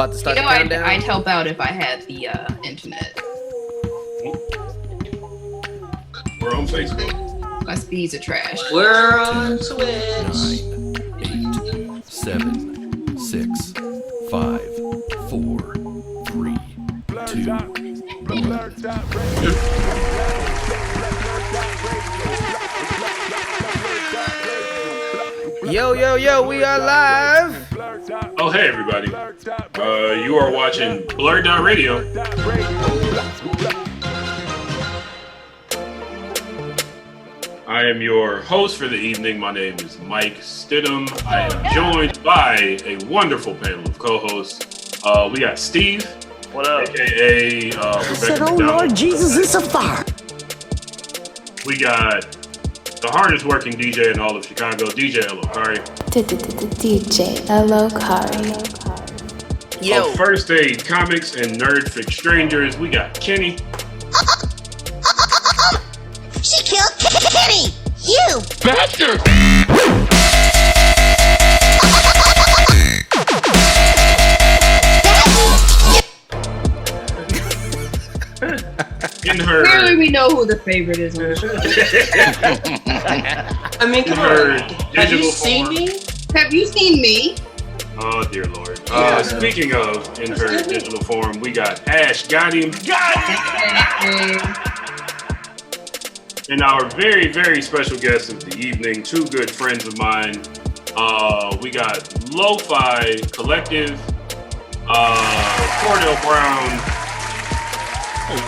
About to start the countdown? I'd help out if I had the internet. We're on Facebook. My speeds are trash. We're on Twitch. 9, 8, 7, 6, 5, 4, 3, 2, 1. Yo, we are live. Oh, hey, everybody. You are watching BlurdDotRadio. I am your host for the evening. My name is Mike Stidham. I am joined by a wonderful panel of co-hosts. We got Steve. What up? AKA Rebecca I said, oh McDonald. Lord Jesus, it's a fire. We got the hardest working DJ in all of Chicago, DJ Elokari. DJ Elokari. Of First Aid Comics and Nerd Fix Strangers, we got Kenny. She killed Kenny! You! Bastard! In her... Clearly we know who the favorite is on the show. I mean, come on. Have you seen me? Have you seen me? Oh, dear Lord. Speaking of in her digital form, we got Ash. Got him. And our very, very special guest of the evening, two good friends of mine. We got Lo-Fi Collective, Cordell Brown, and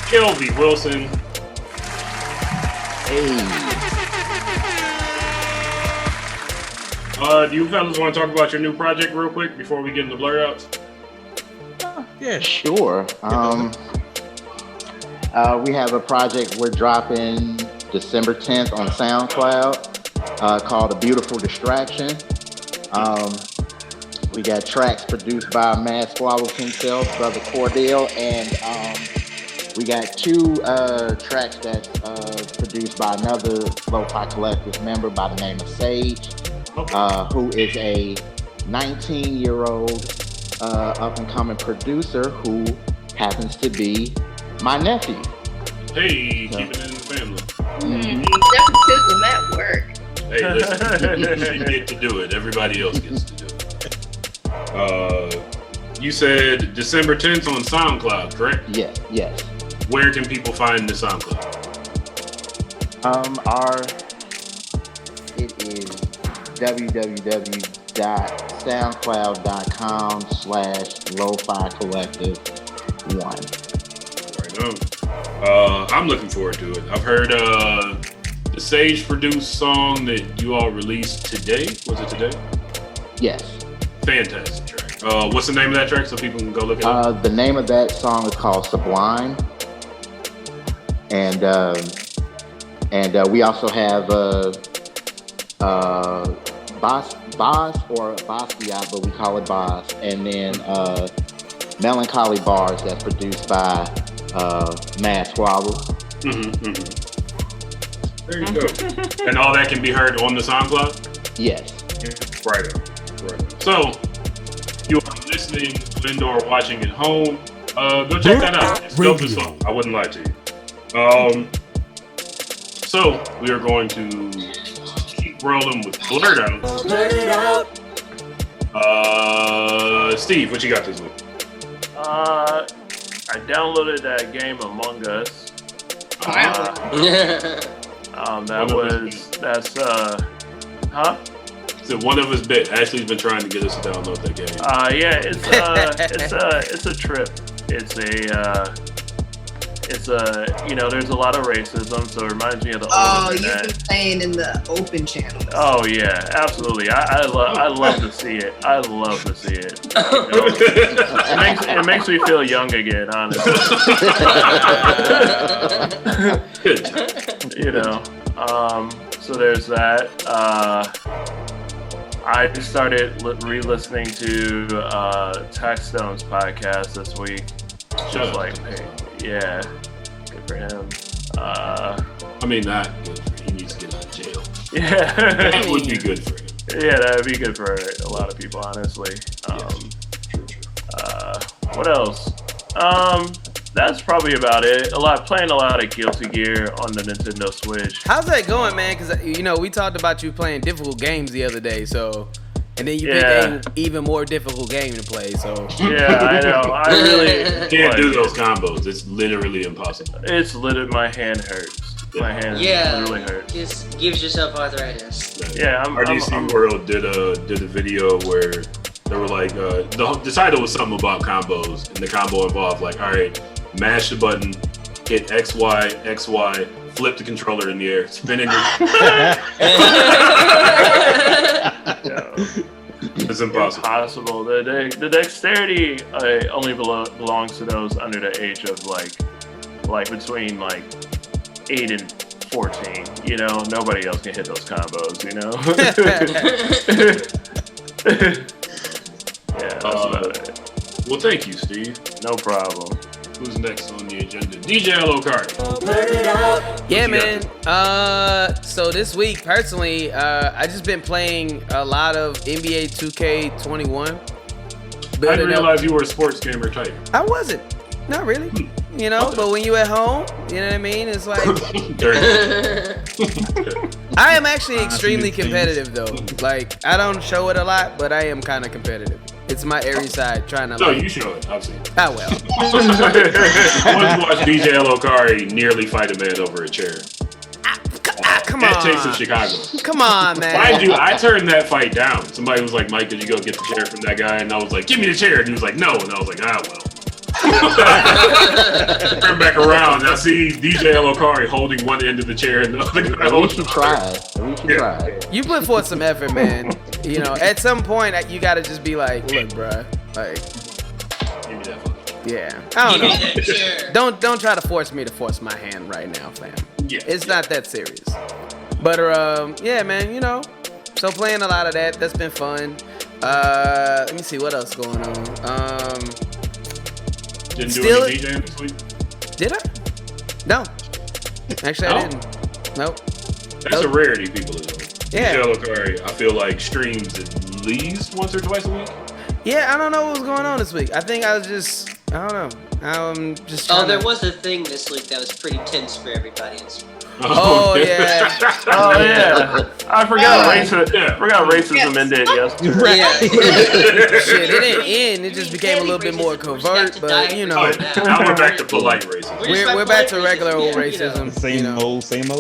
Kelvin Wilson. Do you fellas want to talk about your new project real quick before we get into blur outs? Yeah, sure. We have a project we're dropping December 10th on SoundCloud called A Beautiful Distraction. We got tracks produced by Mad Squabbles himself, Brother Cordell, and we got two tracks that's produced by another Lo-Fi Collective member by the name of Sage, who is a 19-year-old up-and-coming producer who happens to be my nephew. Hey, keep it in the family. Nepotism at work. Hey, listen, you get to do it. Everybody else gets to do it. You said December 10th on SoundCloud, correct? Yes. Where can people find the SoundCloud? It is www.soundcloud.com/Lo-Fi Collective 1. I'm looking forward to it. I've heard the Sage produced song that you all released today. Was it today? Yes. Fantastic track. What's the name of that track so people can go look it up? The name of that song is called Sublime. And we also have Boss or Basquiat, but we call it Boss. And then Melancholy Bars that's produced by Mad Squabbles. There you go. And all that can be heard on the SoundCloud? Yes. Right on. So, you are listening, indoor watching at home. Go check that out. It's dope as fuck. I wouldn't lie to you. So, we are going to keep rolling with Blurred Out. Blurt it out. Steve, what you got this week? I downloaded that game Among Us. So one of us bit. Ashley's been trying to get us to download that game. It's a trip. There's a lot of racism, so it reminds me of the old internet. You've been playing in the open channel. Oh yeah, absolutely. I love to see it. I love to see it. It makes me feel young again, honestly. Good. So there's that. I just started re-listening to Taxstone's podcast this week. Just like, yeah, good for him. I mean, not good for him. He needs to get out of jail. Yeah. That would be good for him. Yeah, that would be good for a lot of people, honestly. What else? That's probably about it. Playing a lot of Guilty Gear on the Nintendo Switch. How's that going, man? Because we talked about you playing difficult games the other day, so. And then you pick an even more difficult game to play, so. Yeah, I know. I really can't do those combos. It's literally impossible. It's literally, my hand hurts. My hand literally hurts. Just gives yourself arthritis. Yeah, RDC World did a video where they were like, the title was something about combos, and the combo involved like, all right, mash the button, hit XY, XY, flip the controller in the air, spin it. It's impossible. The dexterity only belongs to those under the age of like between like 8 and 14. You know, nobody else can hit those combos. You know. Yeah, that's about it. Well, thank you, Steve. No problem. Who's next on the agenda? DJ Lokari. Yeah, man. So this week, personally, I just been playing a lot of NBA 2K21. I didn't realize you were a sports gamer type. I wasn't. Not really. You know, but when you at home, you know what I mean? It's like... I am actually extremely competitive, though. Like, I don't show it a lot, but I am kind of competitive. It's my airy side trying to. No, you show it. I've seen it. Ah, well. Once watch DJ Lokari nearly fight a man over a chair. Come on. That takes in Chicago. Come on, man. Mind you, I turned that fight down. Somebody was like, Mike, could you go get the chair from that guy? And I was like, give me the chair. And he was like, no. And I was like, ah, well. Turn back around. I see DJ Lokari holding one end of the chair and the other guy holding the other. Tried. You put forth some effort, man. You know, at some point, you gotta just be like, look, bruh. Like, give me that fucking. Yeah. I don't know. Don't try to force me to force my hand right now, fam. Yeah. It's not that serious. But, yeah, man, you know. So playing a lot of that. That's been fun. Let me see what else going on. Didn't do any DJing this week? Did I? No. Actually, I didn't. Nope. That's a rarity, people. Yeah. DJ Lokari, I feel like streams at least once or twice a week. Yeah, I don't know what was going on this week. I think I was just, I don't know. I'm just trying there was a thing this week that was pretty tense for everybody. Oh, yeah. Oh, yeah. I forgot racism ended yesterday. Yeah. Shit, it didn't end. It just became a little bit more covert, but, you know. Now we're back to polite racism. We're back to regular old racism. Same old. Same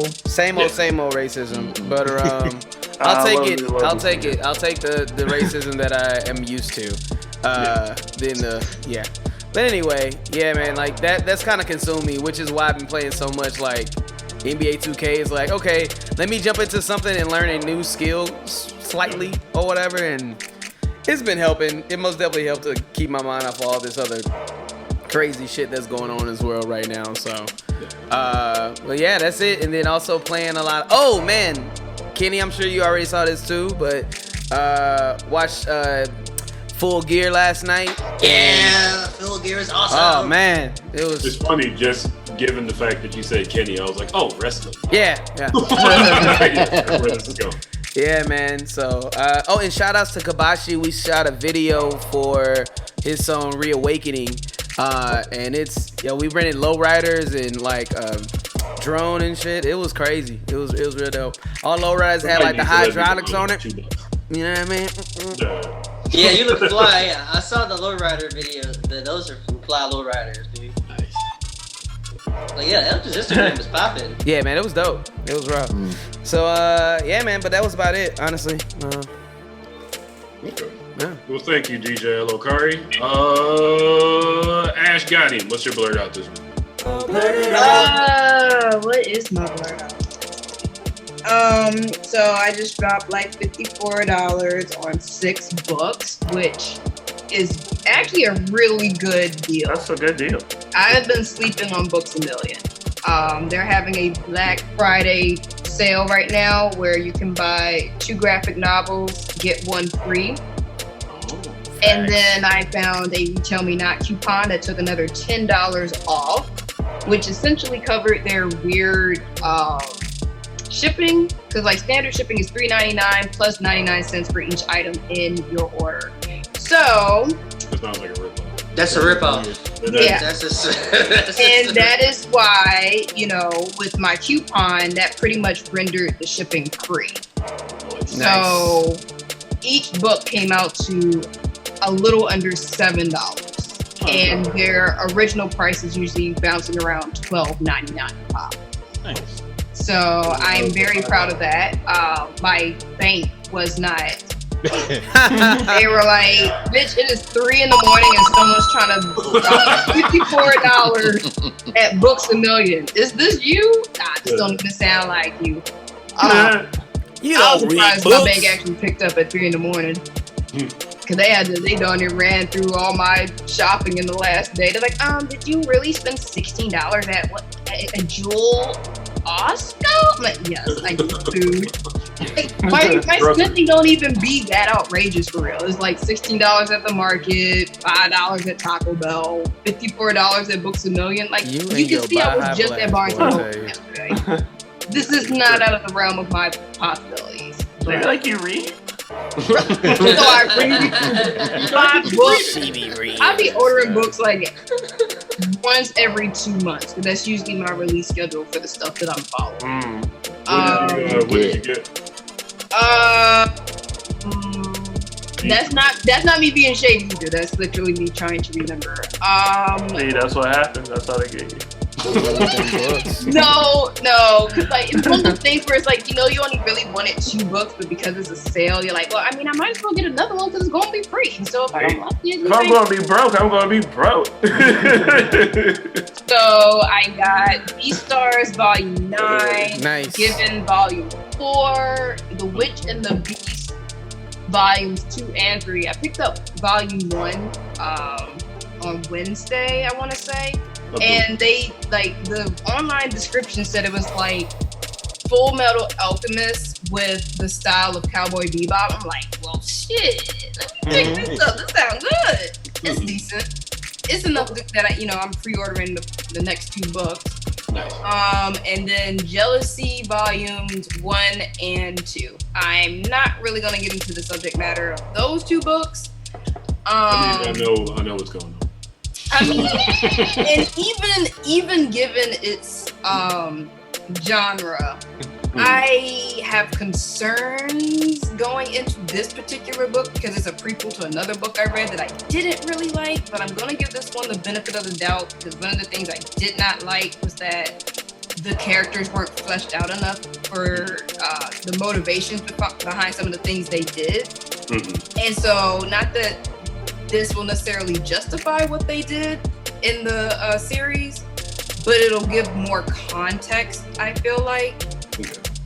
old racism. But, I'll take it. I'll take the racism that I am used to. Yeah. But anyway, yeah, man, like that's kind of consumed me, which is why I've been playing so much. Like NBA 2K is like, okay, let me jump into something and learn a new skill slightly or whatever, and it's been helping. It most definitely helped to keep my mind off all this other crazy shit that's going on in this world right now. So, but yeah, that's it. And then also playing a lot. Oh man. Kenny, I'm sure you already saw this too, but watched Full Gear last night. Yeah, Full Gear is awesome. Oh man, it was. It's funny, just given the fact that you said Kenny, I was like, oh, wrestling. Yeah. Where this is going. Yeah, man. So, and shout outs to Kabashi. We shot a video for his song Reawakening, and it's we rented lowriders and like drone and shit. It was crazy. It was real dope. All lowriders had like the hydraulics on it. You know what I mean? Yeah, you look fly. Yeah, I saw the lowrider videos. Those are from fly lowriders, dude. Nice. Like, yeah, Instagram was popping. Yeah, man, it was dope. It was rough. So, yeah, man, but that was about it, honestly. Okay. Yeah. Well, thank you, DJ Lokari. Ash got him. What's your blurt out this week? What is my blurt out? So I just dropped like $54 on 6 books, which is actually a really good deal. That's a good deal. I've been sleeping on Books A Million. They're having a Black Friday sale right now where you can buy 2 graphic novels, get 1 free. And then I found a Tell Me Not coupon that took another $10 off, which essentially covered their weird shipping, because like standard shipping is $3.99 plus 99 cents for each item in your order. So It sounds like a ripoff. That's a ripoff. Yeah. And that is why, with my coupon, that pretty much rendered the shipping free. Nice. So each book came out to a little under $7. And their original price is usually bouncing around $12.99 a pop. Nice. So I'm very proud of that. My bank was not. They were like, bitch, it is 3 a.m. and someone's trying to drop $54 at Books A Million. Is this you? Nah, this don't even sound like you. I was surprised my bank actually picked up at 3 a.m. Cause they done it ran through all my shopping in the last day. They're like, did you really spend $16 at what? A Jewel Osco? I'm like, yes, I do food. Like, my spending don't even be that outrageous for real. It's like $16 at the market, $5 at Taco Bell, $54 at Books A Million. Like you can see, I was just at Barnes & Noble yesterday. This is not out of the realm of my possibilities. Maybe like you read. So I read 5 books. I be ordering books like once every 2 months, because that's usually my release schedule for the stuff that I'm following. What did you get? That's not me being shady either. That's literally me trying to remember. See, that's what happened. That's how they get you. No, because like it's one of the things where it's like, you only really wanted 2 books, but because it's a sale, you're like, well, I mean, I might as well get another one because it's gonna be free. So if I don't like it, if I'm gonna be broke, I'm gonna be broke. So I got Beastars Volume 9, Nice. Given Volume 4, The Witch and the Beast Volumes 2 and 3. I picked up Volume 1 on Wednesday, I want to say. And they, like, the online description said it was like Full Metal Alchemist with the style of Cowboy Bebop. I'm like, well, shit. Let me pick this up. This sounds good. It's decent. It's enough that I'm pre-ordering the next 2 books. Nice. And then Jealousy Volumes 1 and 2. I'm not really gonna get into the subject matter of those 2 books. I know what's going on. I mean, and even given its genre, I have concerns going into this particular book because it's a prequel to another book I read that I didn't really like, but I'm gonna give this one the benefit of the doubt because one of the things I did not like was that the characters weren't fleshed out enough for the motivations behind some of the things they did. And so, not that this will necessarily justify what they did in the series, but it'll give more context, I feel like.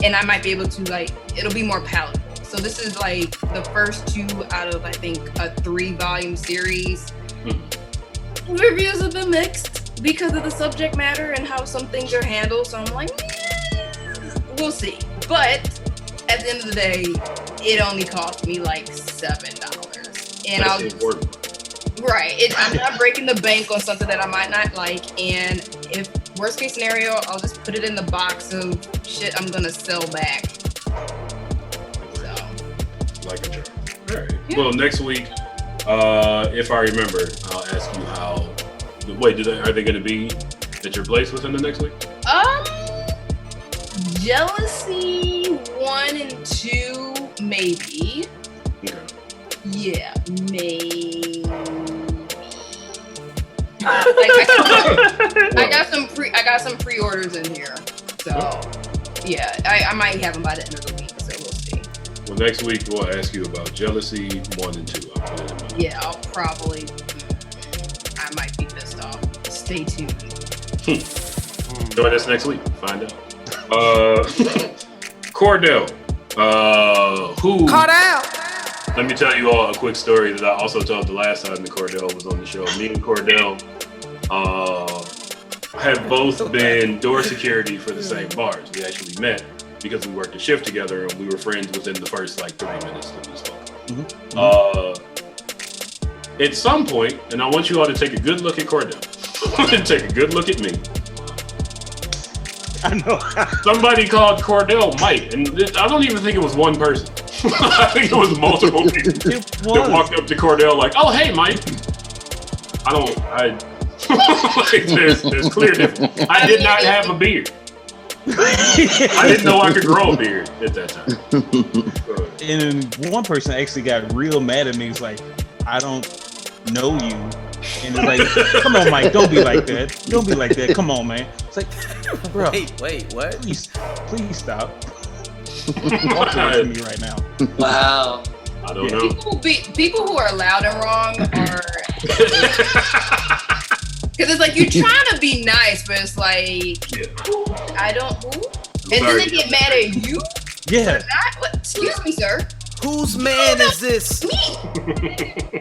And I might be able to, it'll be more palatable. So this is like the first 2 out of, I think, a 3-volume series. Reviews have been mixed because of the subject matter and how some things are handled. So I'm like, we'll see. But at the end of the day, it only cost me like $7. And I'll I'm not breaking the bank on something that I might not like. And if worst case scenario, I'll just put it in the box of shit I'm gonna sell back. So, like a charm. All right. Yeah. Well, next week, if I remember, I'll ask you how. Wait, are they gonna be at your place within the next week? Jealousy 1 and 2, maybe. Okay. Yeah, maybe. I got some pre-orders in here, so yeah, I might have them by the end of the week. So we'll see. Well, next week we'll ask you about Jealousy 1 and 2. I'll put it in my Yeah, I'll probably. I might be pissed off. Stay tuned. Join us next week. Find out. Cordell. Cordell. Let me tell you all a quick story that I also told the last time that Cordell was on the show. Me and Cordell have both been door security for the same bars. We actually met because we worked a shift together and we were friends within the first 3 minutes that we spoke. At some point, and I want you all to take a good look at Cordell and take a good look at me. I know. Somebody called Cordell Mike, and I don't even think it was one person. I think it was multiple people that walked up to Cordell like, "Oh, hey, Mike." Like, there's clear difference. I did not have a beard. I didn't know I could grow a beard at that time. And one person actually got real mad at me. He's like, I don't know you. And it's like, come on, Mike, don't be like that. Don't be like that. Come on, man. It's like, bro. Wait, what? Please stop. Walk away from me right now. Wow. I don't know. People who are loud and wrong are. Because it's like you're trying to be nice, but it's like, I don't who? And then they get mad at you? Yeah. Excuse me, sir. Whose man is this? Me.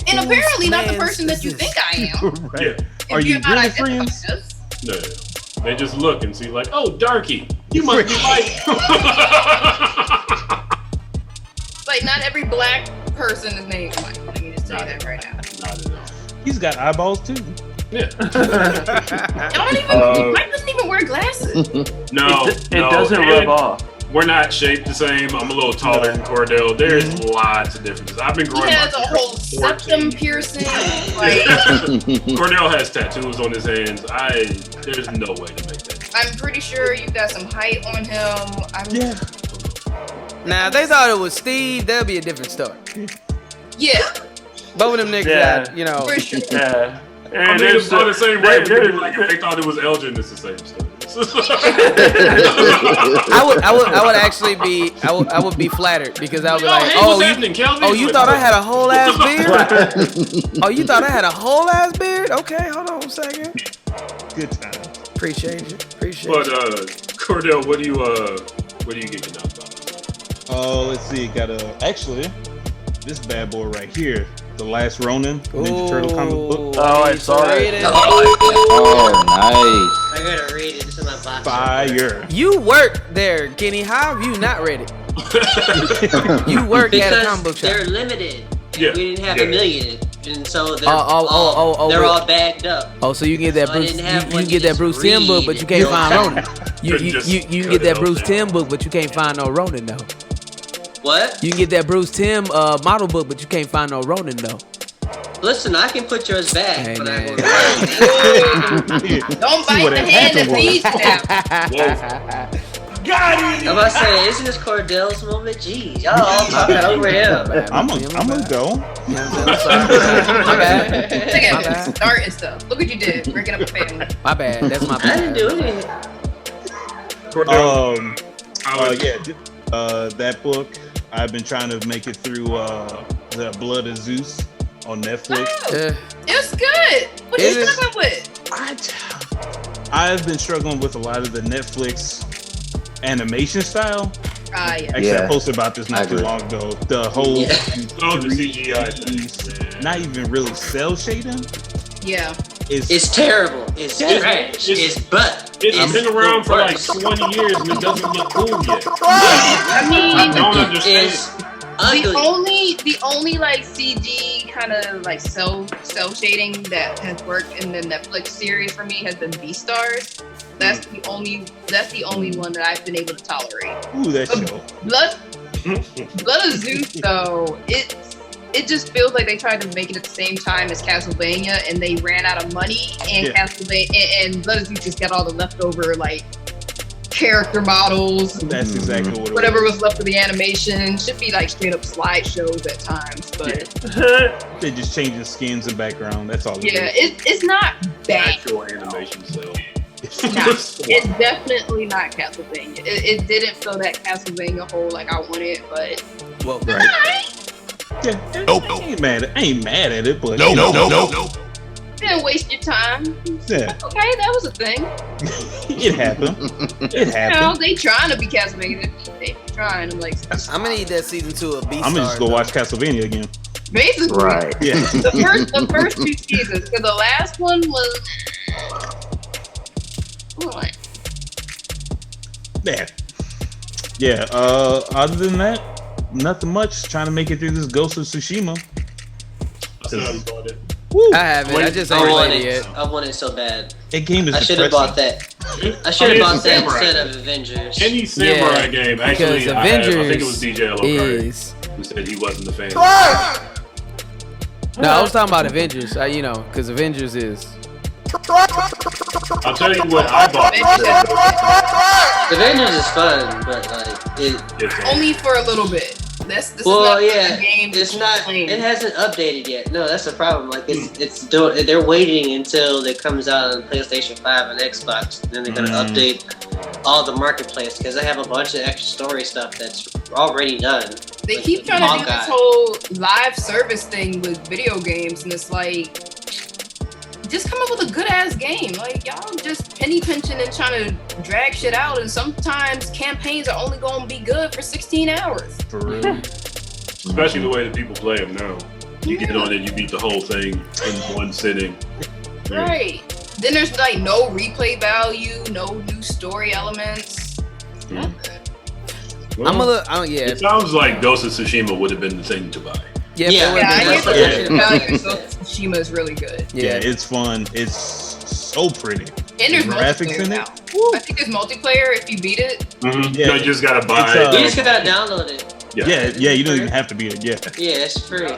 And apparently not the person that you think I am. Right. Are you really friends? No. They just look and see like, oh, darky, you must be Mike. Like, not every black person is named Mike. Let me just say that right now. Not at all. He's got eyeballs too. Yeah. Mike doesn't even wear glasses. No, it doesn't rub off. We're not shaped the same. I'm a little taller than Cordell. There's lots of differences. I've been growing. He has a whole septum piercing. Like, Cordell has tattoos on his hands. There's no way to make that. I'm pretty sure you got some height on him. Now, if they thought it was Steve, that'd be a different story. Yeah. Both of them niggas got, you know. For sure. Yeah. I mean, it's the same way. Like, if they thought it was Elgin, it's the same story. I would actually be I would be flattered because I would be like, you thought I had a whole ass beard? Oh, you thought I had a whole ass beard? Okay, hold on a second. Good time. Appreciate it. But Cordell, what do you get your knocked out? Oh, let's see. Got actually this bad boy right here, The Last Ronin, Ninja Turtle comic book. Oh, I saw it. Oh, nice. I gotta read it. This is my box. Fire. You work there, Kenny. How have you not read it? You work at a comic book shop. They're limited. Yeah. We didn't have a million, and so they're all bagged up. Oh, so you can get that So I Bruce? didn't have You one can to get that just Bruce Timm book, but you can't read. find Ronin. You can get that Bruce down. Timm book, but you can't find no Ronin though. What? You can get that Bruce Timm model book, but you can't find no Ronin though. Listen, I can put yours back, Hey, but man. Don't bite the hand that feeds them. I'm about to say, isn't this Cordell's moment? Jeez, y'all all talking over him. I'm gonna go. My bad. Look at him starting stuff. Look what you did, breaking up a family. My bad. That's my I didn't bad. do anything. Cordell, that book. I've been trying to make it through the Blood of Zeus on Netflix. It's good. What you struggling with? I've been struggling with a lot of the Netflix animation style. Yeah. Actually, I posted about this not too long ago. The whole the CGI thing. not even really cell shading. Yeah. It's terrible. It's trash. It's butt. It's been around for like 20 years and it doesn't look cool yet. I mean, I don't understand. The only like CG kind of like cell shading that has worked in the Netflix series for me has been Beastars. That's the only one that I've been able to tolerate. Ooh, that show. Blood of Zeus though, it just feels like they tried to make it at the same time as Castlevania and they ran out of money and Castlevania and Blood of Zeus just got all the leftover like character models. That's exactly what it whatever was left of the animation. Should be like straight up slideshows at times, but they just changing skins and background. That's all. It's not bad. Actual animation cell. It's definitely not Castlevania. It didn't fill that Castlevania hole like I wanted, but well, right. Yeah, I ain't mad at it, but no. Didn't waste your time. Yeah. Okay, that was a thing. It happened. It happened. You know, they trying to be Castlevania. They trying. I'm like, I'm gonna need that season 2 of Beastars. I'm gonna just go watch Castlevania again. Basically, Right. Yeah. the first 2 seasons, because the last one was. What? Yeah. Other than that, nothing much. Trying to make it through this Ghost of Tsushima. I haven't. I just ain't played it yet. I want it so bad. That game is. I should have bought that. I should have bought that instead of Avengers. Any samurai game, actually, Avengers I think it was DJ Alokari is who said he wasn't a fan. No, I was talking about Avengers. Because Avengers is. I'll tell you what I bought. Avengers is fun, but like only for a little bit. This is well, not yeah, a game it's not. It hasn't updated yet. No, that's the problem. Like they're waiting until it comes out on PlayStation 5 and Xbox, and then they're gonna update all the marketplace because they have a bunch of extra story stuff that's already done. They keep trying to do this whole live service thing with video games, and it's like, just come up with a good ass game. Like, y'all just penny pinching and trying to drag shit out, and sometimes campaigns are only gonna be good for 16 hours. For real. Especially the way that people play them now. You get on it, you beat the whole thing in one sitting. Right. Then there's like no replay value, no new story elements. Well, it sounds like Ghost of Tsushima would have been the thing to buy. I hear the value of Ghost of Tsushima is really good. Yeah, it's fun. It's so pretty. And there's graphics multiplayer in now. it. I think there's multiplayer if you beat it. Yeah, you just gotta buy it. You just gotta download it. Yeah, you don't even have to beat it. Yeah. Yeah, it's free.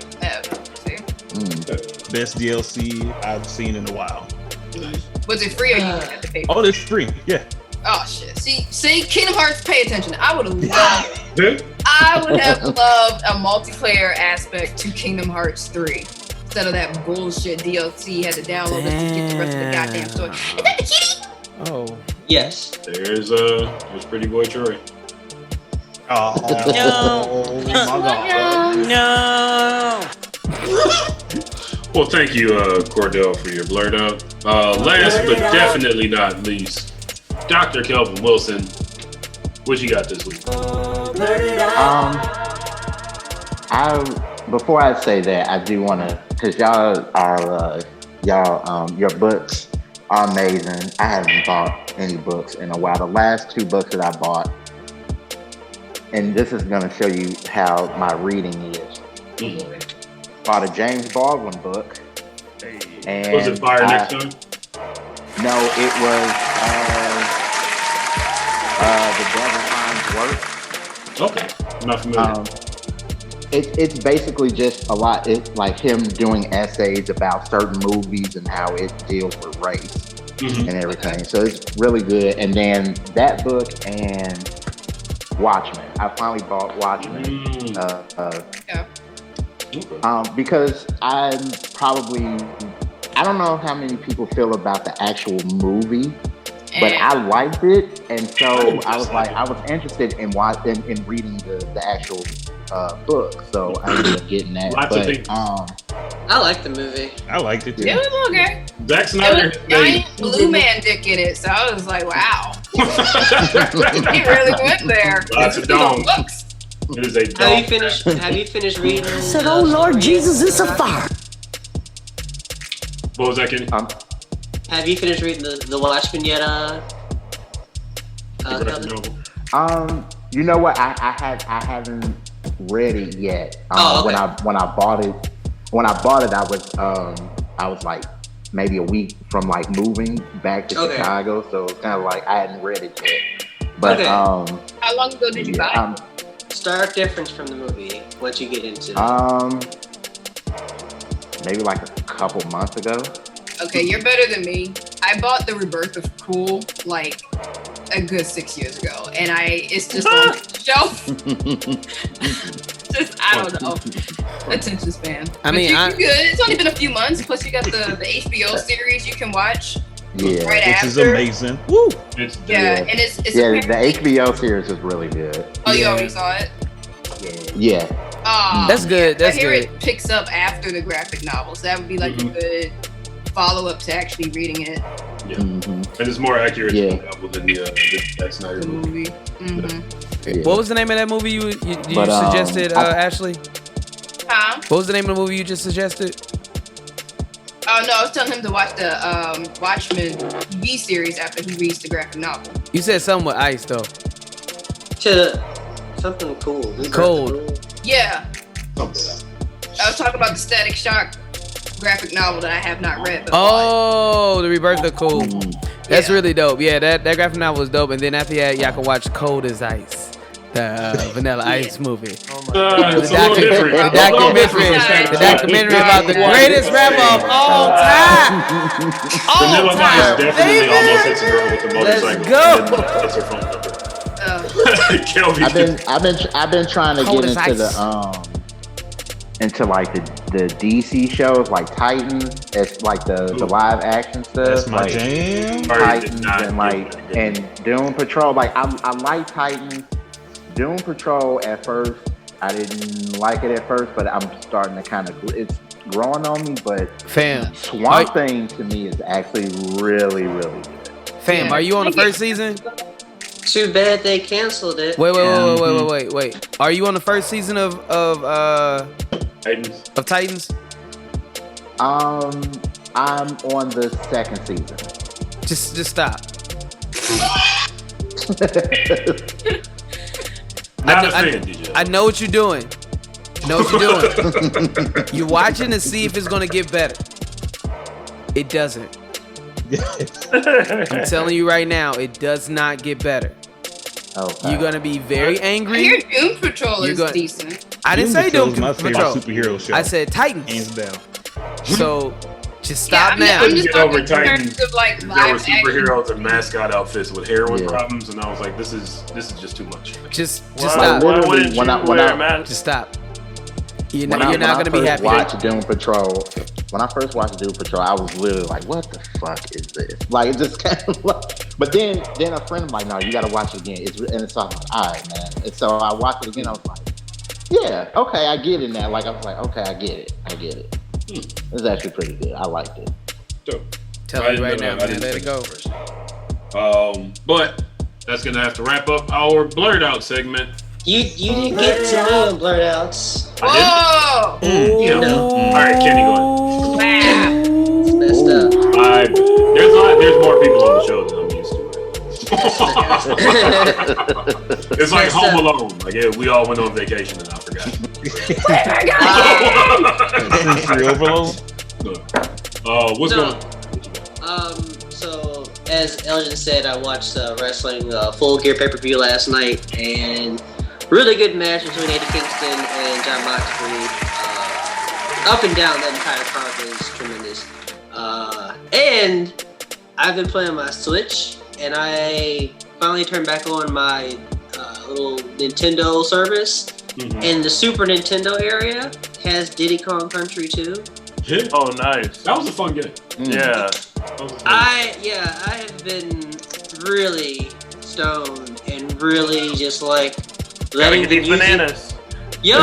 Best DLC I've seen in a while. Was it free or you had to pay for it? Oh, it's free. Yeah. Oh shit! See, Kingdom Hearts. Pay attention. I would have loved. I would have loved a multiplayer aspect to Kingdom Hearts 3 instead of that bullshit DLC you had to download just to get the rest of the goddamn story. Is that the kitty? Oh. Yes. There's Pretty Boy Troy. Oh No. Well, thank you, Cordell, for your blurt out. Last but definitely not least, Dr. Kelvin Wilson. What you got this week? Before I say that, I do want to, because your books are amazing. I haven't bought any books in a while. The last 2 books that I bought, and this is going to show you how my reading is. Bought a James Baldwin book. And was it Fire Next Time? No, it was The Devil Finds Work. Okay, I'm not familiar. It's basically just a lot. It's like him doing essays about certain movies and how it deals with race and everything. So it's really good. And then that book and Watchmen. I finally bought Watchmen. Because I don't know how many people feel about the actual movie, but I liked it, and so I was interested in reading the actual book, so I ended up getting that. I like the movie. I liked it too. It was okay. Zack Snyder. Giant blue man dick in it, so I was like, wow. He really went there. Lots of domes. It is a dome. Have you finished reading? Said, oh Lord Jesus, it's a fire. What was that, Kenny? Have you finished reading the Watchmen yet? You know what? I haven't read it yet. Okay. When I bought it, I was like maybe a week from like moving back to Chicago, so it's kind of like I hadn't read it yet. But how long ago did you buy it? Stark difference from the movie. What you get into? Maybe like a couple months ago. Okay, you're better than me. I bought The Rebirth of Cool like a good 6 years ago, and it's just on the shelf. Just, I don't know. Attention span. I mean, you're good. It's only been a few months. Plus, you got the HBO series you can watch. Yeah, right which after. is amazing. Woo! And it's the HBO series is really good. Oh, you already saw it? Yeah. That's good. That's I hear good. it picks up after the graphic novels. That would be like a good follow-up to actually reading it. Yeah, and it's more accurate than the Zack Snyder movie. What was the name of that movie you suggested, Ashley? Huh? What was the name of the movie you just suggested? Oh no, I was telling him to watch the Watchmen TV series after he reads the graphic novel. You said something with ice though. Something cool. Cold. Yeah. I was talking about the Static Shock graphic novel that I have not read. Oh, The Rebirth of Cool. That's really dope. Yeah, that graphic novel was dope. And then after that, y'all can watch Cold as Ice. The Vanilla Ice movie. It's a little different. The documentary about the greatest rapper of all time. Vanilla Ice definitely almost hits a girl with the motorcycle. Let's go. That's her phone number. Kelvin. I've been trying to get into like the DC shows like Titan. It's like the live action stuff. That's my like jam. Titans and Doom Patrol. Like I like Titans. Doom Patrol at first, I didn't like it at first, but I'm starting to kind of, it's growing on me, but Swamp Thing to me is actually really, really good. Fam, are you on the first season? Too bad they canceled it. Wait. Are you on the first season of Titans? Titans? I'm on the second season. Just stop. I know what you're doing. You're watching to see if it's gonna get better. It doesn't. I'm telling you right now, it does not get better. Okay. You're gonna be very angry. I hear Doom Patrol is decent. I didn't say Doom Patrol. My favorite superhero show. I said Titans. Hands down. So just stop now. I'm just over Titans. Of like there were superheroes in mascot outfits with heroin problems, and I was like, this is just too much. Just stop. Just stop. You're not gonna be happy. When I first watched Doom Patrol, I was literally like, what the fuck is this? Like, it just kind of like, but then a friend was like, no, you gotta watch it again. It's all like, all right, man. And so I watched it again. I was like, yeah, okay, I get it now. Like, I was like, okay, I get it. It's actually pretty good. I liked it. Dope. Tell you right now, man, let it go. But that's gonna have to wrap up our blurred out segment. You didn't get to me on blurred outs. Whoa! All right, Kenny, go ahead. It's messed up. There's more people on the show than I'm used to. It's like Home Alone. Like we all went on vacation and I forgot. What's going on? So as Elgin said, I watched wrestling Full Gear pay-per-view last night, and really good match between Eddie Kingston and Jon Moxley. Up and down, that entire card was tremendous. And I've been playing my Switch, and I finally turned back on my little Nintendo service. Mm-hmm. And the Super Nintendo area has Diddy Kong Country 2. Oh, nice. That was a fun game. Yeah. I have been really stoned and really just like letting the music. Bananas. Yo,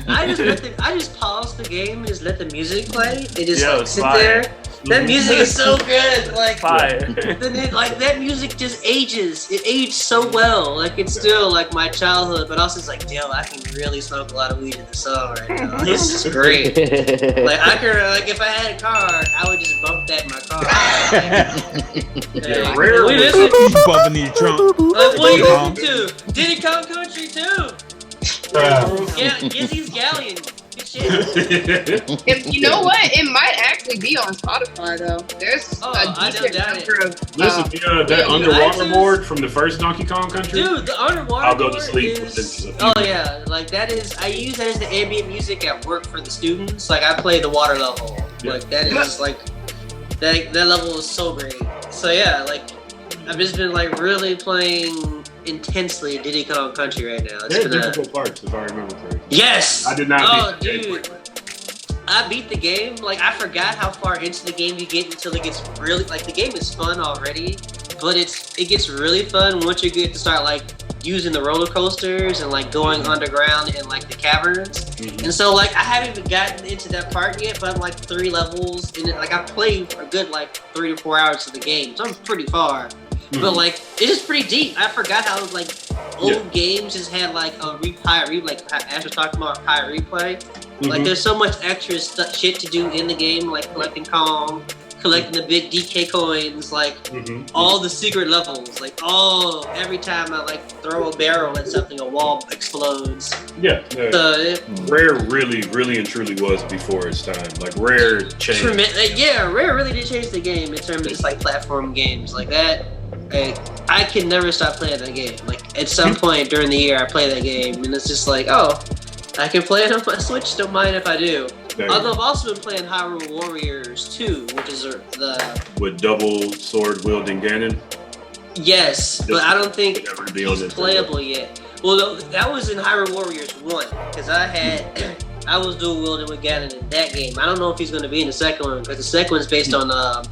I just paused the game and just let the music play and just sit there. That music is so good. Like, that music just ages. It aged so well. Like, it's still like my childhood, but also it's like, damn, I can really smoke a lot of weed in the song right now. This is great. Like, I could, if I had a car, I would just bump that in my car. You bumping in your trunk. Like, what are you listening to? Diddy Kong Country too. Yeah, Gizzy's Galleon. If you know what, it might actually be on Spotify though. There's a decent number of. Listen, that underwater board from the first Donkey Kong Country. Dude, the underwater. I'll go to sleep. Like that is. I use that as the ambient music at work for the students. Like I play the water level. Like that is like that level is so great. So yeah, like I've just been like really playing intensely Diddy Kong Country right now. There's difficult parts, if I remember correctly. Yes! I did not beat the game. I beat the game. Like, I forgot how far into the game you get until it gets really... Like, the game is fun already, but it gets really fun once you get to start, like, using the roller coasters and, like, going underground in, like, the caverns. Mm-hmm. And so, like, I haven't even gotten into that part yet, but I'm, like, 3 levels in it. Like, I played a good, like, 3 to 4 hours of the game, so I'm pretty far. Mm-hmm. But like it's just pretty deep. I forgot how like old games just had like a replay, like Ash was talking about high replay. Mm-hmm. Like there's so much extra shit to do in the game, like collecting Kong, collecting the big DK coins, like all the secret levels. Like every time I like throw a barrel at something, a wall explodes. Yeah. Rare really and truly was before its time. Like Rare changed. Rare really did change the game in terms of just like platform games like that. Like, I can never stop playing that game. Like at some point during the year I play that game, and it's just like, oh, I can play it on my Switch. Don't mind if I do. Although I've also been playing Hyrule Warriors 2, which is the with double sword wielding Ganon. Yes, but I don't think he's playable yet. Well, that was in Hyrule Warriors 1, because I was dual wielding with Ganon in that game. I don't know if he's going to be in the second one, because the second one's based on the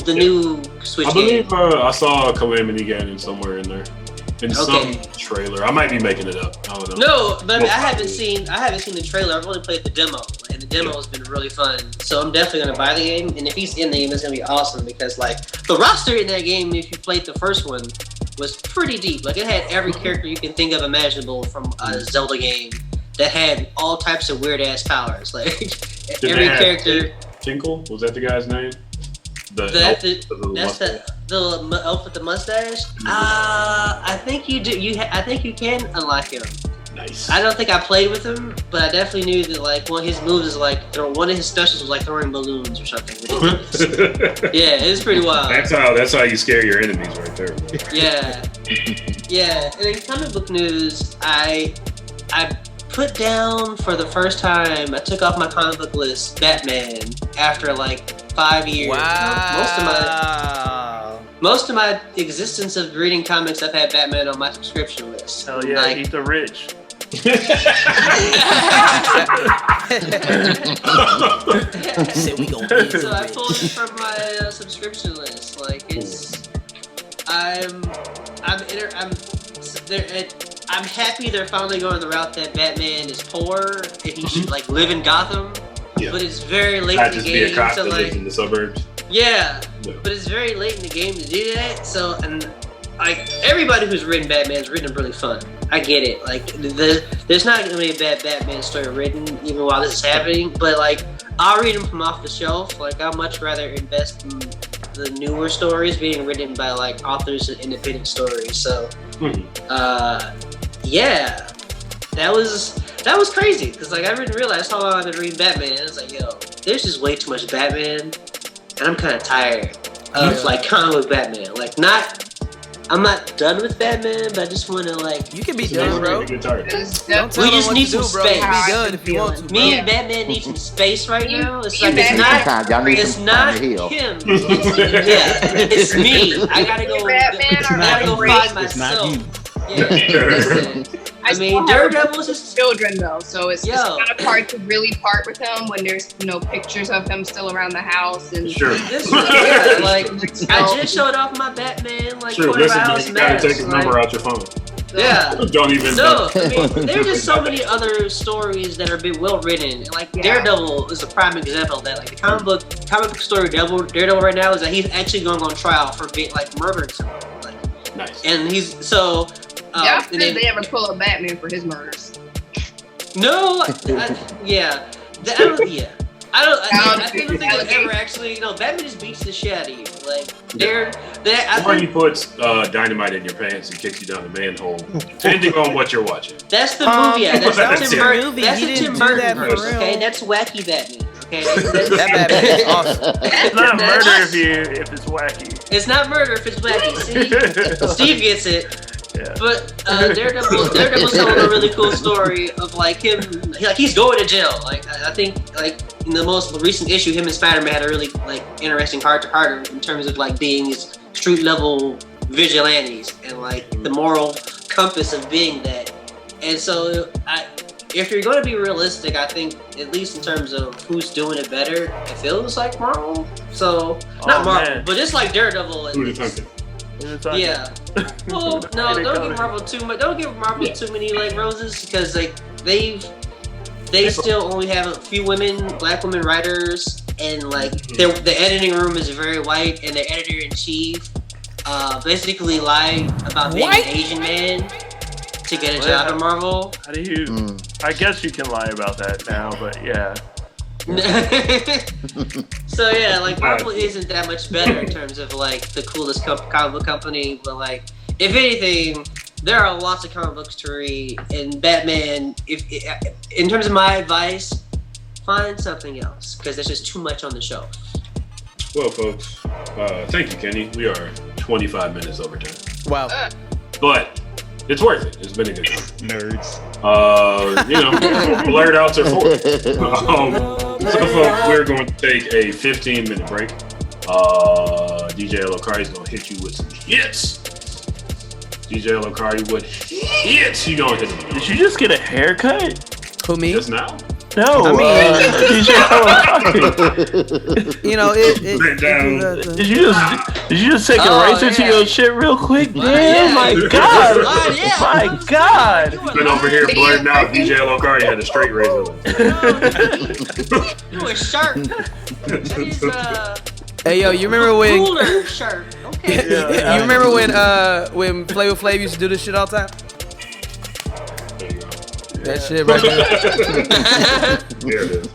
new Switch game. I believe I saw Calamity Ganon somewhere in there. In some trailer. I might be making it up. I don't know. No, but I haven't seen the trailer. I've only played the demo, and the demo has been really fun. So I'm definitely gonna buy the game, and if he's in the game, it's gonna be awesome because like the roster in that game, if you played the first one, was pretty deep. Like it had every character you can think of imaginable from a Zelda game that had all types of weird ass powers. Like every character. Tinkle? Was that the guy's name? The elf with the mustache. I think you do. I think you can unlock him. Nice. I don't think I played with him, but I definitely knew that like one of his moves is like one of his specials was like throwing balloons or something. Yeah, it's pretty wild. That's how you scare your enemies right there. Yeah. Yeah. And in comic book news, I put down for the first time. I took off my comic book list Batman after like 5 years. Wow. Most of my existence of reading comics, I've had Batman on my subscription list. Hell yeah, like, eat the rich. So I pulled it from my subscription list. Like I'm happy they're finally going the route that Batman is poor and he should like live in Gotham. Yeah. But it's very late in the game. Not just be a cop to that like lives in the suburbs. Yeah, but it's very late in the game to do that. So, and like everybody who's written Batman's written them really fun. I get it. Like there's not gonna be a bad Batman story written even while this is happening. But like I'll read them from off the shelf. Like I'd much rather invest in the newer stories being written by like authors of independent stories. So, yeah, that was crazy because like I didn't realize how long I've been reading Batman. I was like, yo, there's just way too much Batman. And I'm kind of tired of like comic book Batman. Like I'm not done with Batman, but I just want to like. You can be done, bro. We just need some space. Be done if you want to. Me and Batman need some space right now. It's like it's not him. It's me. I gotta go. I gotta go find myself. Yeah. I mean, Daredevil's just children though, so it's kind of hard to really part with him when there's pictures of him still around the house and. Sure. Like I just showed off my Batman like you gotta take his number out your phone. Yeah. Don't even. No, I mean, there's just so many other stories that are well written. And, like Daredevil is a prime example of that. Like the comic book story Daredevil right now is that he's actually going on trial for murdering someone. Like, nice. And he's so. Did they ever pull up Batman for his murders? No, I don't think they'll ever actually. Batman just beats the shit out of you. Like or he puts dynamite in your pants and kicks you down the manhole, depending on what you're watching. That's the movie. That's the Tim Burton verse. Okay, that's wacky Batman. Okay, that Batman is awesome. It's not murder if it's wacky. It's not murder if it's wacky. See, Steve gets it. Yeah. But Daredevil's telling a really cool story of like him, like he's going to jail. Like I think like in the most recent issue, him and Spider-Man had a really like interesting heart-to-heart in terms of like being these street level vigilantes and like the moral compass of being that. And so if you're going to be realistic, I think at least in terms of who's doing it better, it feels like Marvel. So not Marvel, but just like Daredevil. Yeah. Well, no, don't give Marvel too much. Don't give Marvel too many like roses because like they still only have a few black women writers, and like the editing room is very white, and their editor in chief basically lied about being an Asian man to get a job at Marvel. How do you? I guess you can lie about that now, but yeah. So yeah, like Marvel isn't that much better in terms of like the coolest comic book company, but like if anything, there are lots of comic books to read. And Batman, in terms of my advice, find something else because there's just too much on the shelf. Well, folks, thank you, Kenny. We are 25 minutes over time. Wow. but it's worth it. It's been a good time. Nerds. Blurred outs are for. So folks, we're going to take a 15-minute break. DJ Lokari is going to hit you with some hits. DJ Lokari, what hits you going to hit him? Did you just get a haircut? Who, me? Just now? No, I mean, DJ Lokari. Did you just take a razor to your shit real quick? Damn, my God. My God. Been over here blurring out. DJ Lokari had a straight razor. You a sharp. Hey, yo, you remember when? Ruler shirt. Okay. You remember when Flavor Flav used to do this shit all the time? That shit right there. There it is.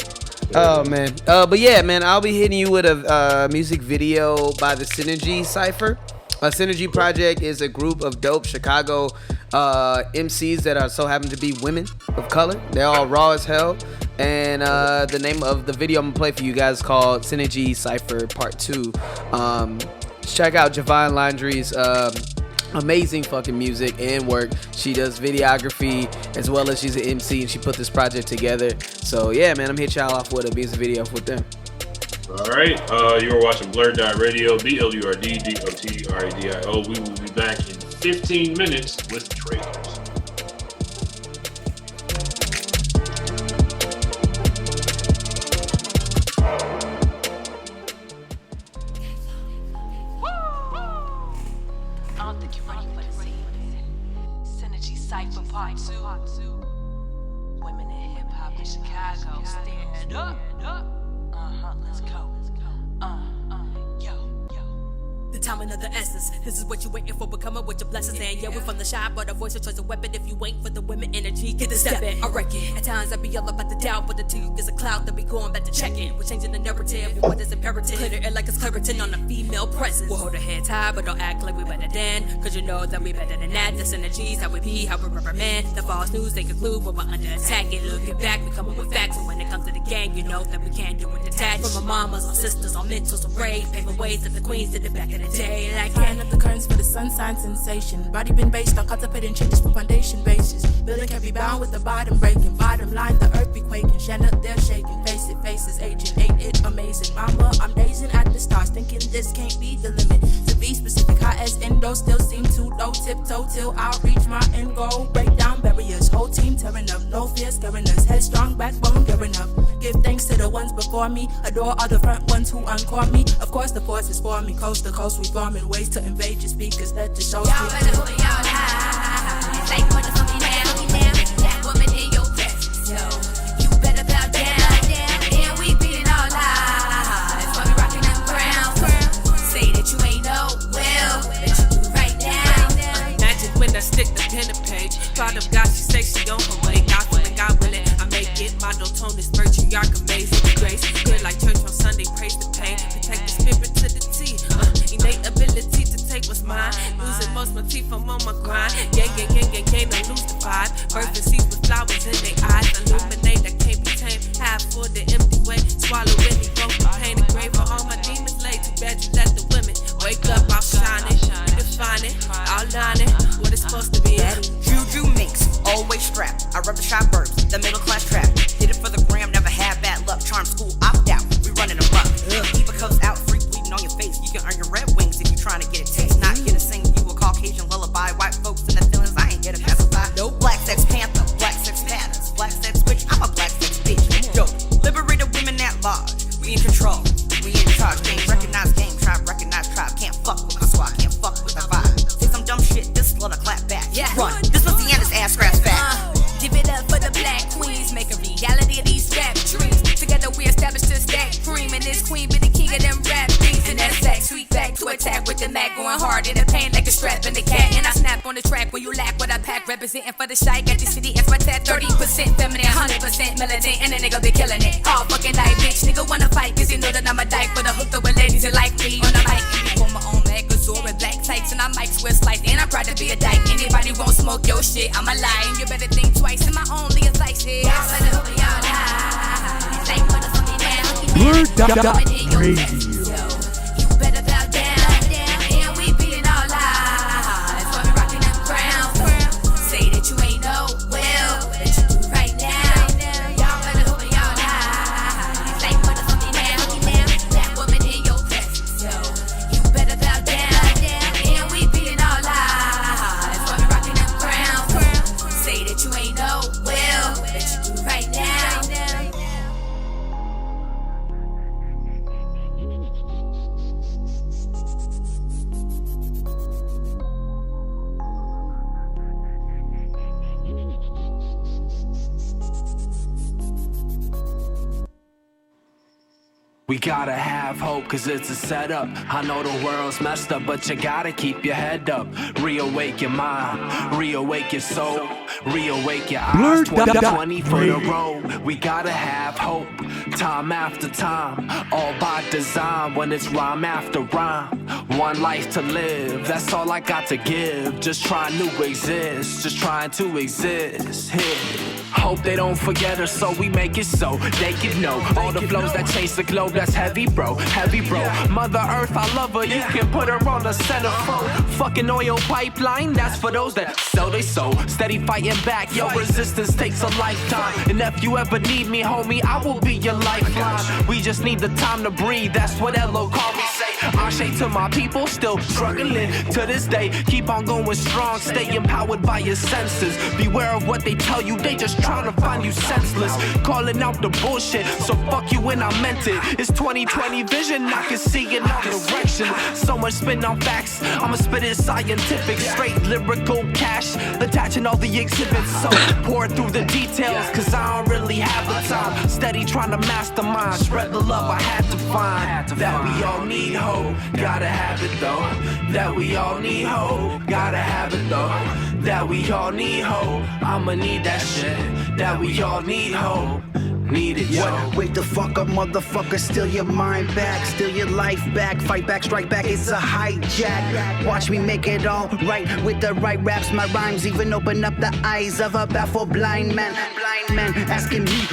Oh man. But yeah, man, I'll be hitting you with a music video by the Synergy Cypher. A Synergy Project is a group of dope Chicago MCs that are so happen to be women of color. They're all raw as hell. And the name of the video I'm gonna play for you guys is called Synergy Cypher Part 2. Check out Javon Landry's amazing fucking music and work. She does videography as well as she's an MC, and she put this project together. So yeah, man, I'm hit y'all off with a music video with them. All right, you are watching BlurdDotRadio, BlurdDotRadio. We will be back in 15 minutes with trailers. Cypher Part 2. Women in hip hop in Chicago. Stand up. Let's go. The timing of the essence. This is what you waiting for, becoming with your blessings. And yeah, we're from the shy, but a voice of choice a weapon. If you ain't for the women energy, get the step in. I reckon. At times I be all about the doubt, but the two is a cloud that be going back to check in. We're changing the narrative, what is imperative. Clear the air like it's Claritin on a female presence. We'll hold our heads high, but don't act like we better than. Cause you know that we better than that. The synergies, how we be, how we rubber man. The false news, they conclude when we're under attack. And looking back, we coming with facts. And when it comes to the gang, you know that we can't do it detached. From our mamas, our sisters, our mentors, our brave. Paving ways that the queens did it back in the day. Like Fan up the currents for the sunshine sensation. Body been based on contemplating changes for foundation basis. Building can be bound with the bottom breaking. Bottom line, the earth be quaking. Shanna, they're shaking. Face it, faces aging. Ain't it amazing? Mama, I'm gazing at the stars, thinking this can't be the limit. To be specific, high as endo still seem too low. Tiptoe till I reach my end goal. Break down barriers. Whole team tearing up. No fear scaring us. Headstrong backbone gearing up. Give thanks to the ones before me. Adore all the front ones who encore me. Of course, the force is for me. Coast to coast, we forming ways to invade your speakers. Let the show y'all better hold y'all high. It's like putting something down. That woman in your presence. So you better bow down. And we beat it all live. While we rocking them crowns. Say that you ain't no will, but you do right now. Magic when I stick the pen to page. Thought of God, she say she on her way. God willing, God willing. I make it. My no tone is matriarch, amazing grace. Good like church on Sunday, praise the pain. Protect the spirit to the T. Innate ability to take what's mine. Losing most my teeth, I'm on my grind. Yeah, no lose the vibe. Birthing seeds with flowers in their eyes. Illuminate that can't be tamed. Half for the empty way. Swallow any broken pain. The grave for all my demons lay. Too bad you let the women wake up, I'll shine it. Define it, outline it. What it's supposed to be. Juju mix, always strapped. I rub the shy verbs, the middle class trap. Did it for the gram, never had bad luck. Charm school, opt out. We running them up. Keep a cuffs out, freak bleeding on your face. You can earn your red wings if you trying to get a taste. Not here to sing you a Caucasian lullaby. White folks in the feelings, I ain't here to pacify. No black sex panther, black sex patterns, black sex witch. I'm a black sex bitch. Yo, liberated women at large. We in control, we in charge. Game recognize game, tribe recognize tribe. Can't fuck with my squad, can't fuck with the vibe. Say some dumb shit, this slut a clap back. Yeah. Run, this was the end, this ass scratch back. Give it up for the black queens, make a reality of these rap dreams. Together we established this stack cream, and this queen be the king of them rap things. And that's that sweet back to attack with the Mac, going hard in the pain like a strap in the cat. And I snap on the track when you lack what I pack, representing for the shy. Got the city as my tat, 30% feminine, 100% militant, and a nigga be killing it all fucking night, bitch. Nigga wanna fight, cause you know that I'm a dyke, but I hooked up with ladies that like me on the mic. And before my own Megazord with black tights, and I might swear slice, and I'm proud to be a dyke. Anybody won't smoke your shit, I'm a lie, and you better think twice. And my only advice is y'all better hold y'all high. It's like putting something down. BlurdDotRadio. You better bow down. And we beat it all live. While we rocking them crowns. We gotta have hope, cause it's a setup. I know the world's messed up, but you gotta keep your head up. Reawake your mind, reawake your soul, reawake your eyes. 2020 for the road. We gotta have hope, time after time, all by design. When it's rhyme after rhyme, one life to live, that's all I got to give. Just trying to exist, just trying to exist. Hope they don't forget us, so we make it so they can know. All the flows that chase the globe, that's heavy, bro, heavy, bro. Mother Earth, I love her, you can put her on the centerfold. Fucking oil pipeline, that's for those that sell they soul. Steady fighting back, yo, resistance takes a lifetime. And if you ever need me, homie, I will be your lifeline. We just need the time to breathe, that's what Elo called me, say. Ashe to my people, still struggling to this day. Keep on going strong, stay empowered by your senses. Beware of what they tell you, they just trying to find you senseless. Calling out the bullshit, so fuck you when I meant it. It's 2020 vision, I can see in all directions. So much spin on facts, I'ma spit it scientific. Straight lyrical cash, attaching all the exhibits. So pour through the details, cause I don't really have the time. Steady trying to mastermind, spread the love I had to find. That we all need hope, gotta have it though. That we all need hope, gotta have it though. That we all need hope, I'ma need that shit. That we all need hope, need it, yo. Wake the fuck up, motherfucker, steal your mind back, steal your life back, fight back, strike back, it's a hijack. Watch me make it all right with the right raps, my rhymes even open up the eyes of a baffled blind man. Blind man asking me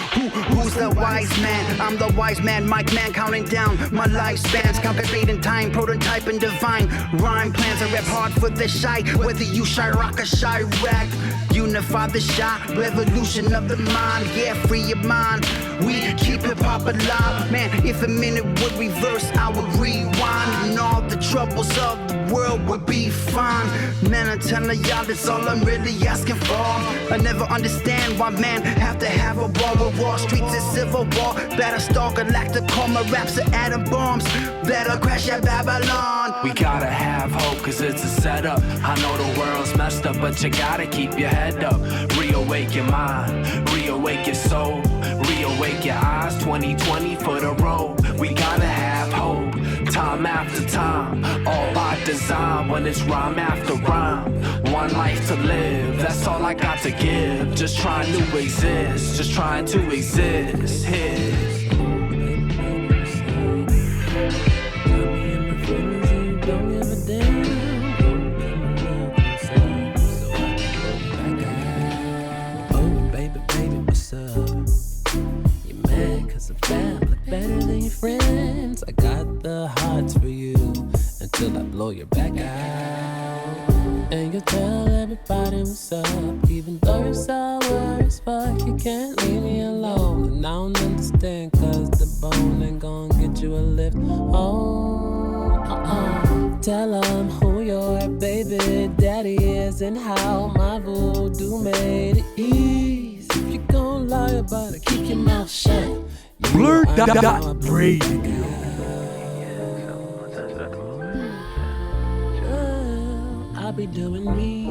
who's the wise man? I'm the wise man, Mike man, counting down my lifespans, calculating time, prototype and divine rhyme plans. I rap hard for the shy, whether you Chirac or Chirac. Unify the shy, revolution of the mind, yeah, free your mind. We keep hip hop alive, man. If a minute would reverse, I would rewind, and all the troubles of the world would be fine. Man, I'm telling y'all, that's all I'm really asking for. I never understand why man have to have a war with Wall Street's a civil war. Better stalk galactic, call my raps are atom bombs. Better crash at Babylon. We gotta have hope, cause it's a setup. I know the world's messed up, but you gotta keep your head up. Reawake your mind, reawake your soul, reawake your eyes. 2020 for the road. We gotta have hope, time after time, all by design. When it's rhyme after rhyme, one life to live, that's all I got to give. Just trying to exist, just trying to exist. Friends, I got the hearts for you until I blow your back out. And you tell everybody what's up, even though you're sour as fuck. You can't leave me alone, and I don't understand, cause the bone ain't gonna get you a lift. Tell them who your baby daddy is and how my voodoo made it easy. If you gon' lie about it, keep your mouth shut. BlurdDotRadio. I'll be doing me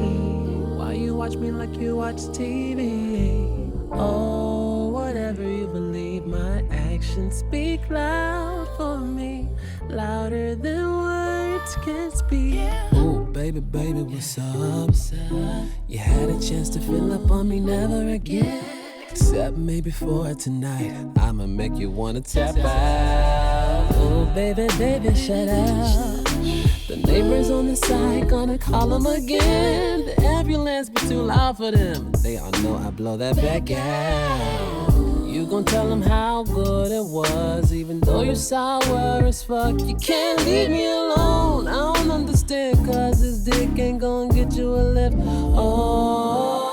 while you watch me like you watch TV. Oh, whatever you believe, my actions speak loud for me, louder than words can speak. Ooh, baby, baby, what's up? You had a chance to fill up on me, never again. Except maybe for tonight, I'ma make you wanna tap out. Oh, baby, baby, shut up. The neighbors on the side gonna call them again. The ambulance be too loud for them. They all know I blow that back out. You gon' tell them how good it was, even though you're sour as fuck. You can't leave me alone. I don't understand, cause this dick ain't gonna get you a lift. Oh,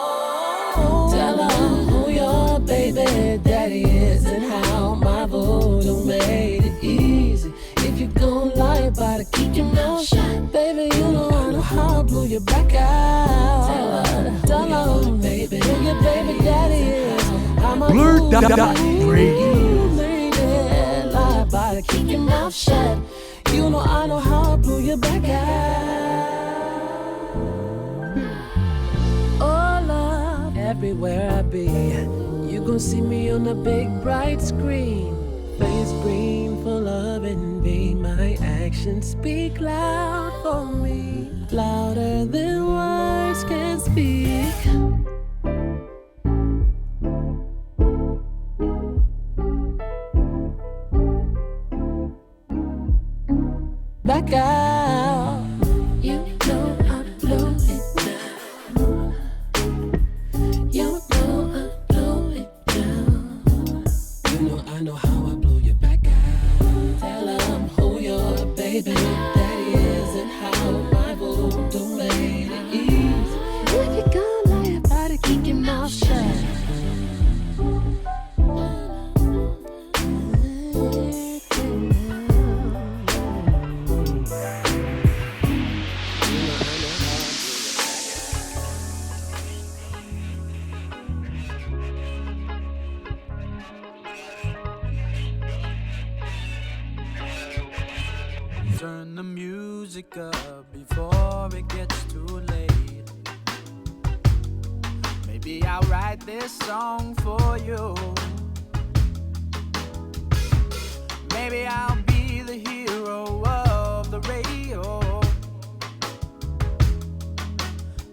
tell them who your baby daddy is and how my voodoo made it easy. If you gon' lie about it, keep your mouth shut. Baby, you know I know how I blew your back out. Tell her, baby, who your baby daddy is. BlurdDotRadio. You made it, lie about it, keep your mouth shut. You know I know how I blew your back out. Oh, love, everywhere I be, you gon' see me on the big bright screen. face green for love and being my actions speak loud for me, louder than words can speak. Back out. You know I blow it down. You know I blow it down. You know I know how I blow you back out. Tell them who your baby daddy is and how my voodoo made it easy. If you gonna lie about it, keep your mouth shut. Turn the music up before it gets too late. Maybe I'll write this song for you. Maybe I'll be the hero of the radio.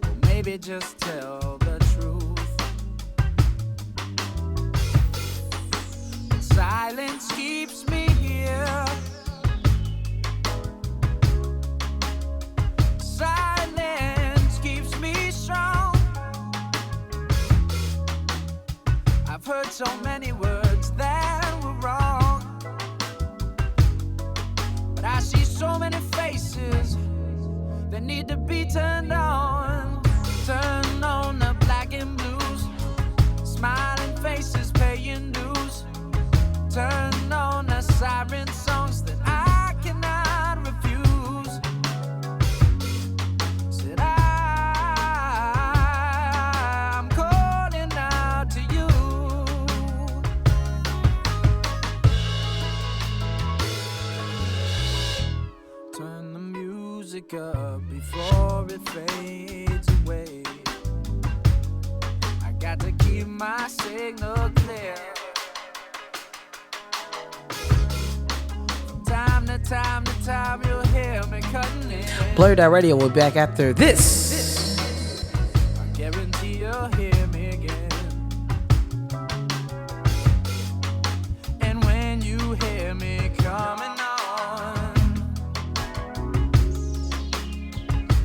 Or maybe just tell the truth. Silence keeps me here. Silence keeps me strong. I've heard so many words that were wrong, but I see so many faces that need to be turned on. Turn on the black and blues. Smiling faces paying dues. Turn on the siren songs that I cannot refuse. Said I'm calling out to you. Turn the music up before it fades away. I got to keep my signal clear. Time to time to time, you'll hear me cutting in. BlurdDotRadio will be back after this. I guarantee you'll hear me again. And when you hear me coming on,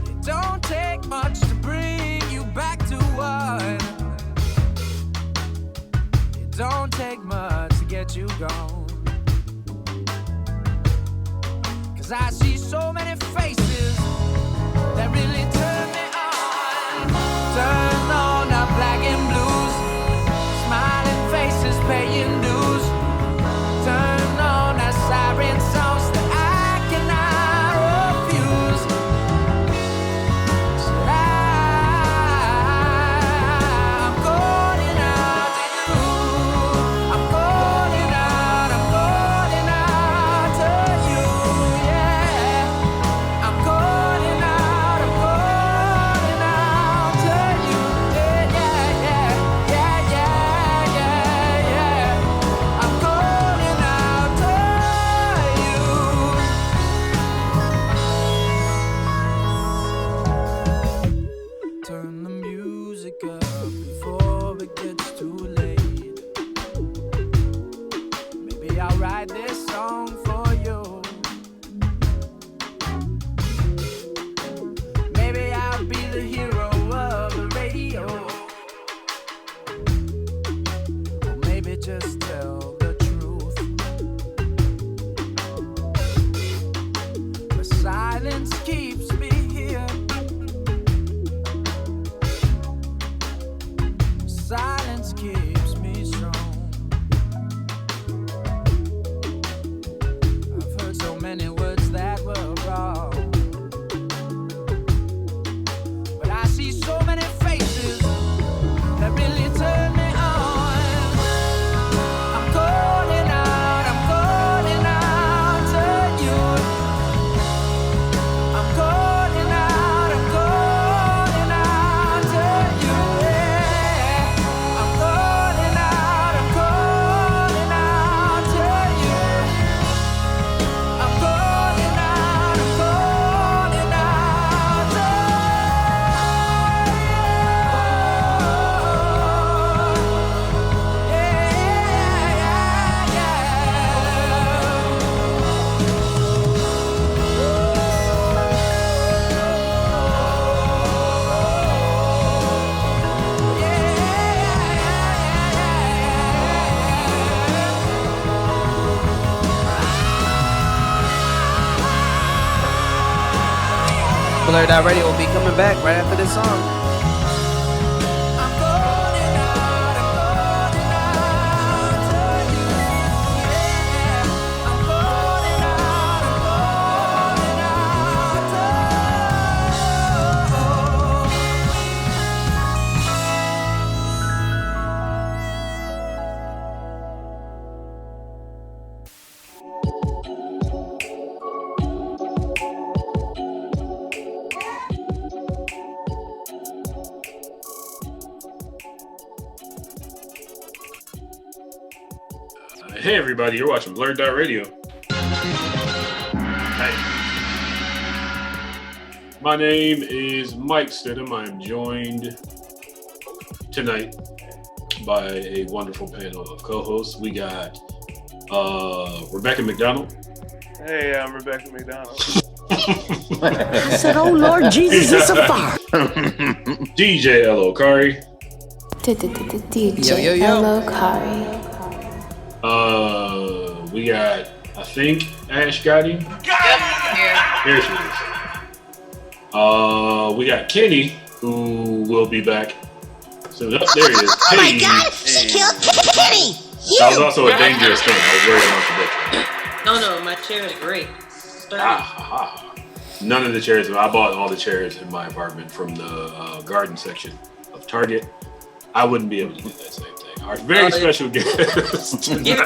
it don't take much to bring you back to one. It don't take much to get you gone. I see so many faces that really turn me on. Turn on the black and blues. Smiling faces paying dues. Turn on the siren songs that I cannot refuse. So I'm calling out to you. I'm calling out to you. I'm calling out to you. Yeah, yeah, yeah, yeah, yeah. I'm calling out to you. Turn the music up before it gets too late. Maybe I'll write this song for you. Maybe I'll be the hero of the radio. Or maybe just tell the truth. But silence keeps me here. Silence keeps me strong. BlurdDotRadio will be coming back right after this song. Hey everybody, you're watching BlurdDotRadio. Hey. My name is Mike Stidham. I am joined tonight by a wonderful panel of co-hosts. We got Rebecca McDonald. Hey, I'm Rebecca McDonald. I said, oh Lord Jesus, it's a fire. DJ L.O. Kari. DJ L.O. Kari. We got, I think, Ash Gotti. Here she is. We got Kenny, who will be back. So there he is. Oh my God, she killed Kenny. That was also a dangerous thing. I was worried about the No, my chair is great. None of the chairs. I bought all the chairs in my apartment from the garden section of Target. I wouldn't be able to do that same thing. Our very special guest tonight.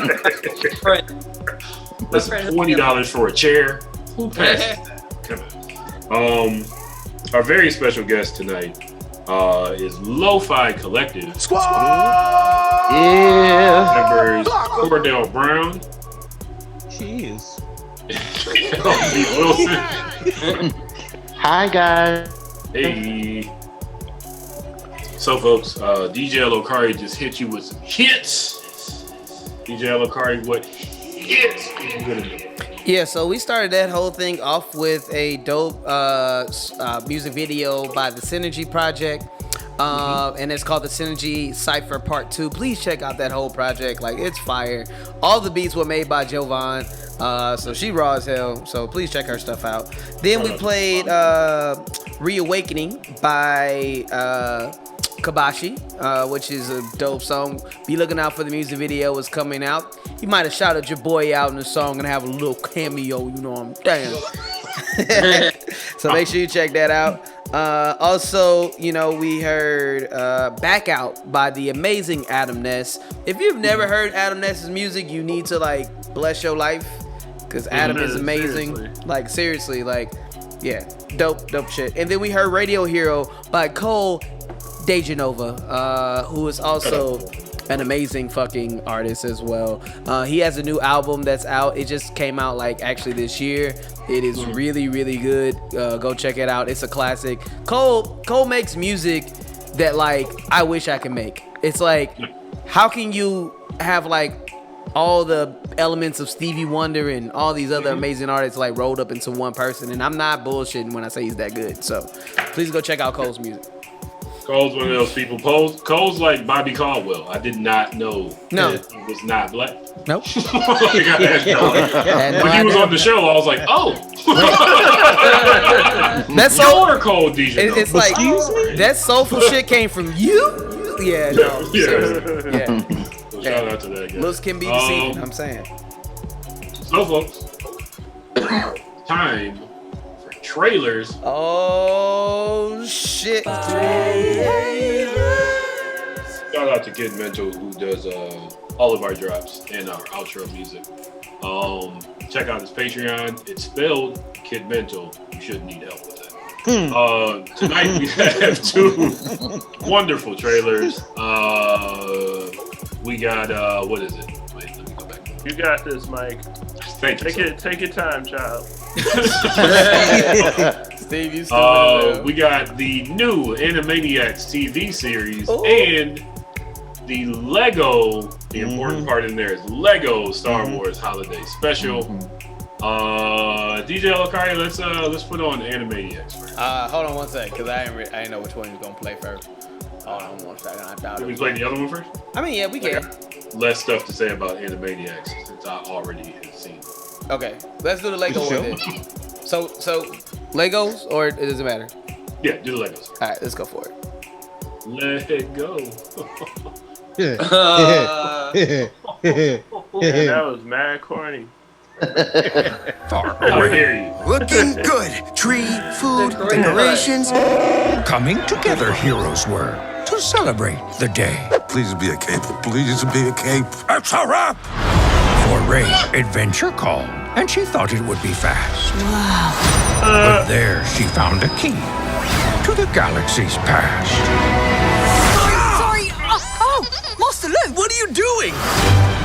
That's $20 for a chair. Who passes that? Come on. Our very special guest tonight is Lo-Fi Collective. Squad! Yeah. Members Cordell Brown. Cheers. Wilson. Hi, guys. Hey. So, folks, DJ L.O. Kari just hit you with some hits. DJ L.O. Kari, what hits are you gonna do? Yeah, so we started that whole thing off with a dope music video by the Synergy Project. And it's called the Synergy Cypher Part 2. Please check out that whole project. Like, it's fire. All the beats were made by Jovan. So she raw as hell. So please check her stuff out. Then we played Reawakening by Kabashi, which is a dope song. Be looking out for the music video. It's coming out. You might have shouted your boy out in the song and have a little cameo, you know what I'm saying? So make sure you check that out. Also, you know, we heard Back Out by the amazing Adam Ness. If you've never heard Adam Ness's music, you need to like bless your life, because Adam is amazing. Seriously. Like, seriously, like, yeah, dope shit. And then we heard Radio Hero by Cole DeGenova, who is also an amazing fucking artist as well. He has a new album that's out. It just came out like actually this year. It is really, really good. Go check it out. It's a classic. Cole makes music that like I wish I could make. It's like, how can you have like all the elements of Stevie Wonder and all these other amazing artists like rolled up into one person? And I'm not bullshitting when I say he's that good. So please go check out Cole's music. Cole's one of those people. Cole's like Bobby Caldwell. I did not know that he was not black. Nope. When he was on the show, I was like, oh. That's your Cole DJ. It's like, that soulful shit came from you? Yeah, no. Yeah. So shout out to that guy. Looks can be deceiving, I'm saying. So, folks, time for trailers. Oh, shit. Shout out to Kid Mental, who does all of our drops and our outro music. Check out his Patreon. It's spelled Kid Mental. You shouldn't need help with that. Tonight we have two wonderful trailers. We got what is it? Wait, let me go back. You got this, Mike. Thank you. Take your time, child. Steve, you we got the new Animaniacs TV series and the Lego. The important part in there is Lego Star Wars Holiday Special. DJ L.O. let's put on Animaniacs first. Hold on one sec, because I didn't know which one you was gonna play first. Hold on one second. I thought Can we play the other one first? I mean, yeah, we can. Less stuff to say about Animaniacs since I already have seen it. Okay, let's do the Lego one then. So Legos, or it doesn't matter? Yeah, do the Legos. All right, let's go for it. Let it go. Yeah, that was mad corny. How dare you? Looking good. Tree, food, decorations. Coming together, heroes were to celebrate the day. Please be a cape. Please be a cape. It's a wrap! For Ray, adventure called, and she thought it would be fast. Wow. But there she found a key to the galaxy's past. Sorry! Oh, Master Luke! What are you doing?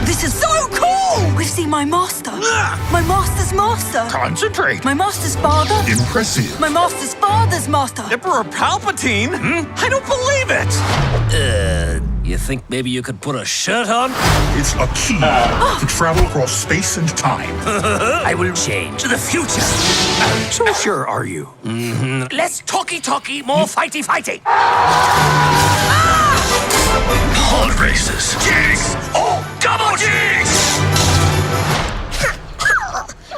This is so cool! We've seen my master. My master's master. Concentrate. My master's father. Impressive. My master's father's master. Emperor Palpatine? I don't believe it! You think maybe you could put a shirt on? It's a key to travel across space and time. I will change the future. So sure are you? Mm-hmm. Less talky, more fighty. Pod races. Jigs! Oh, double jigs!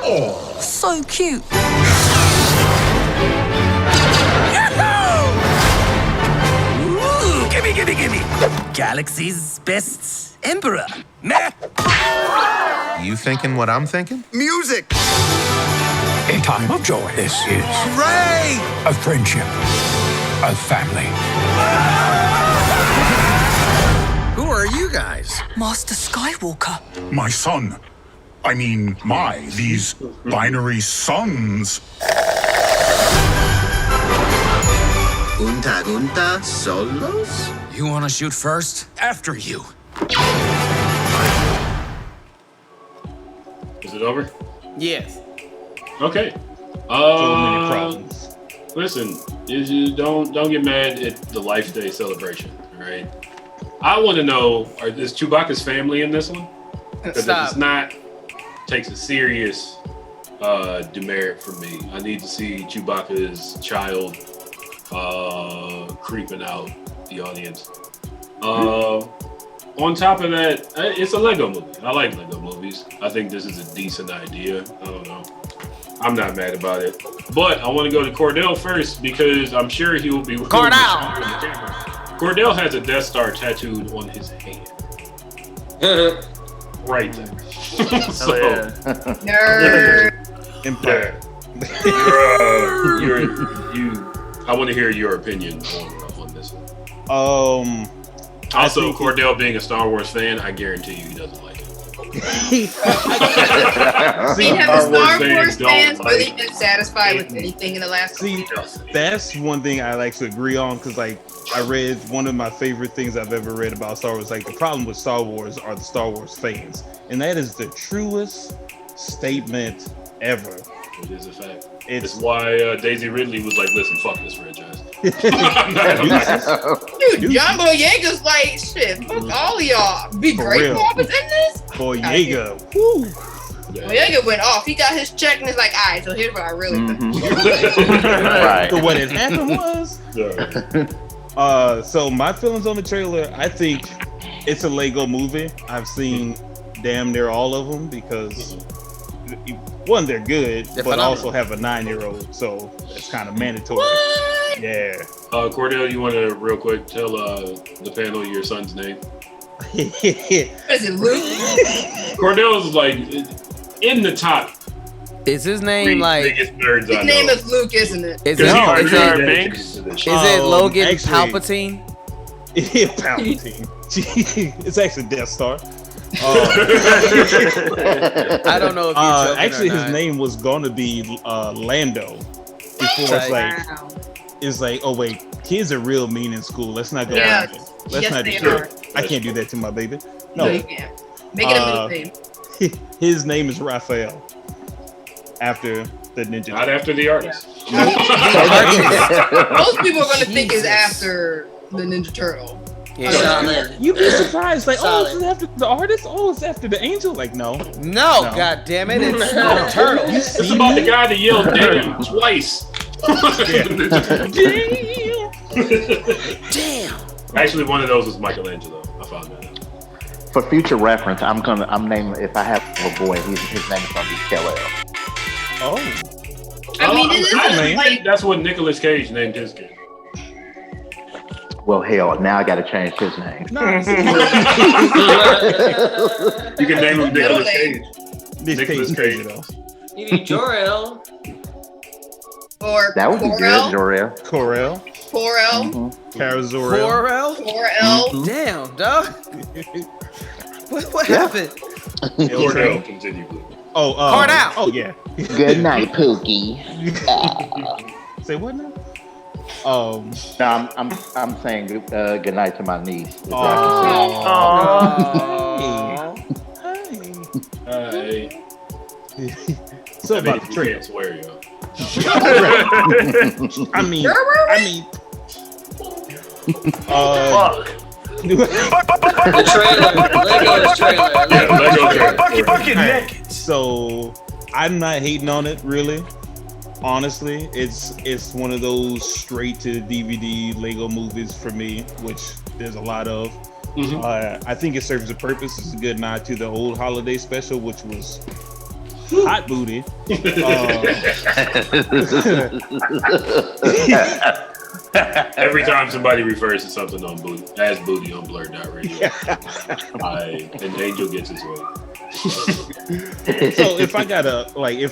Oh. So cute. Ooh, gimme! Galaxy's best emperor. Meh! You thinking what I'm thinking? Music! A time of joy. This is Ray! a friendship, a family. Who are you guys? Master Skywalker. My son. I mean, these binary sons. Junta solos? You want to shoot first? After you. Is it over? Yes. Okay. So many problems. Listen, you don't get mad at the Life Day celebration, all right? I want to know, is Chewbacca's family in this one? Because if it's not, it takes a serious demerit from me. I need to see Chewbacca's child creeping out the audience. On top of that, it's a Lego movie. I like Lego movies. I think this is a decent idea. I don't know. I'm not mad about it. But I want to go to Cordell first because I'm sure he will be... Cordell! Cordell has a Death Star tattooed on his hand. Right there. So, Nerd. Empire. I want to hear your opinion on this one. Also, Cordell being a Star Wars fan, I guarantee you he doesn't like it. We have a Star Wars fans really been satisfied with anything in the last couple years. That's one thing I like to agree on because, like, I read one of my favorite things I've ever read about Star Wars. Like, the problem with Star Wars are the Star Wars fans, and that is the truest statement ever. It is a fact. It's why Daisy Ridley was like, "Listen, fuck this franchise." Dude, John Boyega's like, "Shit, fuck all of y'all." Be great Bob is in this. Boyega, woo. Boyega went off. He got his check and he's like, "All right, so here's what I really think." Right. So what had happened was, so my feelings on the trailer, I think it's a Lego movie. I've seen damn near all of them because one, they're good, but also have a 9-year-old, so it's kind of mandatory. What? Yeah. Cordell, you want to real quick tell the panel your son's name? Is it Luke? Cordell's like in the top. Is his name like? Biggest nerds His name is Luke, isn't it? Is it Logan Palpatine? Yeah, Palpatine. It's actually Death Star. I don't know if you're actually or his not. name was going to be Lando before it's like, oh wait, kids are real mean in school. Let's not go. Yeah. Let's not do that. I can't do that to my baby. No, you can't. Make it a middle name. His name is Raphael. After the ninja. Not after the artist. Most people are going to think it's after the Ninja Turtle. Yeah. You'd be surprised, like, oh, it's after the artist? Oh, it's after the angel? Like, no. God damn it, it's the turtle. It's about the guy that yelled damn twice. Damn. Actually, one of those was Michelangelo. I found that out. For future reference, I'm naming, if I have a boy, his name is gonna be Kelvin. Oh. I mean, it isn't like that's what Nicolas Cage named his kid. Well, hell, now I got to change his name. You can name him Nicolas Cage. Nicolas Cage. Maybe Jor-El. Or that would be good, Jor-El. Corel. Cordell. Corel. Damn, dog. What happened? Cordell, continue. Cordell. Oh yeah. Good night, Pookie. Say what now? No, I'm saying good night to my niece. Hey. So about the trailer. Can't swear, yo. I mean. The trailer. Lego's trailer. Fucking naked. So I'm not hating on it, really. Honestly, it's one of those straight to DVD Lego movies for me, which there's a lot of. I think it serves a purpose. It's a good nod to the old holiday special, which was hot booty. Every time somebody refers to something on booty, as booty on BlurdDotRadio, an angel gets his way. So if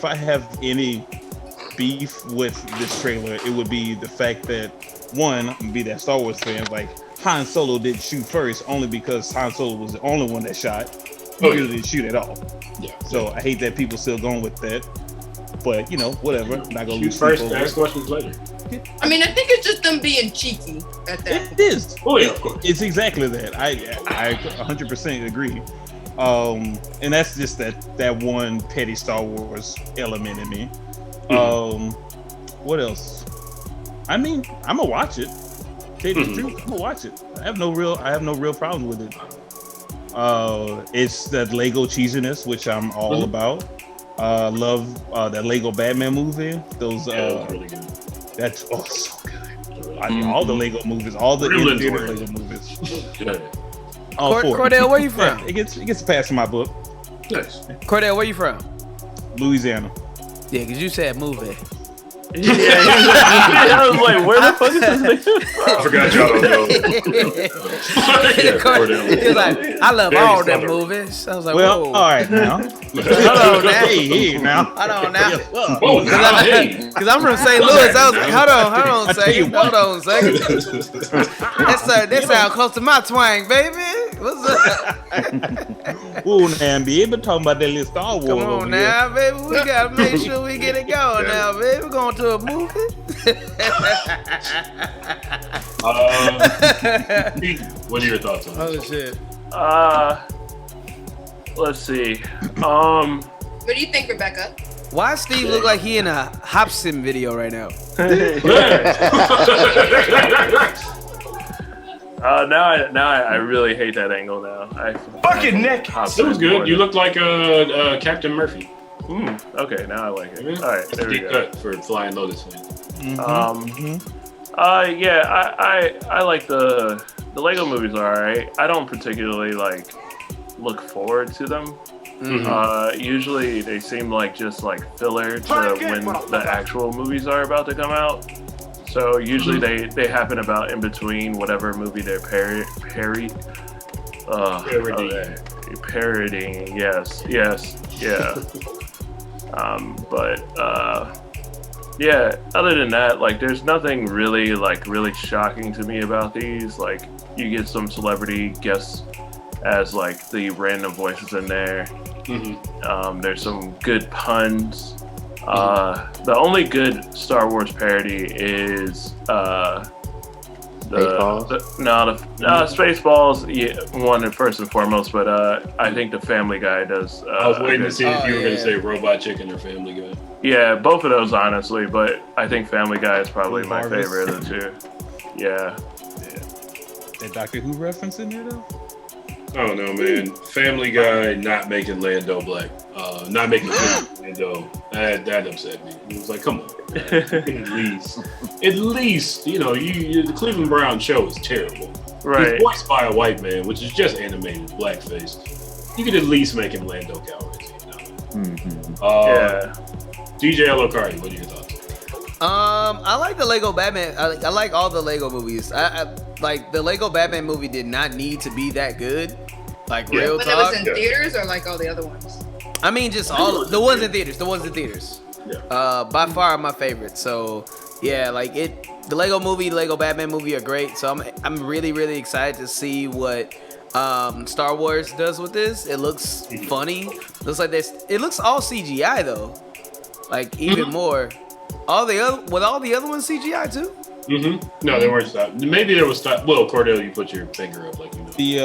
I have any beef with this trailer, it would be the fact that one, be that Star Wars fans, like Han Solo didn't shoot first only because Han Solo was the only one that shot. He really didn't shoot at all. Yeah. So I hate that people still going with that. But whatever. Not gonna lose first, ask questions later. I mean, I think it's just them being cheeky at that. It is. Oh yeah, of course. It's exactly that. I 100% agree. And that's just that one petty Star Wars element in me. What else? I mean, I'm gonna watch it. Tell you the truth, I'm gonna watch it. I have no real problem with it. It's that Lego cheesiness, which I'm all about. Love that Lego Batman movie. Those really good. That's so good. All the Lego movies, all the in-theater Lego movies. Cordell, where you from? Yeah, it gets a pass in my book. Nice. Cordell, where you from? Louisiana. Yeah, because you said movie. Yeah, I was like, where the fuck is this nigga? I forgot y'all don't know. He was like, I love all them movies. I was like, well, whoa. all right now. Hold on now. Hey, now. Hold on now. Whoa, Because I'm from St. Louis. I was like, hold on a second. Hold on a second. That sound close to my twang, baby. What's up? Ooh, man, be able to talk about that little Star Wars. Come on now, baby. We gotta make sure we get it going now, baby. We're going to a movie. What are your thoughts on this? Oh shit. Let's see. What do you think, Rebecca? Why Steve look like he in a Hobson video right now? Now I really hate that angle now. Fucking Nick. That was good. You look like Captain Murphy. Okay, now I like it. All right, there we deep go. cut for Flying Lotus fans. I like the Lego movies are alright. I don't particularly look forward to them. Usually they seem like just filler to when the actual movies are about to come out. So usually they happen about in between whatever movie they're parodying. Yes, yeah. Other than that, there's nothing really really shocking to me about these. You get some celebrity guests as the random voices in there. There's some good puns. The only good Star Wars parody is Spaceballs. Yeah, one first and foremost, but I think the Family Guy does. I was waiting to see if you were going to say Robot Chicken or Family Guy. Yeah, both of those honestly, but I think Family Guy is probably my favorite of the two. Yeah. That Doctor Who reference in there though? I don't know, man. Family Guy not making Lando black. Not making Lando. That upset me. It was like, come on. At least, the Cleveland Brown show is terrible. Right. He's voiced by a white man, which is just animated blackface. You could at least make him Lando Calrissian. Yeah. DJ Elokari, what are your thoughts? I like the Lego Batman. I like all the Lego movies. I like the Lego Batman movie did not need to be that good. Like real When talk. it was in theaters or like all the other ones? I mean, just all the ones in theaters. The ones in theaters. Yeah. By far my favorite. So yeah, like it. The Lego movie, the Lego Batman movie are great. So I'm really really excited to see what Star Wars does with this. It looks funny. Looks like this. It looks all CGI though. Like even more. All the other ones CGI too. No, they weren't stopped. Maybe there was stop. Well, Cordell, you put your finger up like you know. The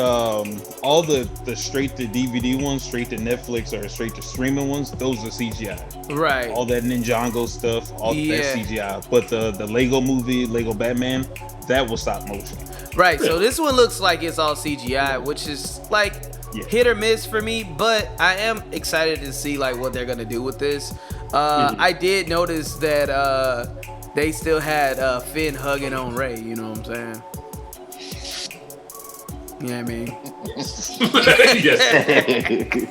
all the straight to DVD ones, straight to Netflix or straight to streaming ones, those are CGI. Right. All that Ninjago stuff, all that's CGI. But the Lego movie, Lego Batman, that was stop motion. Right. So this one looks like it's all CGI, which is like hit or miss for me. But I am excited to see like what they're gonna do with this. I did notice that they still had Finn hugging on Rey. You know what I'm saying? You know what I mean? Yes.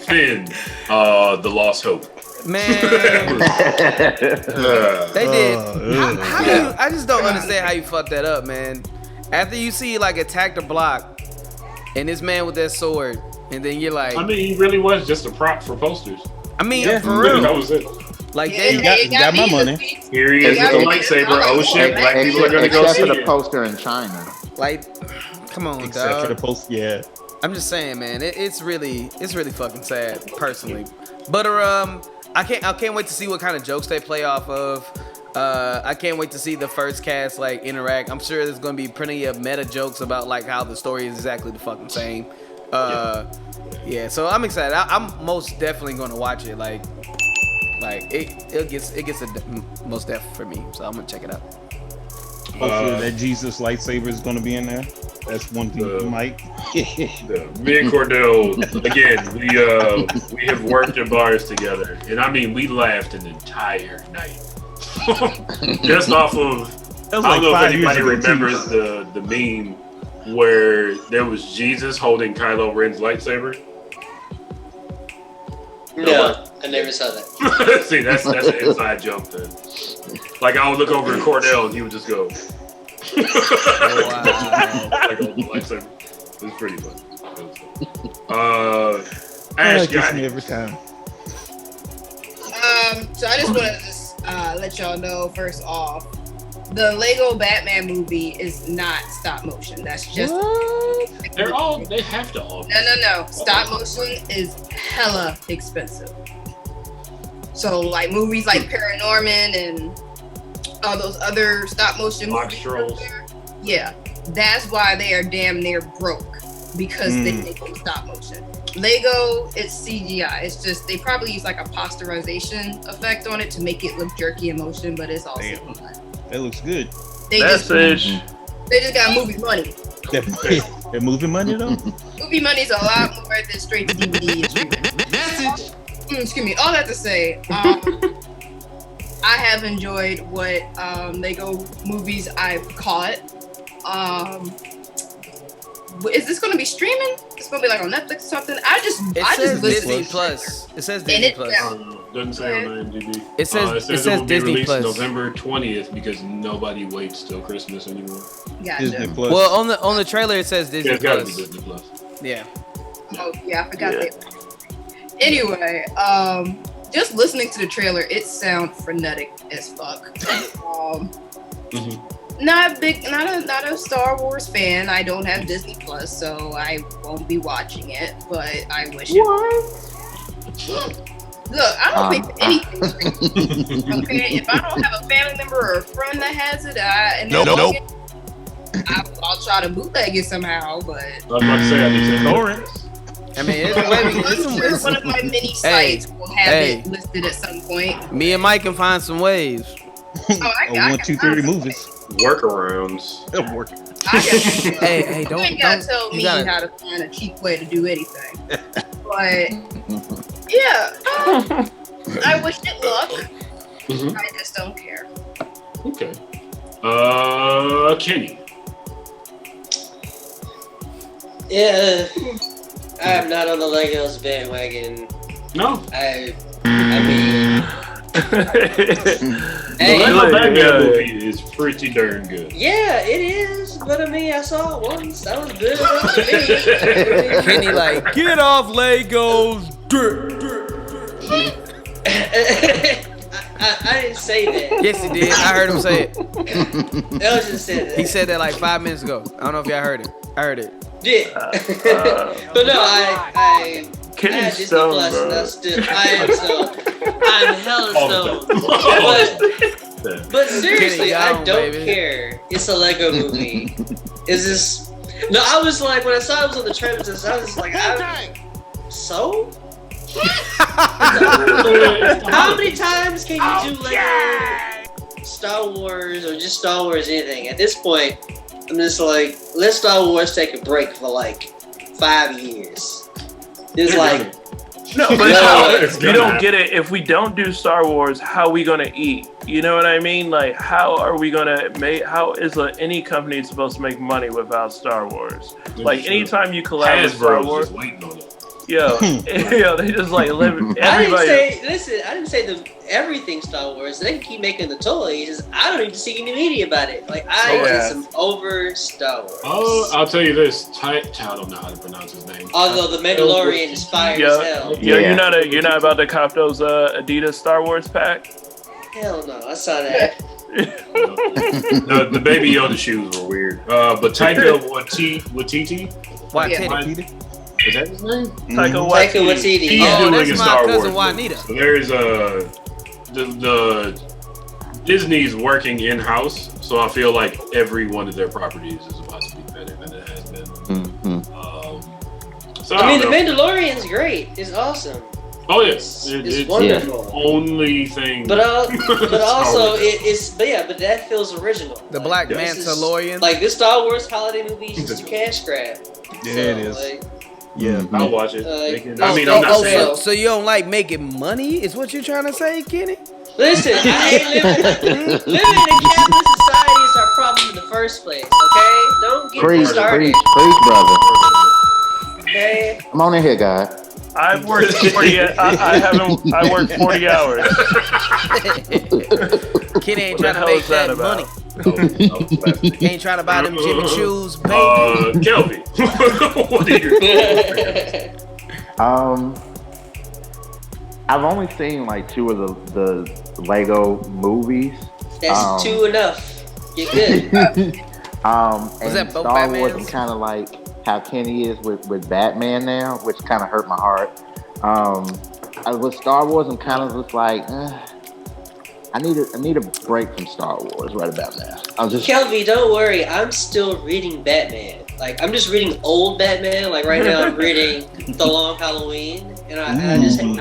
Finn, the lost hope. Man, they did. How do you, I just don't understand how you fucked that up, man. After you see like attack the block, and this man with that sword, and then you're like, I mean, he really was just a prop for posters. I mean, for real. That was it. Like You got my money. Here he is with the lightsaber. Oh shit! Black people are gonna go Except see for the it. poster in China. Like, come on, Except dog. for the post, yeah. I'm just saying, man. It's really fucking sad, personally. But I can't wait to see what kind of jokes they play off of. I can't wait to see the first cast like interact. I'm sure there's gonna be plenty of meta jokes about like how the story is exactly the fucking same. Yeah. So I'm excited. I'm most definitely gonna watch it. Like it gets a most def for me. So I'm gonna check it out. Hopefully that Jesus lightsaber is gonna be in there. That's one thing you might. Me and Cordell, again, we have worked in bars together, and I mean, we laughed an entire night. Just off of, I don't know if anybody remembers the meme where there was Jesus holding Kylo Ren's lightsaber. No, I never saw that. See, that's an inside joke then. Like I would look over at Cordell and he would just go. Wow. Like a lightsaber. It's pretty fun. Ash got me every time. So I just want to let y'all know first off, the Lego Batman movie is not stop motion. That's just they have to all. No. Stop motion is hella expensive. So like movies like Paranorman and all those other stop motion movies. Yeah, that's why they are damn near broke because they make them stop motion. Lego, it's CGI. It's just they probably use like a posterization effect on it to make it look jerky in motion, but it's all CGI. That looks good. They just got movie money. They're movie money though. Movie money's a lot more than straight to DVD. Excuse me. All that to say, I have enjoyed what Lego movies I've caught. Is this going to be streaming? It's going to be like on Netflix or something. It says Disney Plus. It says Disney Plus. Doesn't say on IMDb. It says it will be Disney released Plus. November 20th because nobody waits till Christmas anymore. Gotcha. Disney Plus. Well, on the trailer it says Disney It's gotta Plus. be Disney Plus. Yeah. Oh yeah, I forgot that. Anyway, just listening to the trailer, it sounds frenetic as fuck. Not a Star Wars fan. I don't have Disney Plus, so I won't be watching it. But I wish it would. Look, I don't pay for anything. Okay, if I don't have a family member or a friend that has it, I'll try to bootleg it somehow. But I was about to say I need to torrents. I mean, it's one of my many sites will have it listed at some point. Me and Mike can find some ways. I 1, 2, 3 movies. Workarounds. Hey, don't. You ain't gotta tell me how to find a cheap way to do anything. But yeah, I wish it luck. I just don't care. Okay. Kenny. Yeah, I'm not on the Legos bandwagon. No. I mean, Hey, the Lego Batman movie is pretty darn good. Yeah, it is. But I mean, I saw it once. That was good enough to me. Kenny like, get off Legos. I didn't say that. Yes, he did. I heard him say it. Elgin said that. He said that like 5 minutes ago. I don't know if y'all heard it. I heard it. Yeah. But no, I had Disney Plus, and I am stoned. I'm hella stoned. But seriously, I don't care. It's a Lego movie. Is this? No, I was like, when I saw it was on the trailers, I was like, so? How many times can you do Lego Star Wars or just Star Wars anything? At this point, I'm just like, let Star Wars take a break for like 5 years. It's like, no, but you don't get it. If we don't do Star Wars, how are we gonna eat? You know what I mean? Like, how are we gonna make? How is any company supposed to make money without Star Wars? Like, anytime you collab with Star Wars, yo, they just like live. Everybody. I didn't say everything Star Wars. They can keep making the toys. I don't even see any media about it. Like, I need some over Star Wars. Oh, I'll tell you this. I don't know how to pronounce his name. Although the Mandalorian is fire as hell. You're not about to cop those Adidas Star Wars pack? Hell no, I saw that. The Baby Yoda shoes were weird. But Taika Waititi. Is that his name? Taika Waititi. He's doing a Star Wars movie. So there's the Disney's working in house, so I feel like every one of their properties is about to be better than it has been. So I mean, the Mandalorian's great. It's awesome. Oh yes, it's wonderful. The only thing. But also but that feels original. The Black Mandalorian. Like this Star Wars holiday movie is just a cash grab. Yeah, it is. Yeah, I'll watch it. I'm not saying. So you don't like making money? Is what you're trying to say, Kenny? Listen, I ain't living in a capitalist society is our problem in the first place. Okay, don't get me started. Preach, brother. Okay. Come on in here, guys. I've worked 40. I worked 40 hours. Kenny ain't trying to make that money. He ain't trying to buy them Jimmy Choos, baby. Kelvin, what are you doing? I've only seen like 2 of the Lego movies. That's 2 enough. You're good. Was that both Star Wars, Batmans? I'm kind of like how Kenny is with Batman now, which kind of hurt my heart. With Star Wars, I'm kind of just like, I need a break from Star Wars right about now. Kelvin, don't worry. I'm still reading Batman. Like, I'm just reading old Batman. Like right now, I'm reading The Long Halloween, and I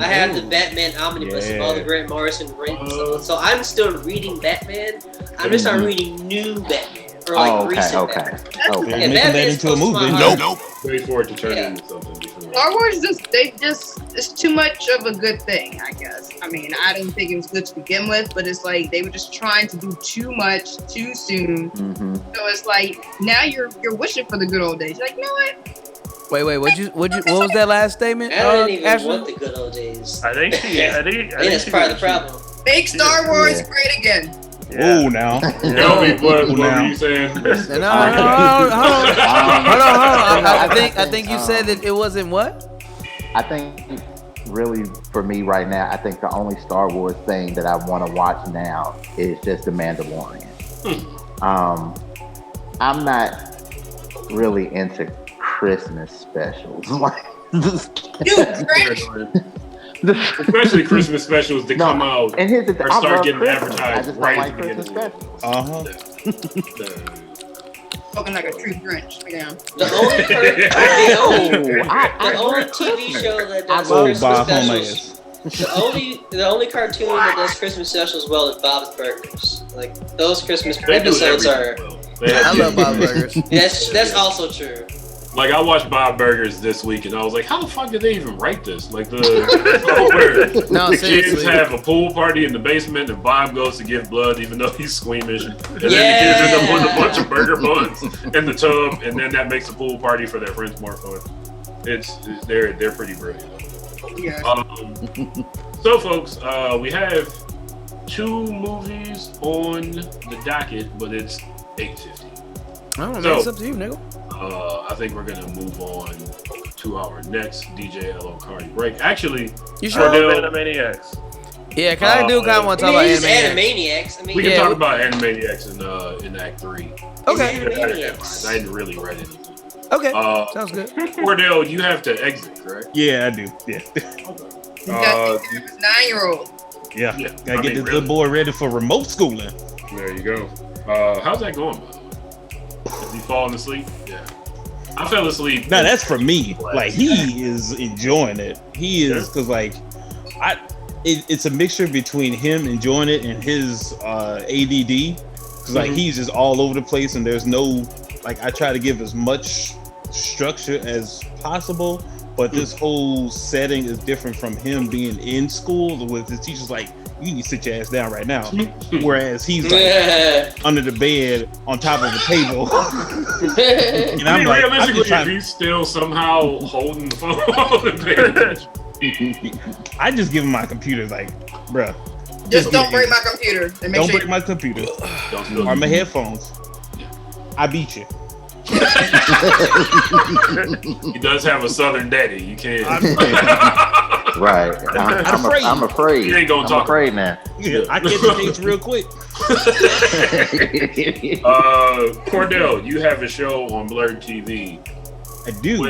have the Batman omnibus of all the Grant Morrison rings. So I'm still reading Batman. I'm just not reading new Batman. Or like recent Batman. Okay. Making that into a movie. Nope. Wait for it to turn into something. Star Wars it's too much of a good thing, I guess. I mean, I didn't think it was good to begin with, but it's like they were just trying to do too much too soon. Mm-hmm. So it's like now you're wishing for the good old days. You're like, you know what? Wait, what was that last statement? I don't even want the good old days. I think that's part of the problem. Make Star Wars great again. Oh, now. Kelvin, what were you saying? Hold on. I think you said that it wasn't what? I think really for me right now, I think the only Star Wars thing that I want to watch now is just The Mandalorian. I'm not really into Christmas specials. Especially Christmas specials that come out and here's the or start getting Christmas. advertised right at the beginning. Talking like a true Grinch. Yeah. The only TV show that does Christmas specials. The only cartoon that does Christmas specials well is Bob's Burgers. Like those Christmas episodes are. I love Bob's Burgers. That's also true. Like I watched Bob Burgers this week, and I was like, "How the fuck did they even write this?" Like the kids have a pool party in the basement, and Bob goes to give blood, even though he's squeamish, and then the kids end up with a bunch of burger buns in the tub, and then that makes the pool party for their friends more fun. They're pretty brilliant. Yeah. So, folks, we have 2 movies on the docket, but it's 8:50. I don't know, man. It's up to you, nigga. I think we're gonna move on to our next DJ L.O.Kari break. Actually, you sure? Animaniacs. Yeah, cause I do kind of want to talk about Animaniacs. I mean, we can talk about Animaniacs in Act 3. Okay. I didn't really read anything. Okay. Sounds good. Cordell, you have to exit, correct? Yeah, I do. Yeah. His 9-year-old. Yeah. Gotta get this little boy ready for remote schooling. There you go. How's that going, by the way? Is he falling asleep? Yeah. I fell asleep. No, that's for me. Like, he is enjoying it. He is, because like, it's a mixture between him enjoying it and his ADD. Because like, he's just all over the place, and there's no, like, I try to give as much structure as possible, but this whole setting is different from him being in school with his teacher's like, you need to sit your ass down right now. Whereas he's like under the bed on top of the table. And I mean, like, realistically, if he's still somehow holding the phone I just give him my computer, like, bruh. Just don't break my computer. Don't break my computer. Or my headphones. I beat you. He does have a southern daddy. You can't. Right. I'm afraid. You ain't gonna talk. I'm afraid now. I get the dates real quick. Cordell, you have a show on Blurred TV. I do.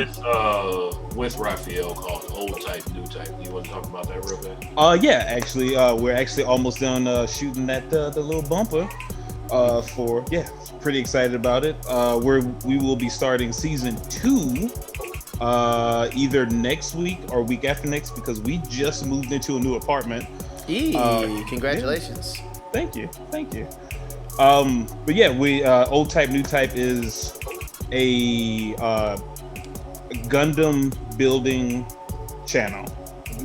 With Raphael called Old Type, New Type. You want to talk about that real quick? Yeah, actually, we're actually almost done shooting that the little bumper. Pretty excited about it. We will be starting season 2 either next week or week after next, because we just moved into a new apartment. Congratulations. Yeah. Thank you. But yeah, we Old Type, New Type is a Gundam building channel.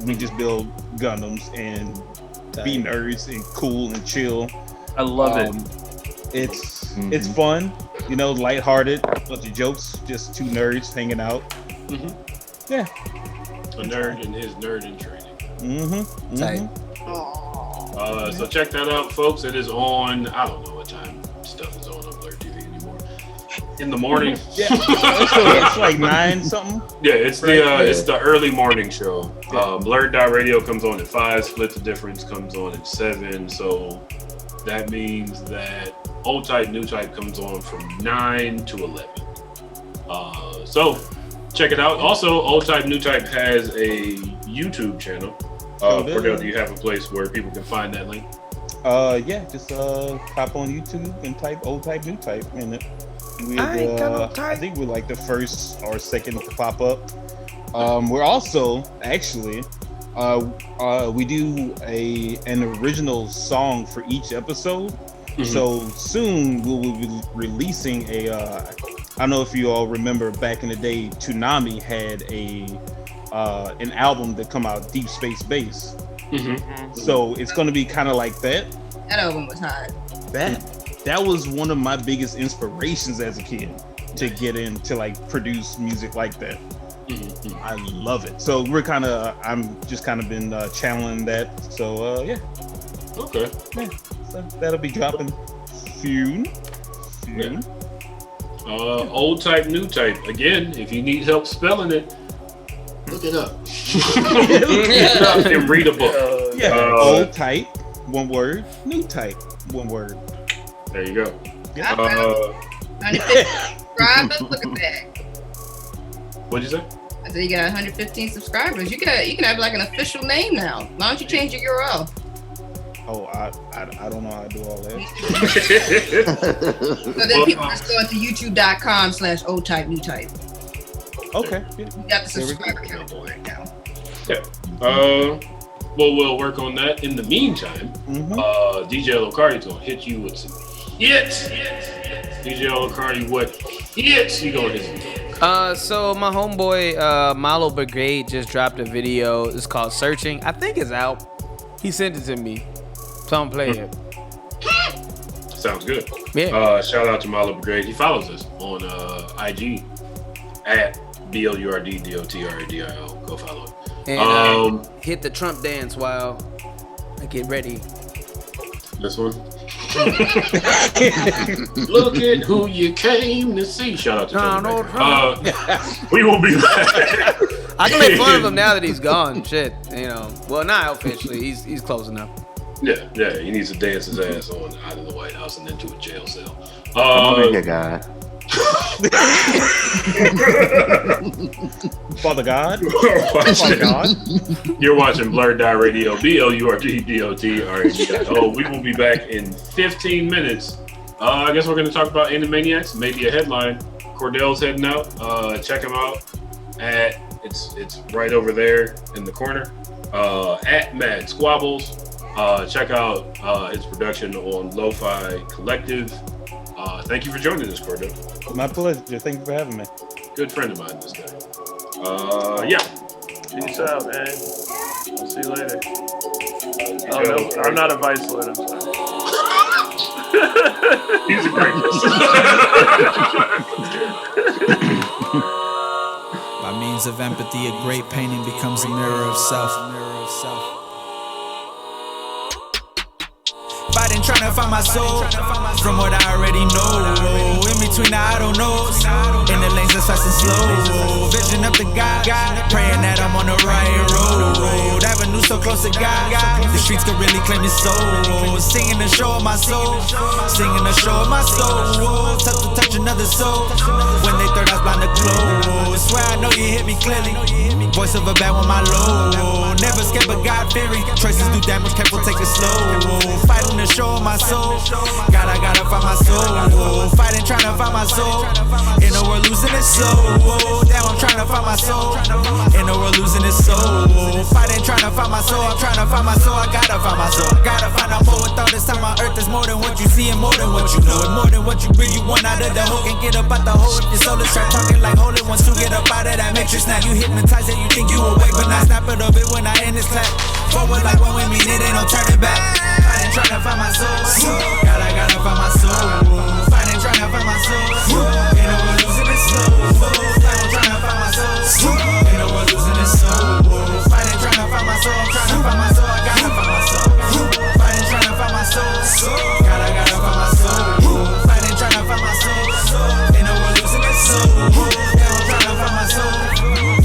We just build Gundams and be nerds and cool and chill. I love it. It's fun, lighthearted, bunch of jokes, just 2 nerds hanging out. Yeah. A nerd in his nerd in training. Tight. So check that out, folks. It is on, I don't know what time stuff is on Blurred TV anymore. In the morning. Yeah. It's like 9 something. Yeah, it's the early morning show. BlurdDotRadio comes on at 5, Split the Difference comes on at 7. So that means that Old Type, New Type comes on from 9 to 11. So check it out. Also, Old Type, New Type has a YouTube channel. Cordell, do you have a place where people can find that link? Just hop on YouTube and type Old Type, New Type in it. I think we're like the first or second to pop up. We're also actually we do an original song for each episode. So soon we will be releasing I don't know if you all remember back in the day, Toonami had an album that come out, Deep Space Bass. So it's going to be kind of like that. That album was hot. That was one of my biggest inspirations as a kid to get into like produce music like that. I love it. So I'm just kind of been channeling that. So yeah. Okay. Yeah. So that'll be dropping soon. Yeah. Old Type, New Type. Again, if you need help spelling it, look it up. And read a book. Old Type, one word. New Type, one word. There you go. 150 subscribers. Look at that. What'd you say? I said you got 115 subscribers. You can have like an official name now. Why don't you change your URL? Oh, I don't know how to do all that. So then people just go into youtube.com/old type new type. Okay. You got the subscriber count for it now. Yeah. Well, we'll work on that. In the meantime, DJ L.O.Kari is gonna hit you with some hits. DJ L.O.Kari, what hits you gonna hit? So my homeboy Malo Brigade just dropped a video. It's called Searching. I think it's out. He sent it to me. So I'm playing it. Sounds good. Yeah. Shout out to Malo Brigade. He follows us on IG at BLURDDOTRADIO. Go follow it. And hit the Trump dance while I get ready. This one. Look at who you came to see. Shout out to Kelvin. We will be back. I can make fun of him now that he's gone. Shit, you know. Well, not officially. He's close enough. Yeah. He needs to dance his ass on out of the White House and into a jail cell. Good guy. Father God. You're watching BlurdDotRadio, BLURDDOTRADIO. We will be back in 15 minutes. I guess we're going to talk about Animaniacs, maybe a headline. Cordell's heading out. Check him out at it's right over there in the corner. At Mad Squabbles. Check out his production on Lo-Fi Collective. Thank you for joining us, Cordell. My pleasure. Thank you for having me. Good friend of mine this guy. Yeah. Peace out, man. I'll see you later. Oh, no, I'm not a vice lord. I'm sorry. He's a great By means of empathy, a great painting becomes a mirror of self. Fighting, trying to find my soul from what I already know. In between the I don't knows, in the lanes that's fast and slow. Vision up to God, praying that I'm on the right road. Avenue so close to God, the streets could really claim his soul. Singing the show of my soul, singing the show of my soul. Tough to touch another soul when they third eyes blind to close. Swear I know you hit me clearly. Voice of a bad one, my low. Never scared but God fearing. Choices do damage, careful, take it slow. Fighting the show of my soul. I gotta find my soul. Fighting, trying to find my soul. In the world losing its soul. Damn, I'm trying to find my soul. In the world losing its soul. Fighting, trying to find my soul. I'm trying to find my soul. I gotta find my soul. Gotta find out more with all this time on earth. Is more than what you see and more than what you know. And more than what you breathe. You want out of the hole. Can't get up out the hole. If your soul is trapped, talking like holy ones to get up out of that matrix. Now you hypnotize it. You think you awake, but not snap it of it when I end this clap. Forward like when we meet it, ain't no turning back. Fighting, trying to find my soul. Gotta find my soul. Fighting, trying to find my soul. In the world losing its soul. Fighting, trying to find my soul. In the world losing its soul. Fighting, trying to find my soul. I'm trying to find my soul. I gotta find my soul. Fighting, trying to find my soul. Gotta find my soul. Fighting, trying to find my soul. In the world losing its soul. Yeah, I'm trying to find my soul.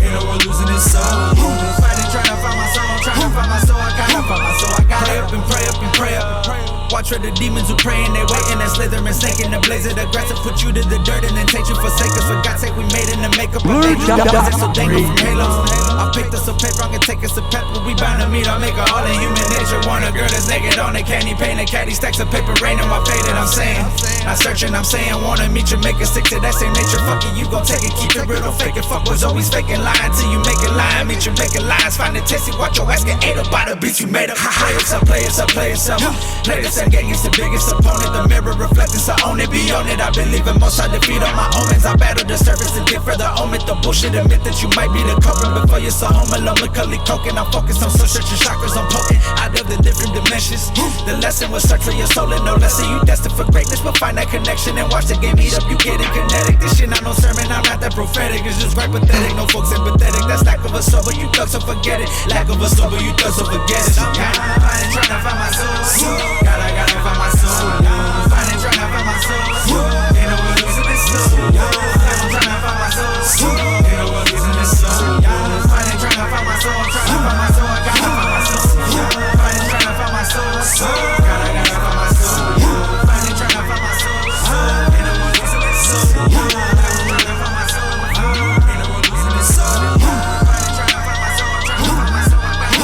In the world losing its soul. Fighting, trying to find my soul. I'm trying to find my soul. I gotta find my soul. I gotta pray up and pray up and pray up. Watch for the demons who praying, they waiting and slithering, snake in the blaze of the grass to put you to the dirt and then take you forsake us. For God's sake, we made in the makeup of angels. So dangle from halos. I picked us a paper, I can take us a pepper. We bound to meet, I'll make her all in human nature. Want a girl that's naked on the candy paint, a caddy stacks of paper, rain on my faded. I'm saying, not searching, I'm saying, wanna meet you, make a stick to that same nature. Fuck it, you gon' take it, keep it real, don't fake it. Fuck was always faking, lying till you make it lying. Meet you, making lies, find it tasty, watch your ass get ate up by the beats you made up. Play yourself, play yourself, play yourself. Play this gang is the biggest opponent. The mirror reflecting, so own it, be on it. I believe in most, I defeat all my omens. I battle the surface and get further omit. The bullshit admit that you might be the culprit before you're so home alone. Macaulay Culkin, I'm focused on soul searching chakras, I'm potent. I delve the different dimensions. The lesson was structure your soul and no lesson. You destined for greatness, but find that connection and watch the game heat up. You getting kinetic. This shit not no sermon, I'm not that prophetic. It's just right pathetic, no folks empathetic. That's lack of a soul, but you thug, so forget it. Lack of a soul, but you thug, so forget it. I'm finding, trying to find my soul. Gotta find my soul. Finding, trying to find my soul. In the world losing its soul. I'm trying to find my soul. In the world losing its soul. Finding, trying to find my soul. I'm trying to find my soul. I gotta find my soul. Finding, trying to find my soul. Gotta find my soul. Finding, trying to find my soul. In the world losing its soul. I'm trying to find my soul. In the world losing its soul. Finding, trying to find my soul. I'm trying to find my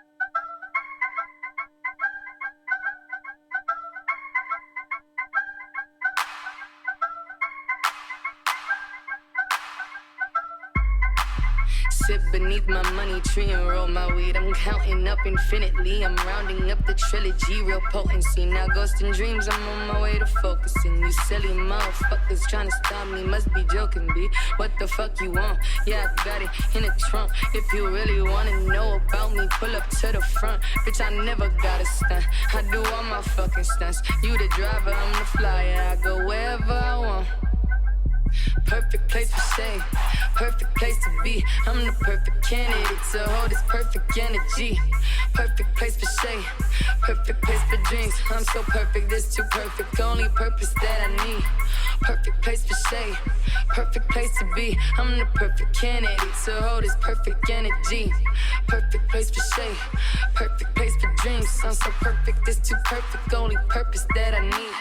soul. I gotta find my soul. I got it. Sit beneath my money tree and roll my weed. I'm counting up infinitely. I'm rounding up the trilogy, real potency. Now ghosts and dreams, I'm on my way to focusing. You silly motherfuckers trying to stop me, must be joking, B. What the fuck you want? Yeah, I got it in the trunk. If you really wanna know about me, pull up to the front. Bitch, I never got a stunt. I do all my fucking stunts. You the driver, I'm the flyer. I go wherever I want. perfect place for stay, perfect place to be. I'm the perfect candidate to hold this perfect energy. Perfect place for stay, perfect place for dreams. I'm so perfect, this too perfect. Only purpose that I need. Perfect place for stay, perfect place to be. I'm the perfect candidate to hold this perfect energy. Perfect place for stay, perfect place for dreams. I'm so perfect, this too perfect. Only purpose that I need.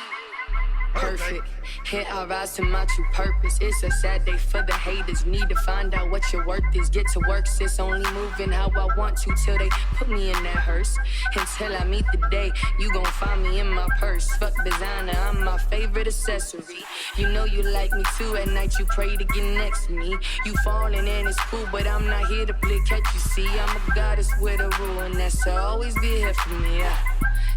Perfect. Here I rise to my true purpose. It's a sad day for the haters. Need to find out what your worth is. Get to work, sis. Only moving how I want to till they put me in that hearse. Until I meet the day, you gon' find me in my purse. Fuck designer, I'm my favorite accessory. You know you like me too. At night you pray to get next to me. You falling and it's cool, but I'm not here to play catch. You see, I'm a goddess with a rule, and that's to always be here for me. Yeah.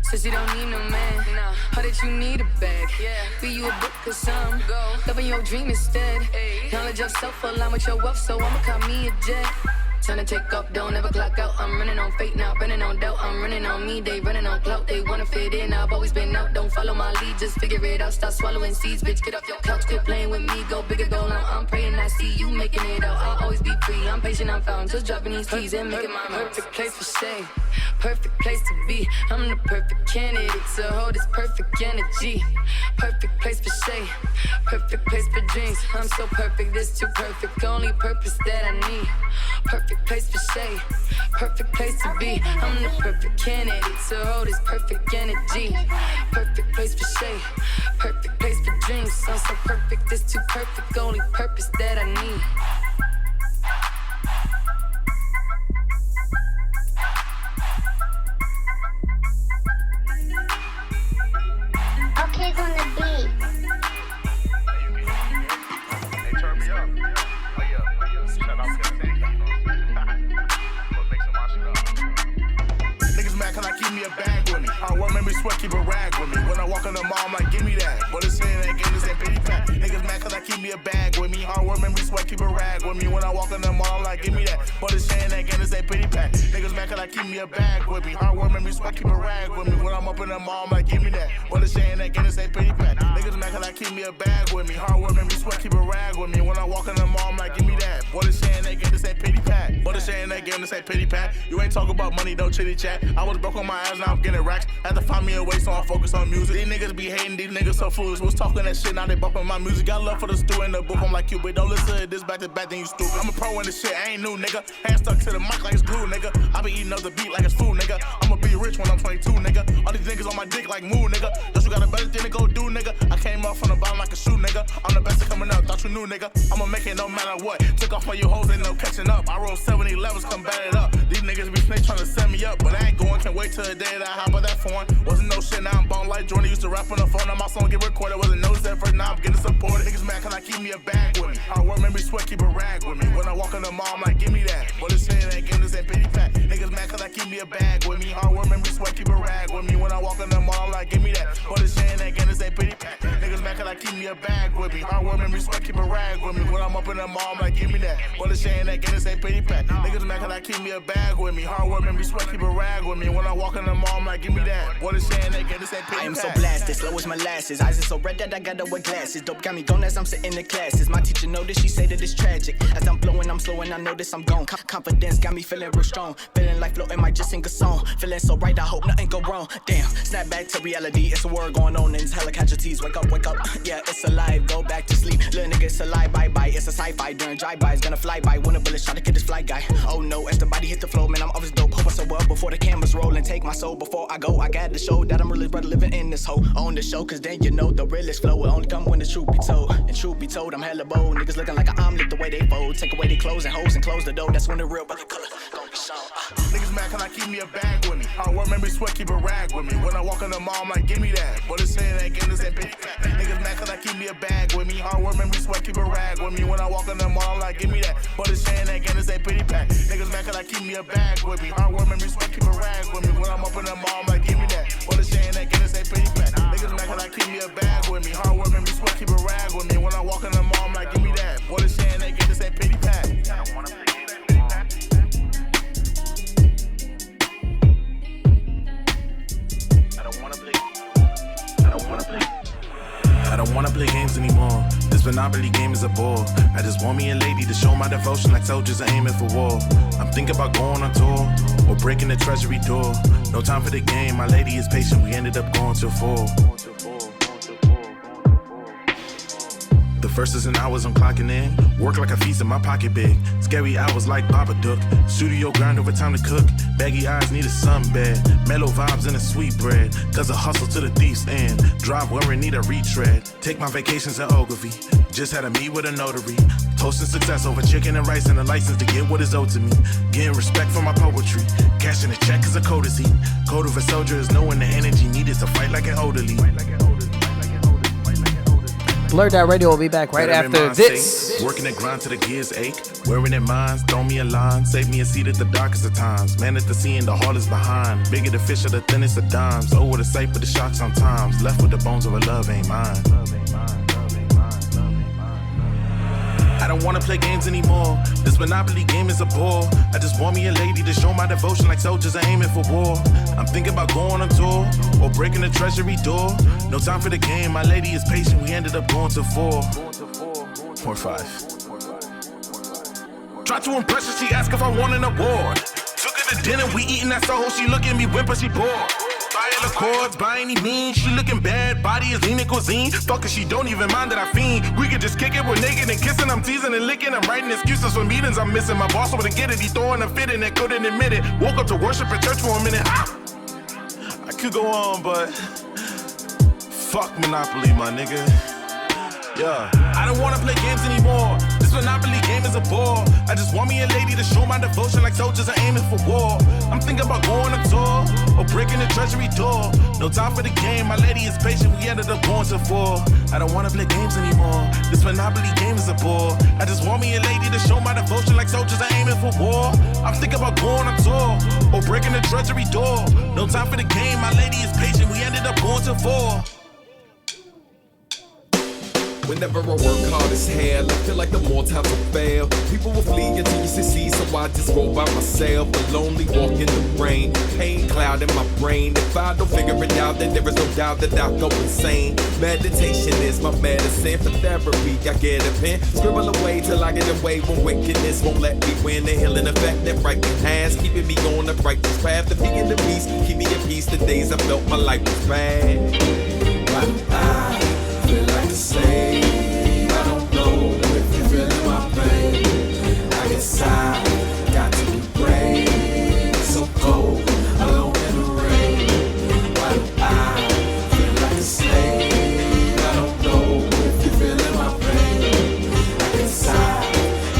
Says you don't need no man, nah. How that you need a bag? Yeah. Be you a book or some. Go. Loving your dream instead. Ay. Knowledge of self align with your wealth, so I'ma call me a jet. Time to take off, don't ever clock out. I'm running on fate now, running on doubt. I'm running on me, they running on clout. They wanna fit in, I've always been out. Don't follow my lead, just figure it out. Stop swallowing seeds, bitch, get off your couch. Quit playing with me, go bigger, go loud. I'm praying I see you making it out. I'll always be free, I'm patient, I'm found. Just dropping these keys and making my perfect place for stay. Perfect place to be. I'm the perfect candidate to hold this perfect energy. Perfect place for stay, perfect place for dreams. I'm so perfect, this too perfect. Only purpose that I need. Perfect place for stay, perfect place to be. I'm the perfect candidate to hold this perfect energy. Perfect place for stay, perfect place for dreams. I'm so perfect, this too perfect. Only purpose that I need. Okay, on the beat. Hey, turn me up. Oh yeah. Shout out to the thing. Make some my shit up. Niggas mad cause I keep me a bag with me. Hard work make me sweat, keep a rag with me. When I walk in the mall, I'm like, give me that. But it's saying that game, this ain't pity pack. Niggas mad cause I keep me a bag with me. Hard work make me sweat, keep a rag with me. When I walk in the mall, I'm like, give me that. But it's saying that game, this ain't pity pack. Niggas mad cause I keep me a bag with me. Hard work make me sweat, keep a rag with me. When I'm up in the mall, I'm like, give me that. But it's saying that game, this ain't pity pack. Niggas mad cause I keep me a bag with me. Hard work make me sweat, keep a rag with me. When I walk in the mall, I'm like, give me that. But it's saying that game, this ain't pity pack. But it's saying that game, this ain't pity pack. You ain't talking about money, don't chitty chat. I was broke on my ass, now I'm getting racks. Had to find me a way, so I'm focused on music. These niggas be hating, these niggas so foolish. Was talking that shit, now they bumping my music. Got love for the stew in the booth. I'm like Cupid, don't listen to this back to back, then you stupid. I'm a pro in this shit, I ain't new, nigga. Hands stuck to the mic like it's glue, nigga. I be eating up the beat like it's food, nigga. I'ma be rich when I'm 22, nigga. All these niggas on my dick like moo, nigga. Just you got a better thing to go do, nigga. I came up from the bottom like a shoe, nigga. I'm the best at coming up, thought you knew, nigga. I'ma make it no matter what. Took off all you hoes, ain't no catching up. I roll 7-11s, come bat it up. These niggas be snake trying to set me up, but I ain't going. Can't wait till the day that I hop on that phone. Wasn't no shit, now I'm bone like Jordan. Used to rap on the phone, now my song get recorded. Wasn't noticed at first, now I'm getting supported. Niggas mad cause I keep me a bag with me. Hard work make me sweat, keep a rag with me. When I walk in the mall, I'm like, give me that. But it's saying that game, this ain't pity pack. Niggas mad cause I keep me a bag with me. Hard work make me sweat, keep a rag with me. When I walk in the mall, I'm like, give me that. But it's saying that game, this ain't pity pack. Niggas mad cause I keep me a bag with me. Hard work make me sweat, keep a rag with me. When I'm up in the mall, I'm like, give me that. But it's saying that game, this ain't pity pack. Niggas mad cause I keep me a bag with me. Hard work make me sweat, keep a rag with me. When I walk in the mall, I'm like, give me that. What it's saying that game, this ain't pity pack. I am so blasted, slow as molasses. Eyes are so red that I gotta wear glasses. Dope got me gone as I'm sitting in classes. My teacher noticed, she say that it's tragic. As I'm blowing, I'm slowing, I notice I'm gone. Confidence got me feeling real strong. Feeling like floating, might just sing a song. Feeling so right, I hope nothing go wrong. Damn, snap back to reality. It's a war going on and it's hella casualties. Wake up, yeah, it's alive. Go back to sleep. Little nigga, it's alive, bye-bye. It's a sci-fi during drive-bys. Gonna fly by. When a bullet shot to kill this fly guy. Oh no, as the body hit the floor, man, I'm always dope. Hope I so well before the cameras roll and take my soul before I go. I gotta show that I'm really brother living in this hole. On the show, cause then you know the realest flow will only come when the truth be told. And truth be told, I'm hella bold. Niggas looking like an omelet the way they fold. Take away their clothes and hoes and close the door. That's when the real brother color gon' be shown. Niggas mad cause I keep me a bag with me. Hard work make me sweat, keep a rag with me. When I walk in the mall, I'm like, give me that. But it's saying that game, this ain't pity pack. Niggas mad cause I keep me a bag with me. Hard work make me sweat, keep a rag with me. When I walk in the mall, I'm like, give me that. But it's saying that game, this ain't pity pack. Niggas mad cause I keep me a bag with me. Hard work make me sweat, keep a rag with me. When I'm up in the mall, I'm like, give me that. But it's saying that game, this ain't pity pack. Niggas mad cause I keep me a bag with me. Hard work make me sweat, keep a rag with me. When I walk in the mall, I'm like, give me that. But it's saying that game, this ain't pity pack. I don't wanna play games. I don't wanna play games anymore. There's been Monopoly game is a bore. I just want me a lady to show my devotion like soldiers are aiming for war. I'm thinking about going on tour or breaking the treasury door. No time for the game, my lady is patient. We ended up going till 4. The first is an hours I'm clocking in. Work like a feast in my pocket big. Scary hours like Babadook. Studio grind over time to cook. Baggy eyes need a sunbed. Mellow vibes and a sweet bread. Cause a hustle to the thief's end. Drive worry need a retread. Take my vacations in Ogilvy. Just had a meet with a notary. Toasting success over chicken and rice and a license to get what is owed to me. Getting respect for my poetry. Cashing a check is a courtesy. Code of a soldier is knowing the energy needed to fight like an orderly. BlurdDotRadio will be back right after this. Working the grind till the gears ache. Wearing their minds, throw me a line. Save me a seat at the darkest of times. Man at the sea and the heart is behind. Bigger the fish or the thinnest of dimes. Oh, what a sight but the shock sometimes. Left with the bones of a love ain't mine. I don't wanna play games anymore. This Monopoly game is a bore. I just want me a lady to show my devotion like soldiers are aiming for war. I'm thinking about going on tour or breaking the treasury door. No time for the game, my lady is patient. We ended up going to 4 or 5. Tried to impress her, she asked if I won an award. Took her to dinner, we eating at Soho. She look at me whimper, she bored. Fire Accords by any means, she looking bad, body is lean and cuisine. Fuck it, she don't even mind that I fiend. We could just kick it, we're naked and kissing. I'm teasing and licking, I'm writing excuses for meetings I'm missing. My boss wanna get it, he throwing a fit in it, couldn't admit it. Woke up to worship at church for a minute. I could go on, but fuck Monopoly, my nigga. Yeah, I don't wanna play games anymore. This Monopoly game is a bore. I just want me a lady to show my devotion like soldiers are aiming for war. I'm thinking about going on tour or breaking the treasury door. No time for the game, my lady is patient. We ended up going to 4. I don't wanna play games anymore. This Monopoly game is a bore. I just want me a lady to show my devotion like soldiers are aiming for war. I'm thinking about going on tour or breaking the treasury door. No time for the game, my lady is patient. We ended up going to 4. Whenever I work hard as hell, I feel like the more times I fail, people will flee until you succeed, so I just roll by myself. A lonely walk in the rain, pain cloud in my brain. If I don't figure it out, then there is no doubt that I'll go insane. Meditation is my medicine. For therapy, I get a pen, scribble away till I get away when wickedness won't let me win. The healing effect that right has, keeping me on the righteous path. To be in the peace, keep me at peace. The days I felt my life was bad. Why do I feel like the same? I don't know if you're feeling my pain. I guess I got to be brave. It's so cold, alone in the rain. Why do I feel like a slave? I don't know if you're feeling my pain. I guess I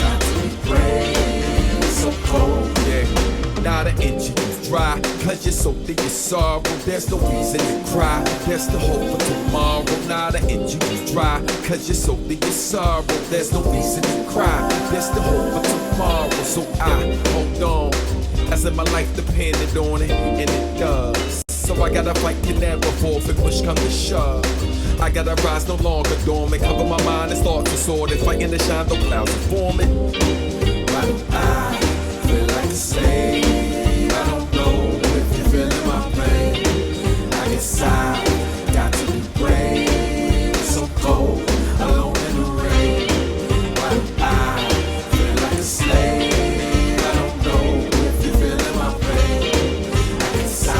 got to be brave. It's so cold, yeah. Now the engine is dry, cause you're so deep in sorrow. There's no reason to cry, there's the hope for tomorrow. Now the engine is dry, cause you're so deep in sorrow. There's no reason to cry, there's the hope for tomorrow. So I hold on, as if my life depended on it, and it does. So I gotta fight to never fall if push come to shove. I gotta rise no longer dormant, cover my mind and thoughts are sorted, fighting to shine, though clouds are forming. Why do I feel like the same? I don't know if you're feeling my pain. I guess I got to be brave. It's so cold, alone in the rain. Why do I feel like a slave? I don't know if you're feeling my pain. I guess I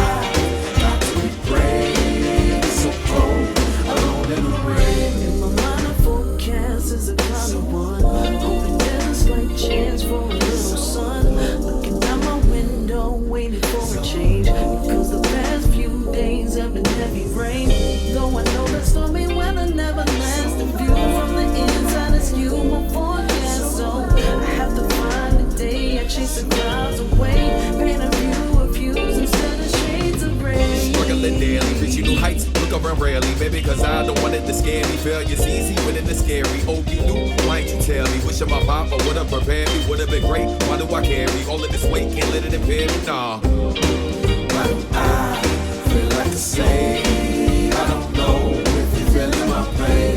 got to be brave. It's so cold, alone in the rain. In my mind, a forecast is a cloud of one. Hoping there's a slight chance for a little sun. Looking out my window, waiting for a change. Because the past few days have been heavy rain. Though I know that stormy weather never lasts. The view from the inside is you, my forecast. So I have to find a day I chase the clouds away. Paint a view of views instead of shades of gray. Struggling daily, reach new heights, look around rarely. Maybe cause I don't want it to scare me. Failure's easy, winning is scary. Oh, you knew, why ain't you tell me? Wishing my papa would've prepared me, would've been great. Why do I carry all of this weight? Can't let it impair me, nah. Why do I feel like a slave? I don't know if you're feeling my pain.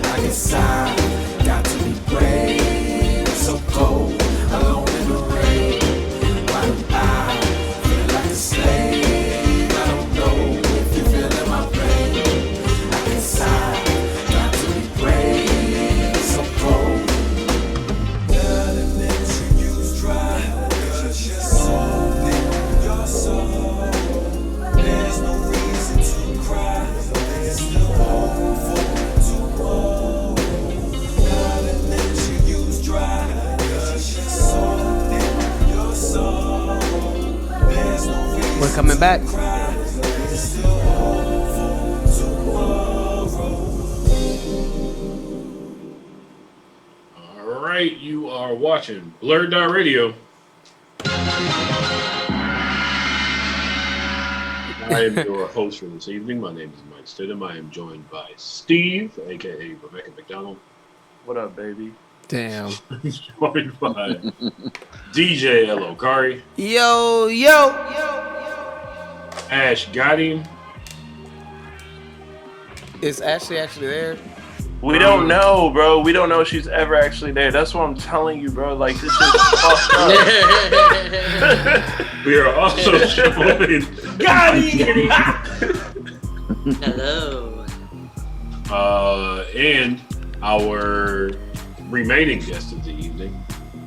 I guess I got to be brave. It's so cold, alone in the rain. Why do I feel like a slave? I don't know if you're feeling my pain. I guess I got to be brave. We're coming back. All right, you are watching BlurdDotRadio. I am your host for this evening. My name is Mike Stidham. I am joined by Steve, aka Rebecca McDonald. What up, baby? Damn. Joined by DJ L. Okari. Yo. Ash Gotti. Is Ashley actually there? We don't know, bro. We don't know if she's ever actually there. That's what I'm telling you, bro. Like, this shit's fucked up. We are also showing Gotti. Hello. And our remaining guest of the evening.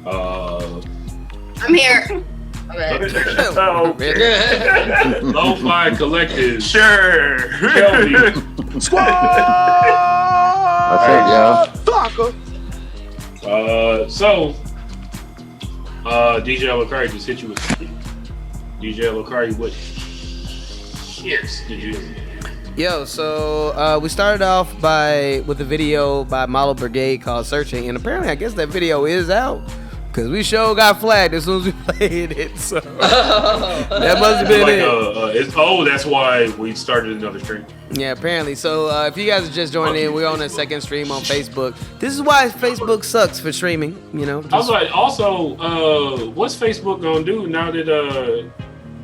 I'm here. Lo-Fi Collective. Sure. Kelvin. Squad! What's up, y'all? DJ Lokari just hit you with DJ Lokari, what hits did you? Yo, so we started off with a video by Model Brigade called Searching, and apparently I guess that video is out. Because we sure got flagged as soon as we played it, so that must have been it. That's why we started another stream. Yeah, apparently. So if you guys are just joining in, we're on a second stream on Facebook. This is why Facebook sucks for streaming, you know. I was like, also, what's Facebook gonna do now that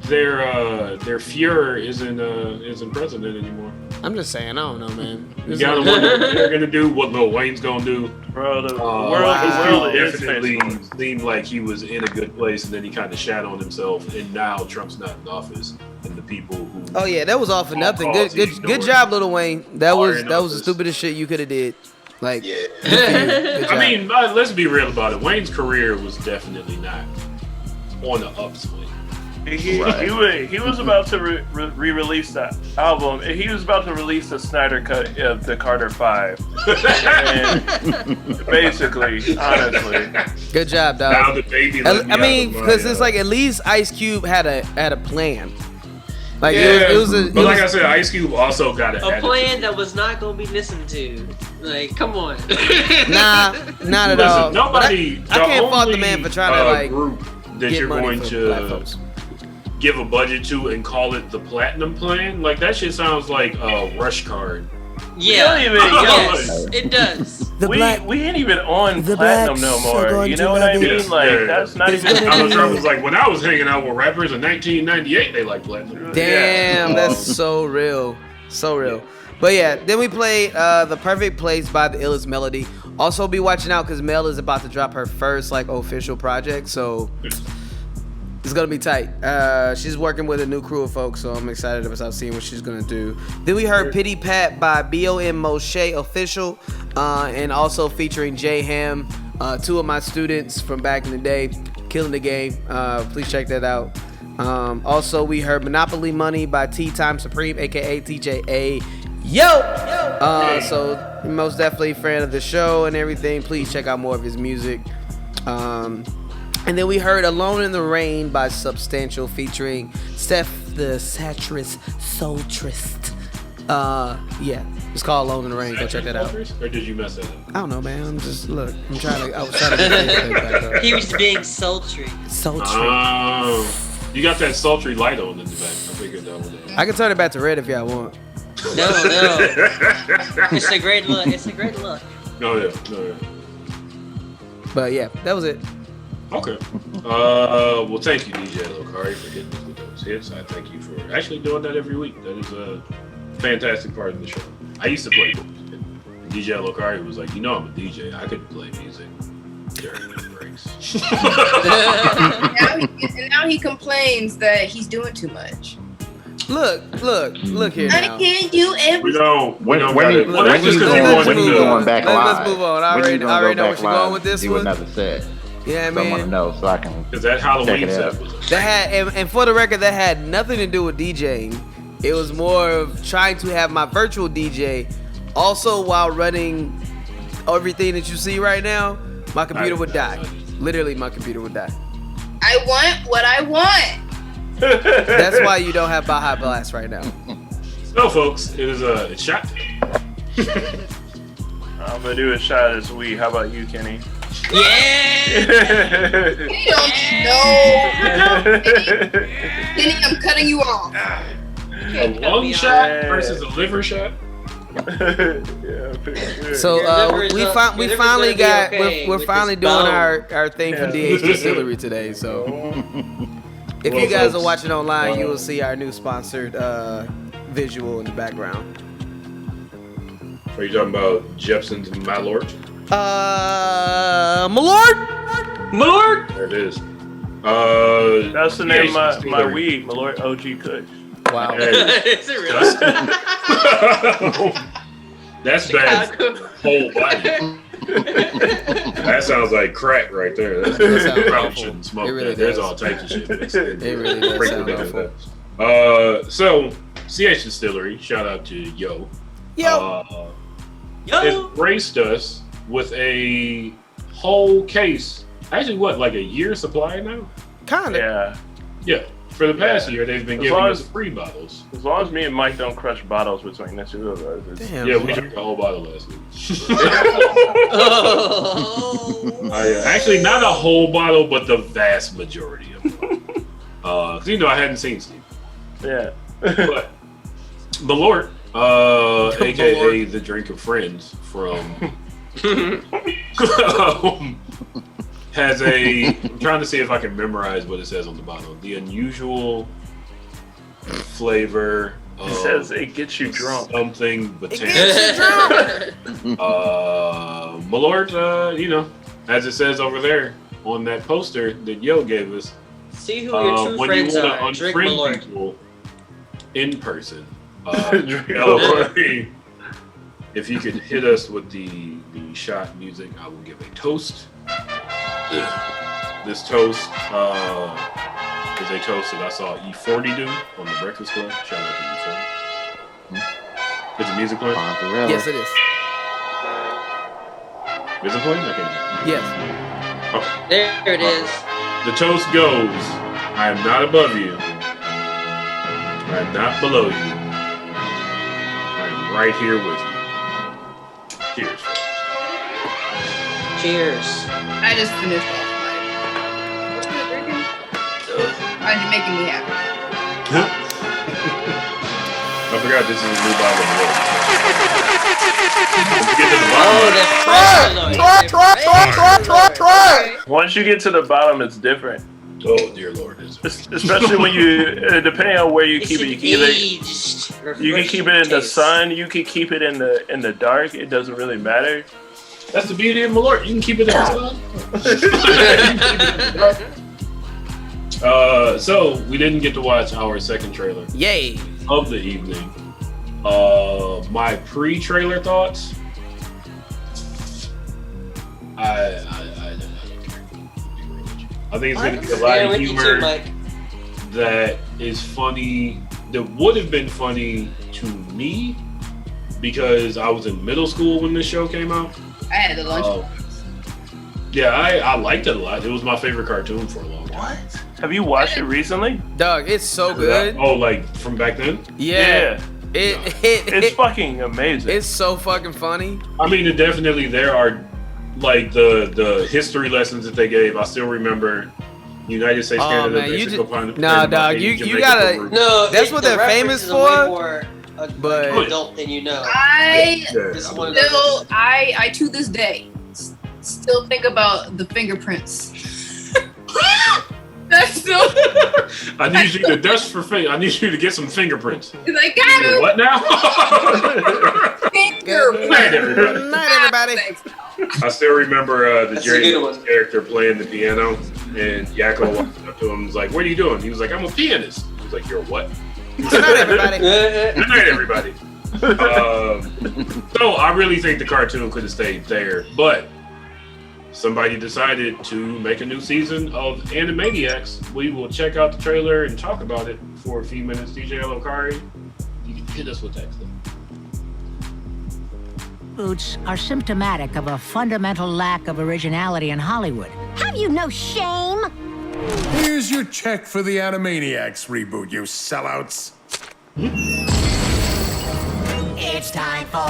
their Fuhrer isn't president anymore? I'm just saying, I don't know, man. You gotta wonder what they're gonna do, what Lil Wayne's gonna do. Bro, the world is definitely seemed like he was in a good place, and then he kind of shat on himself, and now Trump's not in office, and the people who. Oh yeah, that was all for nothing. Good job, Lil Wayne. That was the stupidest shit you could have did. Like, yeah. I mean, let's be real about it. Wayne's career was definitely not on the upswing. He was about to re-release that album. He was about to release the Snyder cut of the Carter 5. And basically, honestly. Good job, dog. Now the baby. I mean, because it's like at least Ice Cube had a plan. Like but like I said, Ice Cube also got a plan that was not gonna be listened to. Like, come on. Nah, not at all. Nobody. I can't fault the man for trying to like group that get you're money going for black to folks. Give a budget to and call it the Platinum Plan. Like that shit sounds like a rush card. Yeah, yes, it does. We ain't even on Platinum no more. You know what I mean? Like that's not even. I was like, when I was hanging out with rappers in 1998, they like Platinum. Damn, that's so real, so real. But yeah, then we played The Perfect Place by The Illest Melody. Also be watching out because Mel is about to drop her first like official project, so it's gonna be tight. She's working with a new crew of folks, so I'm excited about seeing what she's gonna do. Then we heard Pity Pat by B.O.M. Moshe Official, and also featuring J Ham, two of my students from back in the day, killing the game. Please check that out. Also, we heard Monopoly Money by T Time Supreme, aka TJA. So most definitely a fan of the show and everything. Please check out more of his music. And then we heard Alone in the Rain by Substantial featuring Steph the Satrist Soultrist. Yeah, it's called Alone in the Rain. Go check that out. Or did you mess that up? I don't know, man. I was trying to get this back up. He was being sultry. Sultry. You got that sultry light on in the back. I figured that was it. I can turn it back to red if y'all want. No. It's a great look. No, yeah. But yeah, that was it. Okay. Well, thank you, DJ Lokari, for hitting us with those hits. I thank you for actually doing that every week. That is a fantastic part of the show. I used to play music. DJ Lokari was like, I'm a DJ. I could play music during the breaks. now he complains that he's doing too much. Look here now. I can't do everything. When are you going back live? Let's move on. I already know where you're going with this one. Another set. Yeah, man. I want to know so I can. Is that Halloween set? That had, and for the record, that had nothing to do with DJing. It was more of trying to have my virtual DJ. Also, while running everything that you see right now, my computer would die. Literally, my computer would die. I want what I want. That's why you don't have Baja Blast right now. So, folks, it is a shot. I'm gonna do a shot as we. How about you, Kenny? You don't know. Kenny, I'm cutting you off. A lung shot versus a liver shot. So we finally got we're finally doing our thing for DH Distillery today. So if you guys are watching online, you will see our new sponsored visual in the background. Are you talking about Jepson's My Lord? Malort. There it is. That's the name of my weed, Malort OG Kush. Wow. Is it really? That's bad. Whole body. That sounds like crack right there. That's probably shouldn't smoke that. There's all types of shit mixed in. It really does sound awful. So CH Distillery, shout out to Yo. Has graced us with a whole case. Actually, what, like a year supply now? Kinda. Yeah. For the past year, they've been giving us free bottles. As long as me and Mike don't crush bottles between the two of us. Damn. Yeah, we drank the whole bottle last week. Actually, not a whole bottle, but the vast majority of it. Because, I hadn't seen Steve. Yeah. But Malort, a.k.a. the drink of friends from... has I'm trying to see if I can memorize what it says on the bottle. The unusual flavor of... It says it gets you drunk. Something botanical. It gets you drunk. Malort, as it says over there on that poster that Yo gave us. See who your true friends are. Drink Malort. People in person. Drink if you could hit us with the shot music, I will give a toast. This toast is a toast that I saw E40 do on the Breakfast Club. Shout out to E40. Is the music playing? Yes, it is. Is it playing? Okay. Yes. Okay. There it is. The toast goes, I am not above you. I am not below you. I am right here with you. Cheers. Cheers. I just finished off mine. What are you drinking? Why are you making me happy? I forgot this is a new bottle of water. Once you get to the bottom, it's different. Oh dear Lord! Especially when you, depending on where you keep it, you can keep it in the sun, you can keep it in the dark. It doesn't really matter. That's the beauty of Malort. You can keep it in the sun. So we didn't get to watch our second trailer. Yay! Of the evening. My pre-trailer thoughts. I think it's going to be a lot of humor that is funny, that would have been funny to me because I was in middle school when this show came out. I had the lunch. Yeah, I liked it a lot. It was my favorite cartoon for a long time. What? Have you watched it recently? Dog, it's so good. Oh, like from back then? Yeah. It's fucking amazing. It's so fucking funny. I mean, there are like the history lessons that they gave. I still remember United States, Canada, Mexico, Nah, dog, you gotta. No, that's what they're famous for. But adult than you know. I to this day still think about the fingerprints. That's still. I need you to dust for I need you to get some fingerprints. He's like, got him. What now? Fingerprints. Night, everybody. Night, everybody. I still remember the Jerry Lewis character playing the piano, and Yakko walked up to him and was like, "What are you doing?" He was like, "I'm a pianist." He was like, "You're a what?" Good night, everybody. Good night, everybody. So I really think the cartoon could have stayed there, but somebody decided to make a new season of Animaniacs. We will check out the trailer and talk about it for a few minutes. DJ Elokari, you can hit us with that clip. Boots are symptomatic of a fundamental lack of originality in Hollywood. Have you no shame? Here's your check for the Animaniacs reboot, you sellouts. It's time for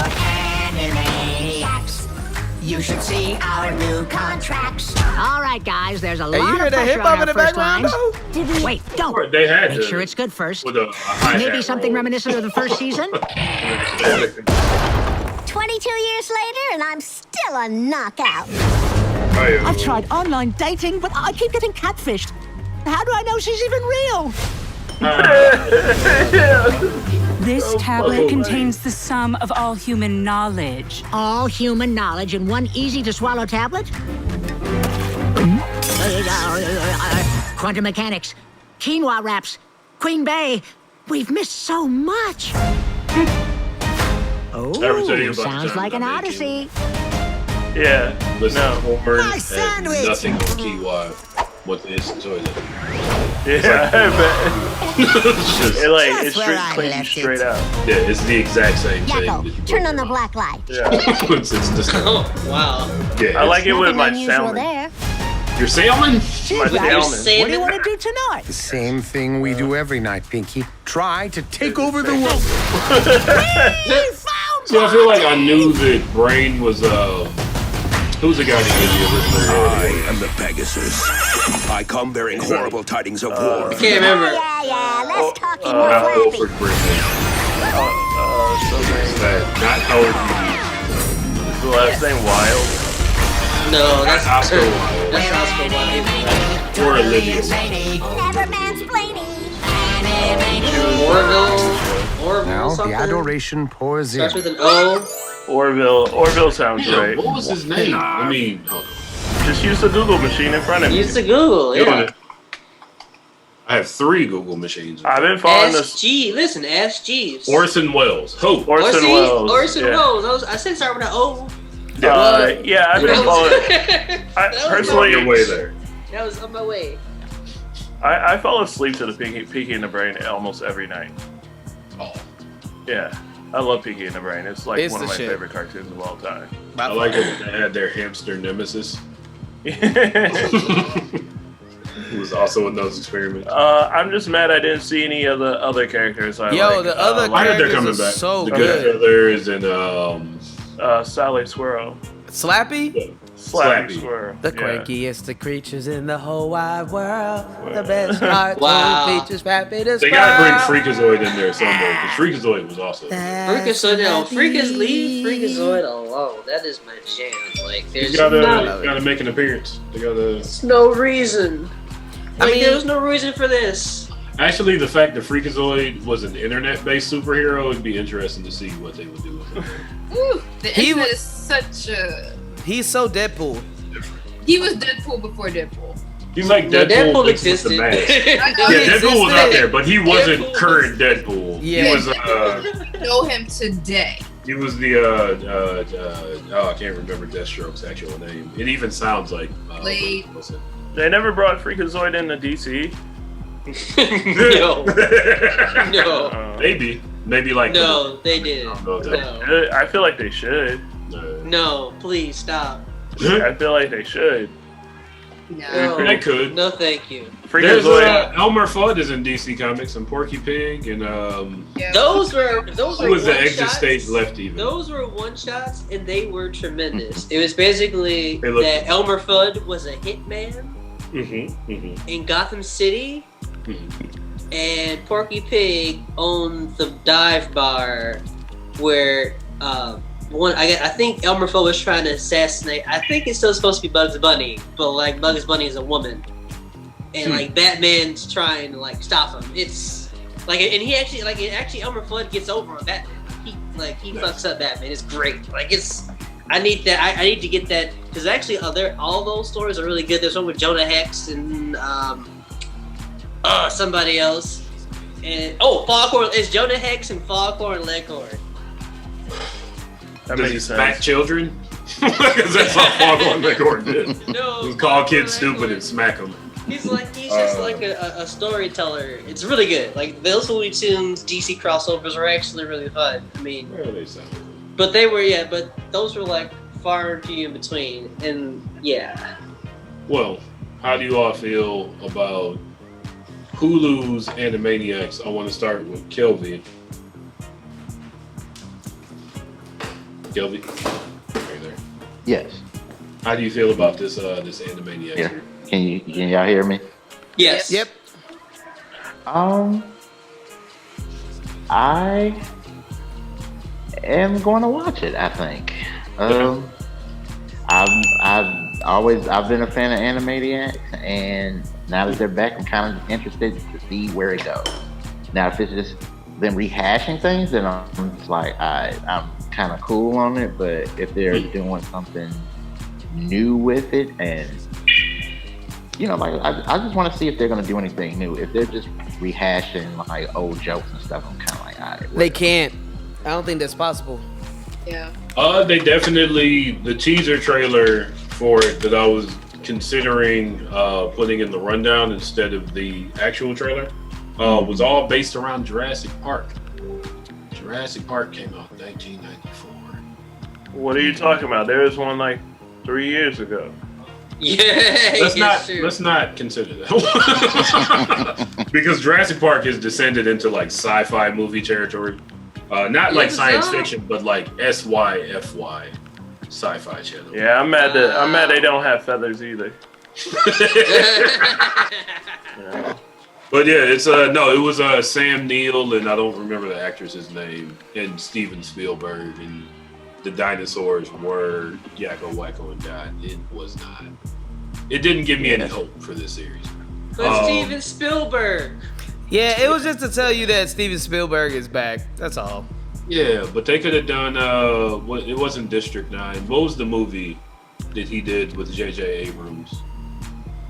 Animaniacs. You should see our new contracts. All right, guys, there's a Hey, you lot hear of that pressure hip-hop on in our the first background, lines. Wait, don't. They had Make to, sure it's good first. with a hi-hat Maybe something roll. reminiscent of the first season. 22 years later, and I'm still a knockout. I've tried online dating, but I keep getting catfished. How do I know she's even real? This tablet contains the sum of all human knowledge. All human knowledge in one easy-to-swallow tablet? Quantum mechanics, quinoa wraps, Queen Bey. We've missed so much. Oh, sounds like an odyssey. Yeah. Listen, corn My and sandwich. nothing on quinoa with this toilet. Yeah, I bet. It's where I straight, left straight out. Yeah, it's the exact same thing. Yakko, turn on the black light. Yeah. it's just, Oh, wow. yeah, I like it with my Nothing unusual salmon. there. your salmon? My Your salmon. What do you want to do tonight? The same thing we do every night, Pinky. Try to take over the world. So I feel like I knew that Brain was who's the guy that did the original? I am the Pegasus. I come bearing horrible tidings of war. I can't remember. Yeah, let's talk in more Not flappy. Wilford Brimley. Not Howard Hughes. Is the last name Wild? No, that's Oscar Wilde. That's Oscar Wilde. Or Olivia. Never mansplaining. Orville Now the something. adoration pours in. Starts with an O. Orville sounds Yeah, right. what was his name? I mean, hold on. Just use the Google machine in front of me. Use the Google, yeah. I have 3 Google machines. I've been following this. Listen, Ask Jeeves. Orson Welles. Who? Orson Welles. Orson yeah. Welles. I said start with an O. Yeah, I've been following. Personally, your way there. That was on my way. I fall asleep to the Pinky in the Brain almost every night. Oh. Yeah, I love Pinky in the Brain. It's like It's one of the my shit. favorite cartoons of all time. I like that they had their hamster nemesis. Who was also in those experiments. I'm just mad I didn't see any of the other characters. The other I heard they're characters coming are back. so the good. Goodfellas and Sally Squirrel. Slappy? Slappy Squirrel. The yeah. crankiest of creatures in the whole wide world. The best cartoon Wow. features happy to they gotta bring Freakazoid in there someday. Because Freakazoid was awesome. Leave Freakazoid alone. That is my jam. Like, They there's gotta make an appearance. They gotta. no reason. I Like, mean- there was no reason for this. Actually, the fact that Freakazoid was an internet-based superhero would be interesting to see what they would do with it. Ooh, the He internet was- is such a. He's so Deadpool. He was Deadpool before Deadpool. He's like No, Deadpool, Deadpool mixed with existed. the mask. I know Yeah, he Deadpool was out existed. there, but he wasn't Deadpool current Deadpool. Yeah. He was Know him today. he was the I can't remember Deathstroke's actual name. It even sounds like Blade. what's it? They never brought Freakazoid into DC. No. No. Maybe like No, they I didn't. don't know if that- No. I feel like they should. No, please stop. I feel like they should. No. They could. No, thank you. There's Freakazoid. Elmer Fudd is in DC Comics and Porky Pig and Those were who was the exit one-shots. stage left even. Those were one shots and they were tremendous. It was basically They looked- that Elmer Fudd was a hitman in Gotham City, and Porky Pig owned the dive bar where I think Elmer Fudd was trying to assassinate. I think it's still supposed to be Bugs Bunny, but like Bugs Bunny is a woman, and like Batman's trying to like stop him. It's like, and he actually Elmer Fudd gets over on Batman. He fucks up Batman. It's great. Like it's. I need that. I need to get that because actually, all those stories are really good. There's one with Jonah Hex and somebody else, and Foghorn. It's Jonah Hex and Foghorn Leghorn. That Does he makes smack sense. children? Because that's how Foghorn Leghorn did. No, He call kids stupid and smack them. He's just like a storyteller. It's really good. Like those Looney Tunes DC crossovers are actually really fun. I mean, they sound. but those were like far and few in between, and yeah. Well, how do you all feel about Hulu's Animaniacs, I want to start with Kelvin. Kelvin, are you there? Yes. How do you feel about this Animaniacs? Yeah. Can y'all hear me? Yes. Yep. I am going to watch it. I think. I've been a fan of Animaniacs, and now that they're back, I'm kind of interested to see where it goes. Now, if it's just them rehashing things, then I'm just like, I'm kind of cool on it. But if they're doing something new with it, and like I just want to see if they're gonna do anything new. If they're just rehashing like old jokes and stuff, I'm kind of like, all right. They can't. I don't think that's possible. Yeah. They definitely, the teaser trailer for it that I was considering putting in the rundown instead of the actual trailer was all based around Jurassic Park. Jurassic Park came out in 1994. What are you talking about? There was one like 3 years ago. Yeah. Let's not consider that because Jurassic Park has descended into like sci-fi movie territory. Not like science fiction, but like SYFY sci-fi channel. Yeah, I'm mad they don't have feathers either. Yeah. But yeah, it's it was Sam Neill, and I don't remember the actress's name, and Steven Spielberg, and the dinosaurs were Yakko, Wacko, and Dot. It was not. It didn't give me any hope for this series. But Steven Spielberg. Yeah, it was just to tell you that Steven Spielberg is back. That's all. Yeah, but they could have done. It wasn't District 9. What was the movie that he did with J.J. Abrams?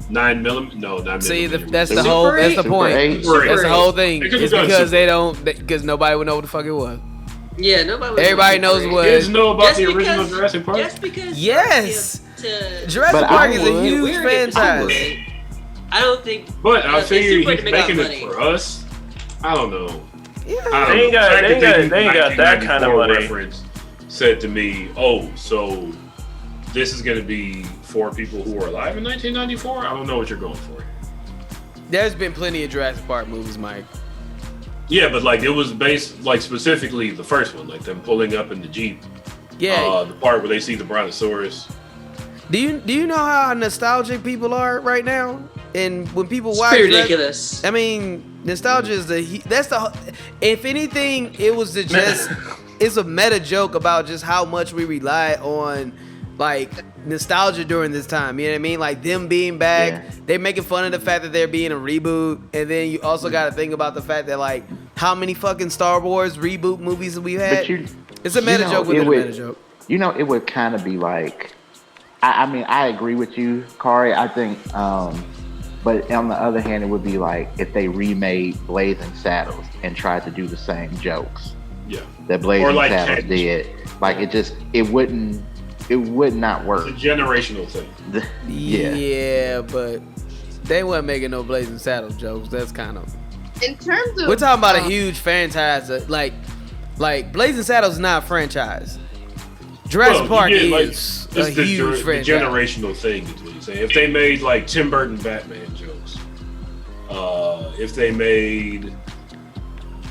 9mm? No, 9mm. See, that's the whole. That's the point. That's the whole thing. It's because they don't. Because nobody would know what the fuck it was. Yeah, nobody. Everybody knows what. Kids know about the original Jurassic Park. Just because. Yes. Jurassic Park is a huge franchise. I don't think. But I figure he's making it for us. I don't know. Yeah. They ain't got that kind of money. Reference said to me, "Oh, so this is going to be for people who were alive in 1994." I don't know what you're going for. There's been plenty of Jurassic Park movies, Mike. Yeah, but like it was based like specifically the first one, like them pulling up in the Jeep. Yeah. The part where they see the Brontosaurus. Do you know how nostalgic people are right now? And when people It's watch, ridiculous. I mean, nostalgia is if anything, it was it's a meta joke about just how much we rely on like nostalgia during this time. You know what I mean? Like them being back, they're making fun of the fact that they're being a reboot, and then you also got to think about the fact that like how many fucking Star Wars reboot movies we've had. It's a meta joke within a meta joke. It would kind of be like, I mean, I agree with you, Kari. I think, but on the other hand, it would be like if they remade Blazing Saddles and tried to do the same jokes. Yeah. That Blazing like Saddles did. Like it would not work. It's a generational thing. Yeah, but they weren't making no Blazing Saddles jokes. That's kind of. In terms of, we're talking about a huge franchise. Like Blazing Saddles is not a franchise. Jurassic Park is a huge franchise. The generational thing is what you're saying. If they made like Tim Burton Batman jokes, if they made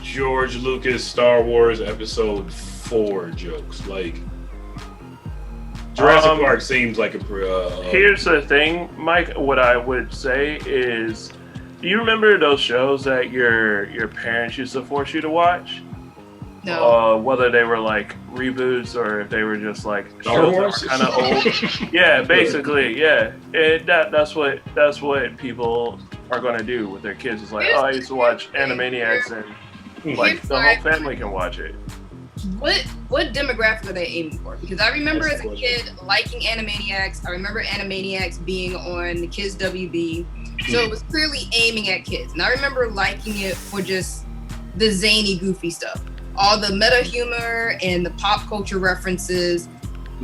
George Lucas Star Wars Episode 4 jokes, like Jurassic Park seems like a. Here's the thing, Mike. What I would say is, do you remember those shows that your parents used to force you to watch? No. Whether they were like reboots or if they were just like Star Wars? kind of old. Yeah, basically, yeah. That's what people are going to do with their kids. It's like, I used to watch Animaniacs, and like the whole family can watch it. What demographic are they aiming for? Because I remember as a kid liking Animaniacs. I remember Animaniacs being on the Kids WB, so it was clearly aiming at kids. And I remember liking it for just the zany, goofy stuff. All the meta humor and the pop culture references,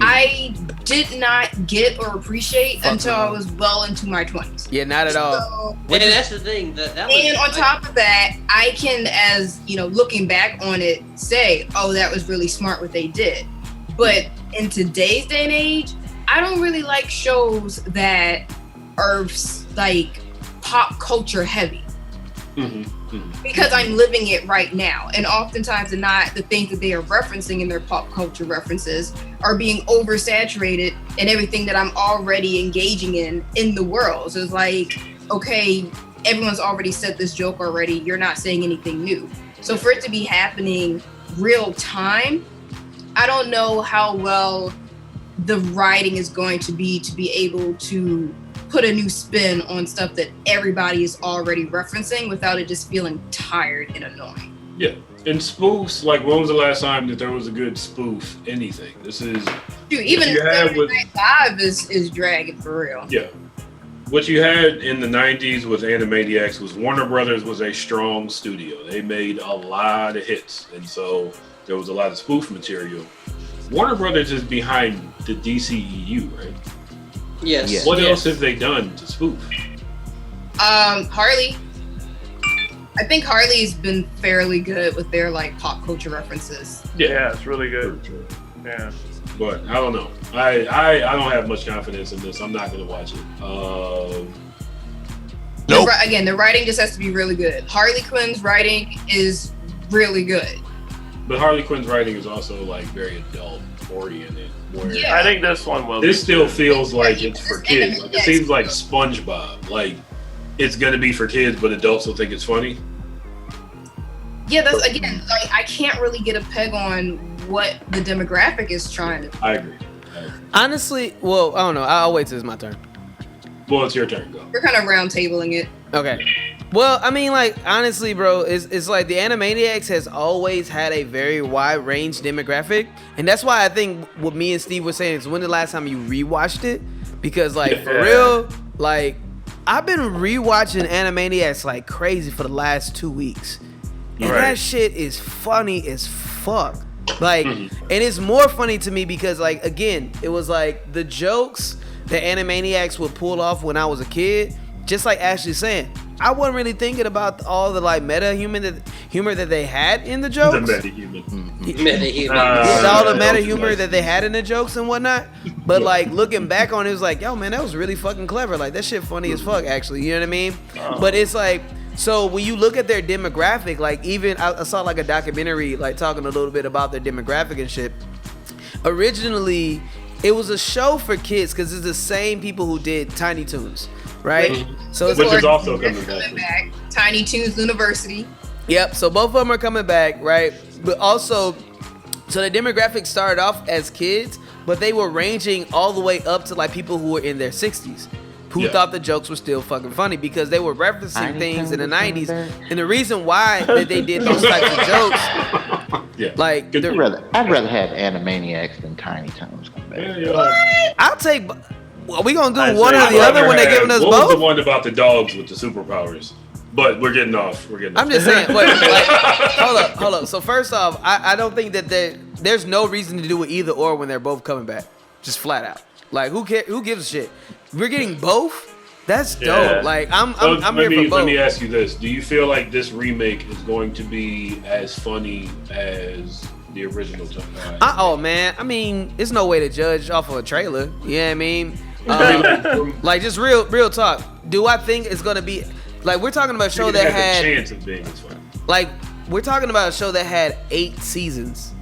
I did not get or appreciate until I was well into my 20s. Yeah, not at all. And that's the thing. That was, and on top of that, I can, as looking back on it, say, oh, that was really smart what they did. But in today's day and age, I don't really like shows that are like pop culture heavy. because I'm living it right now. And oftentimes the things that they are referencing in their pop culture references are being oversaturated in everything that I'm already engaging in the world. So it's like, okay, everyone's already said this joke already. You're not saying anything new. So for it to be happening real time, I don't know how well the writing is going to be able to put a new spin on stuff that everybody is already referencing without it just feeling tired and annoying. Yeah, and spoofs, like when was the last time that there was a good spoof anything? This is... Dude, even Saturday Night Live is dragging for real. Yeah. What you had in the 90s with Animaniacs was Warner Brothers was a strong studio. They made a lot of hits, and so there was a lot of spoof material. Warner Brothers is behind the DCEU, right? Yes. What else have they done to spoof? Harley. I think Harley's been fairly good with their like pop culture references. Yeah, it's really good. Yeah. But I don't know. I don't have much confidence in this. I'm not gonna watch it. Nope. Again, the writing just has to be really good. Harley Quinn's writing is really good. But Harley Quinn's writing is also like very adult oriented. Yeah. I think this one will. This still feels like it's for kids. Like, it seems like SpongeBob. Like it's gonna be for kids, but adults will think it's funny. Yeah, that's again, like I can't really get a peg on what the demographic is trying to. I agree. Honestly, well, I don't know. I'll wait till it's my turn. Well, it's your turn. Go. We're kind of round tabling it. Okay. Well, I mean, like, honestly, bro, it's like the Animaniacs has always had a very wide range demographic. And that's why I think what me and Steve were saying is when the last time you rewatched it? Because, like, for real, like, I've been rewatching Animaniacs like crazy for the last 2 weeks. And that shit is funny as fuck. Like, and it's more funny to me because, like, again, it was like the jokes that Animaniacs would pull off when I was a kid, just like Ashley's saying. I wasn't really thinking about all the like humor that they had in the jokes. The meta-human. All the meta humor that they had in the jokes and whatnot. But like looking back on it, was like, yo, man, that was really fucking clever. Like that shit funny as fuck, actually. You know what I mean? But it's like, so when you look at their demographic, like even I saw like a documentary like talking a little bit about their demographic and shit. Originally, it was a show for kids because it's the same people who did Tiny Toons. Right? So which is also coming back. Tiny Toons University. Yep. So both of them are coming back, right? But also, so the demographic started off as kids, but they were ranging all the way up to like people who were in their 60s, who thought the jokes were still fucking funny because they were referencing things in the 90s. And the reason why that they did those types of jokes, like I'd rather have Animaniacs than Tiny Toons come back. What? I'll take. Are we gonna do one or the other when they're giving us both? What was the one about the dogs with the superpowers? But we're getting off. I'm just saying. Wait, like, hold up. So first off, I don't think that there's no reason to do it either or when they're both coming back. Just flat out. Like who gives a shit? We're getting both. That's dope. Like I'm here for both. Let me ask you this: do you feel like this remake is going to be as funny as the original time? Oh man, I mean, there's no way to judge off of a trailer. You know what I mean? Like just real talk. Do I think it's gonna be like we're talking about a show that had a chance of being as funny? Like we're talking about a show that had 8 seasons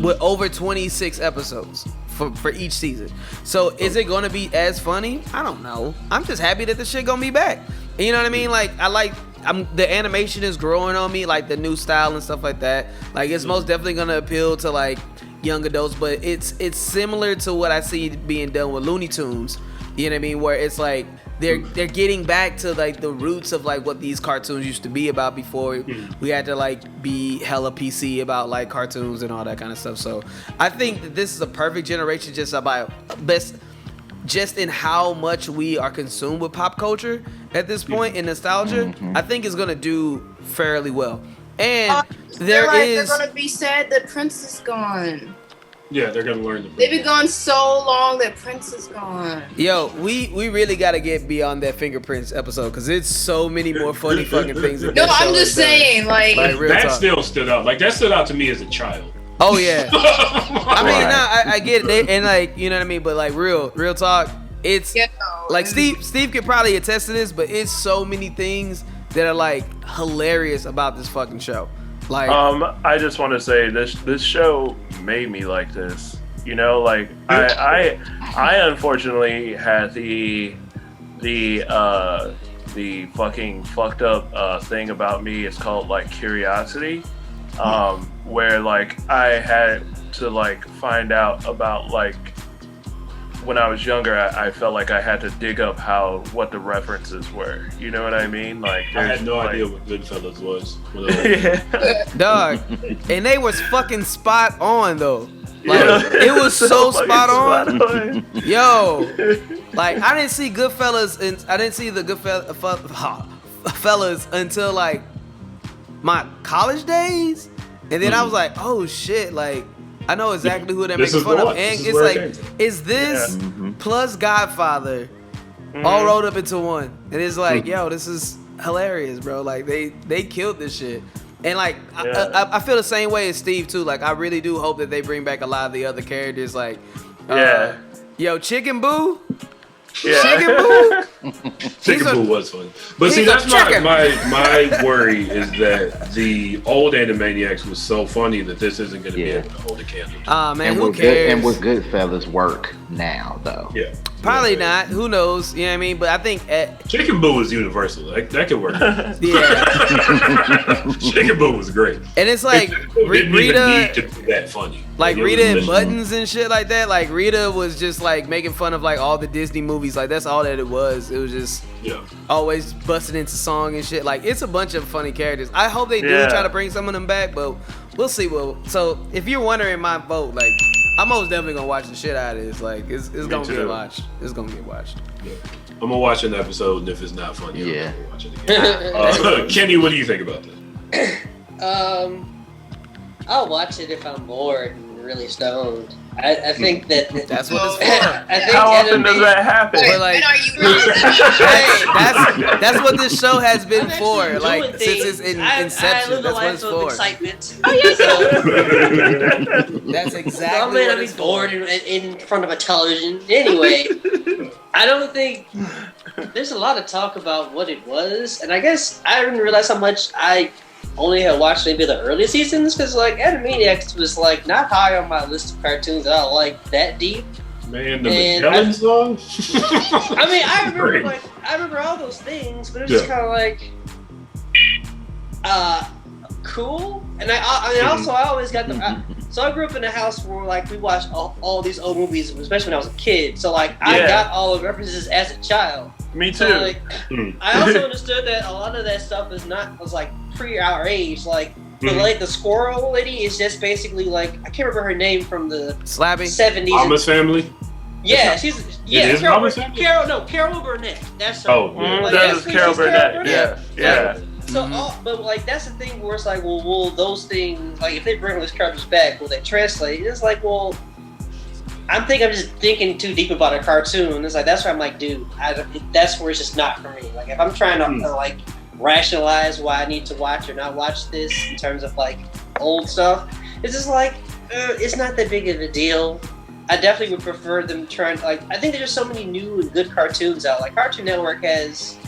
with over 26 episodes for each season. So is it gonna be as funny? I don't know. I'm just happy that the shit gonna be back. You know what I mean? Like the animation is growing on me, like the new style and stuff like that. Like it's most definitely gonna appeal to like young adults, but it's similar to what I see being done with Looney Tunes. You know what I mean? Where it's like they're getting back to like the roots of like what these cartoons used to be about before we had to like be hella PC about like cartoons and all that kind of stuff. So I think that this is a perfect generation just in how much we are consumed with pop culture at this point in nostalgia. I think it's gonna do fairly well. And they're gonna be sad that Prince is gone. Yeah, they're gonna learn. They've been gone so long that Prince is gone. Yo, we really gotta get beyond that Fingerprints episode because it's so many more funny fucking things. No, I'm just saying, like that talk. Still stood out. Like that stood out to me as a child. Oh yeah. I mean, I get it, and like you know what I mean, but like real talk, it's like Steve could probably attest to this, but it's so many things that are like hilarious about this fucking show. Like, I just want to say this show made me like this. You know, like I unfortunately had the fucking fucked up thing about me. It's called like curiosity, where like I had to like find out about like when I was younger. I felt like I had to dig up what the references were. You know what I mean? Like I had no idea what Goodfellas was. Dog, and they was fucking spot on though. Like it was so spot on. Yo, like I didn't see Goodfellas, and I didn't see the Goodfellas until like my college days, and then I was like, oh shit, like I know exactly who they're making fun of, and it's like, is this plus Godfather all rolled up into one? And it's like, yo, this is hilarious, bro. Like they killed this shit. And like I feel the same way as Steve too. Like I really do hope that they bring back a lot of the other characters. Like, yo, Chicken Boo. Yeah. Chicken Boo. Chicken Boo was funny. But see, that's my worry is that the old Animaniacs was so funny that this isn't going to be able to hold a candle to. Man, and who cares? And would Goodfellas work now, though? Yeah. Probably not. Who knows? You know what I mean? But I think Chicken Boo is universal. That could work. Yeah. Chicken Boo was great. And it's like Rita Rita, need to be that funny. like Rita and Buttons and shit like that. Like Rita was just like making fun of like all the Disney movies. Like that's all that it was. It was just always busting into song and shit. Like it's a bunch of funny characters. I hope they do try to bring some of them back, but we'll see. So if you're wondering my vote, like I'm most definitely gonna watch the shit out of this. Like it's gonna get watched. It's gonna get watched. Yeah. I'm gonna watch an episode, and if it's not funny, I'm gonna watch it again. Kenny, what do you think about this? I'll watch it if I'm bored and really stoned. I think that's what it's for. I think How often does that happen? But like, that's what this show has been for. Like since its inception, that's what it's for. Excitement. Oh yeah. That's exactly. I'll be bored in front of a television. Anyway, I don't think there's a lot of talk about what it was, and I guess I didn't realize how much I only had watched maybe the early seasons, because like Animaniacs was like not high on my list of cartoons that I like that deep. Man, the Magellan song. I mean, I remember all those things, but it was just kind of like cool. And I always got the. So I grew up in a house where like we watched all these old movies, especially when I was a kid. So like I got all the references as a child. Me too. So, like, I also understood that a lot of that stuff was like pre our age. Like the squirrel lady is just basically like I can't remember her name from the Slappy 70s. Mama's Family. Yeah, Carol Burnett. That's her. that is Carol Burnett. Yeah. So, but like that's the thing where it's like, well, will those things like if they bring those characters back, will they translate? It's like, well, I'm just thinking too deep about a cartoon. It's like that's where I'm like, dude, that's where it's just not for me. Like if I'm trying to like rationalize why I need to watch or not watch this in terms of like old stuff, it's just like it's not that big of a deal. I definitely would prefer them trying. Like I think there's just so many new and good cartoons out. Like Cartoon Network has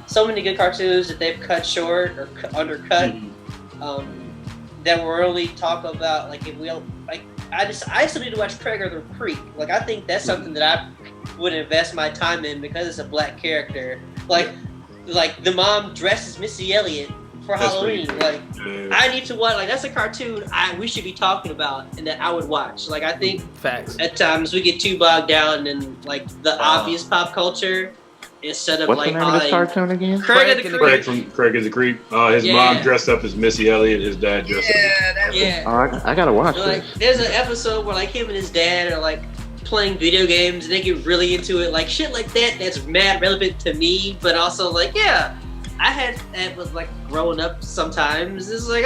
so many good cartoons that they've cut short or undercut that we're only talk about. Like if we like, I still need to watch Craig or the Creek. Like I think that's something that I would invest my time in because it's a black character. Like the mom dresses Missy Elliott for Halloween. Like I need to watch. Like that's a cartoon we should be talking about and that I would watch. Like I think facts. At times we get too bogged down in like the obvious pop culture. Instead of what's like the name of this cartoon again? Craig and the Creek. From Craig is the Creek. His mom dressed up as Missy Elliott. His dad dressed up. Oh, I gotta watch like, this. There's an episode where like him and his dad are like playing video games and they get really into it, like shit like that. That's mad relevant to me, but also like I had that with like growing up. Sometimes it's like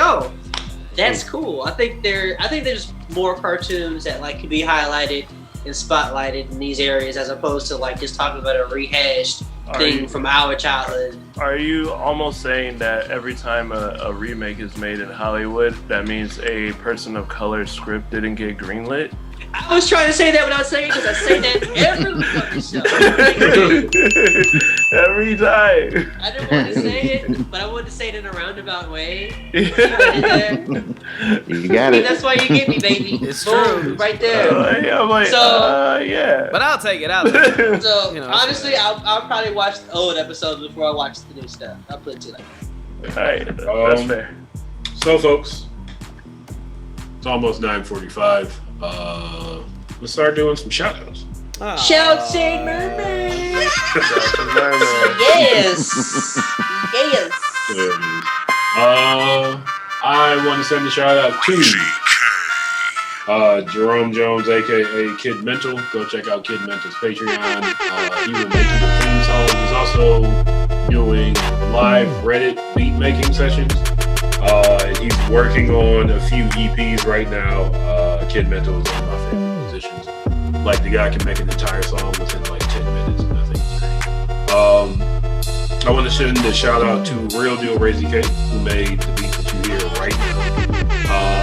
that's cool. I think there's more cartoons that like could be highlighted and spotlighted in these areas as opposed to like just talking about a rehashed thing from our childhood. Are you almost saying that every time a remake is made in Hollywood, that means a person of color script didn't get greenlit? I was trying to say that without saying it because I say that every fucking show. Every time. I didn't want to say it, but I wanted to say it in a roundabout way. You got it. That's why you get me, baby. It's Boom, true. right there. I'm like, yeah. But I'll take it. So You know, honestly, I'll probably watch the old episodes before I watch the new stuff. I'll put it to like. All right, that's fair. So, folks, it's almost 9:45. Let's start doing some shout-outs. Shouts and murmurs. Yes. Yes. I want to send a shout-out to Jerome Jones, a.k.a. Kid Mental. Go check out Kid Mental's Patreon. He will make you the theme song. He's also doing live Reddit beat making sessions. He's working on a few EPs right now. Kid Mental is one of my favorite musicians. Like, the guy can make an entire song within like 10 minutes, and I think it's great. I want to send a shout out to Real Deal Razy K, who made the beat that you hear right now.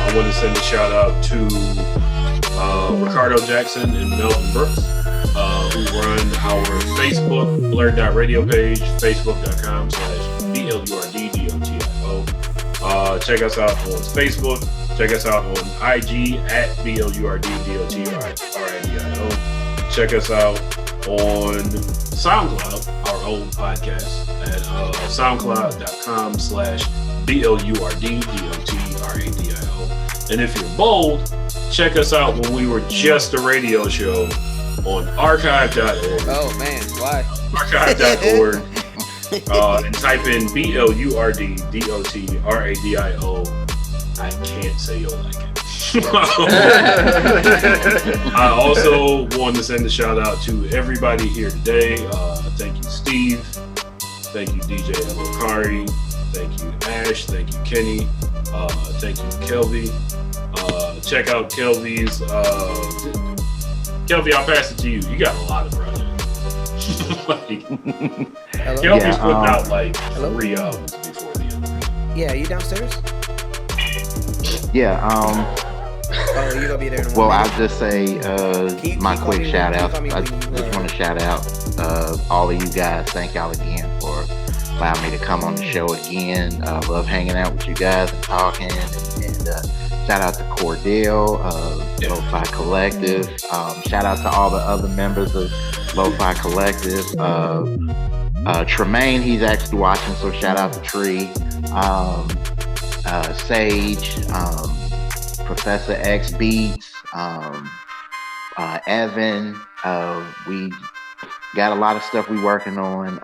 I want to send a shout out to Ricardo Jackson and Melvin Brooks, who run our Facebook BlurdDotRadio page, facebook.com/BLURDDOTIO. Check us out on Facebook. Check us out on IG at BLURDDOTRADIO. Check us out on SoundCloud, our old podcast, at soundcloud.com/BLURDDOTRADIO. And if you're bold, check us out when we were just a radio show on archive.org. Oh man, why? Archive.org. And type in BLURDDOTRADIO. I can't say you'll like it. I also want to send a shout out to everybody here today. Thank you, Steve. Thank you, DJ Elokari. Thank you, Ash. Thank you, Kenny. Thank you, Kelvin. Check out Kelvin's. Kelvin, I'll pass it to you. You got a lot of projects. Kelvin's putting out like 3 albums before the end. Yeah, are you downstairs? Yeah. Oh, you gonna be there? In Well, I'll just say my quick shout out. I just want to shout out all of you guys. Thank y'all again for allowing me to come on the show again. Love hanging out with you guys and talking. And shout out to Cordell, Lo-Fi Collective. Shout out to all the other members of Lo-Fi Collective. Tremaine, he's actually watching, so shout out to Tree. Sage, Professor X Beats, Evan. We got a lot of stuff we working on.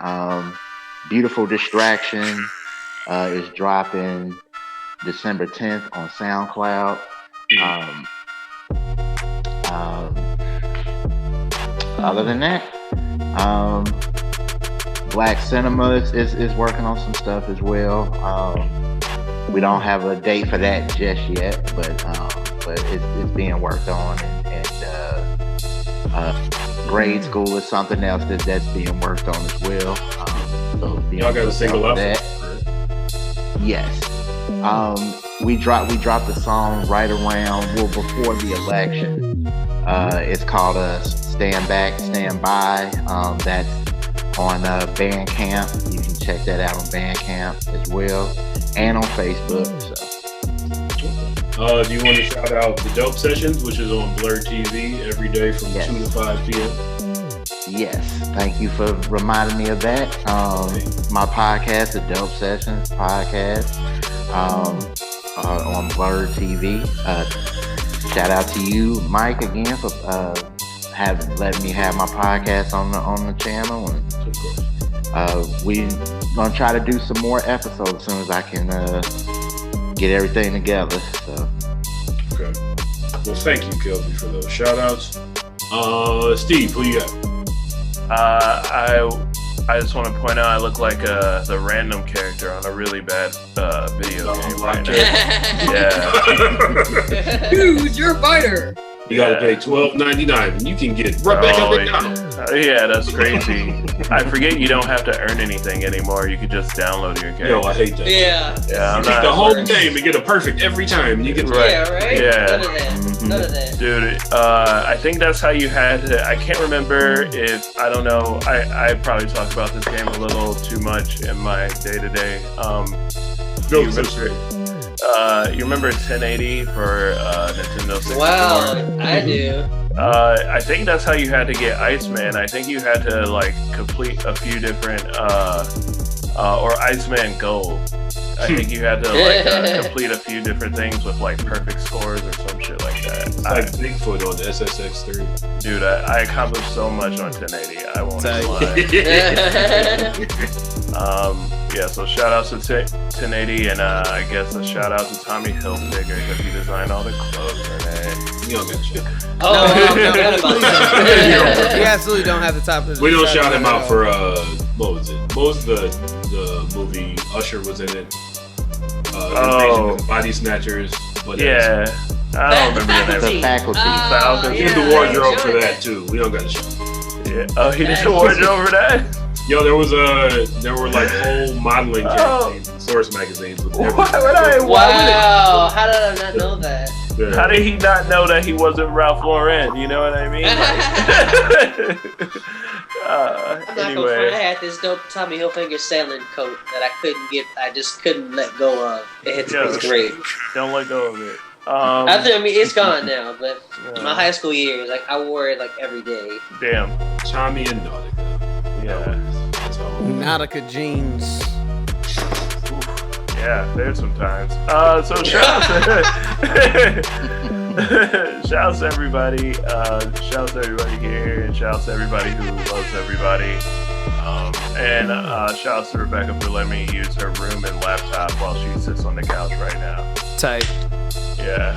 Beautiful Distraction is dropping December 10th on SoundCloud. Other than that, Black Cinema is working on some stuff as well. We don't have a date for that just yet, but it's being worked on, and Grade School is something else that's being worked on as well. So y'all got a single up? Yes. We dropped the song right around before the election. It's called Stand Back, Stand By. That's on Bandcamp. You can check that out on Bandcamp as well, and on Facebook. Do you want to shout out the Dope Sessions, which is on Blurred TV every day from 2 to 5 p.m.? Yes, thank you for reminding me of that. My podcast, the Dope Sessions podcast, on Blurred TV. Shout out to you, Mike, again for letting me have my podcast on the channel. And we gonna try to do some more episodes as soon as I can get everything together. So. Okay. Well, thank you, Kelvin, for those shout outs. Steve, who you got? I just want to point out I look like the random character on a really bad video game right now. Yeah. Who's your fighter? You gotta pay $12.99 and you can get Rebecca McDonald. Yeah, that's crazy. I forget you don't have to earn anything anymore. You could just download your character. Yo, I hate that. Yeah. Yeah, you take the whole game and get a perfect every time. You get right. Yeah, right? Yeah. None of that. None of that. Dude, I think that's how you had to. I can't remember if, I don't know. I probably talked about this game a little too much in my day-to-day. You remember 1080 for Nintendo 64? Wow, I do. I think that's how you had to get Iceman. I think you had to like complete a few different or Iceman Gold. I think you had to like complete a few different things with like perfect scores or some shit like that. It's like Bigfoot on the SSX3. Dude, I accomplished so much on 1080. I won't lie. Yeah, so shout out to 1080 and I guess a shout out to Tommy Hilfiger because he designed all the clothes in it. You don't get shit. Oh, I forgot about that. You absolutely don't have the top of the We don't shout him out for what was it? What was the movie Usher was in it? Body Snatchers. Yeah. I don't remember the name. The faculty. He did the wardrobe for that too. We don't got to shout. Yeah. Oh, he did the wardrobe for that? Yo, there were like whole modeling campaigns in Source magazines with everything. Wow, how did I not know that? Yeah. How did he not know that he wasn't Ralph Lauren? You know what I mean? I'm not gonna Anyway. front. I had this dope Tommy Hilfiger sailing coat that I couldn't get. I just couldn't let go of. It's great. Don't let go of it. I mean, it's gone now, but my high school years, like I wore it like every day. Damn. Tommy and Nautica. Yeah. Nautica jeans. Yeah, there's some times. So shout out to everybody. Shout out to everybody here, and shout out to everybody who loves everybody. And shout out to Rebecca for letting me use her room and laptop while she sits on the couch right now. Tight. Yeah.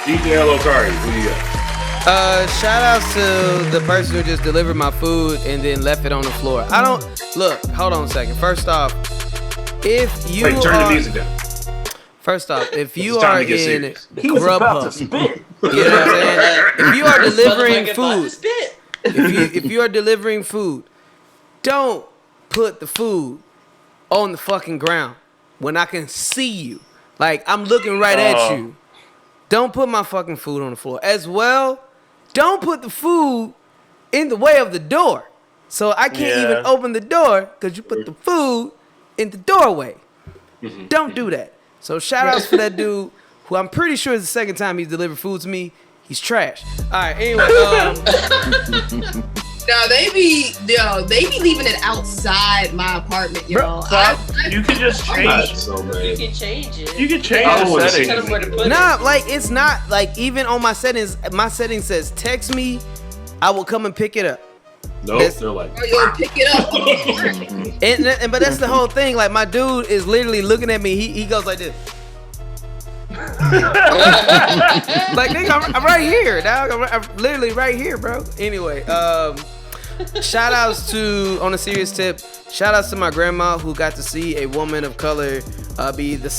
DJ Lokari, who you got? Shout out to the person who just delivered my food and then left it on the floor. I don't look. Hold on a second. First off, if you turn are, the music down. First off, if you It's time are to get in serious. Grubhub, you know what I'm saying? If you are delivering food, if you are delivering food, don't put the food on the fucking ground when I can see you. Like I'm looking right at you. Don't put my fucking food on the floor. As well, don't put the food in the way of the door. So I can't even open the door because you put the food in the doorway. Don't do that. So shout outs for that dude who I'm pretty sure is the second time he's delivered food to me. He's trash. All right, anyway. No, they be leaving it outside my apartment, y'all. You can just change. You can change it. You can change the settings. Tell them where to put Nah, like it's not like even on my settings says text me, I will come and pick it up. Nope, they're like, you'll pick it up. and but that's the whole thing. Like my dude is literally looking at me. He goes like this. Like nigga, I'm right here, dog. I'm literally right here, bro. Anyway, shout outs to, on a serious tip, shout outs to my grandma who got to see a woman of color be the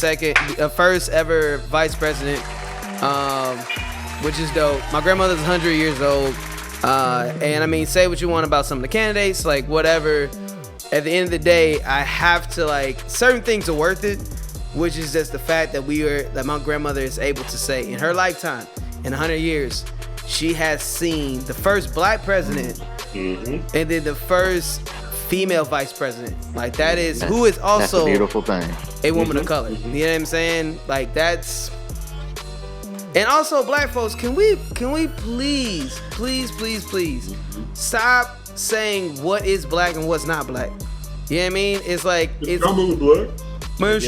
first ever vice president, which is dope. My grandmother's 100 years old. And I mean, say what you want about some of the candidates, like whatever. At the end of the day, I have to like, certain things are worth it, which is just the fact that that my grandmother is able to say in her lifetime, in 100 years, she has seen the first black president and then the first female vice president. Like that is, who is also that's a beautiful thing. A woman of color. You know what I'm saying? Like that's. And also, black folks, can we please stop saying what is black and what's not black? You know what I mean? It's like it's black. Man,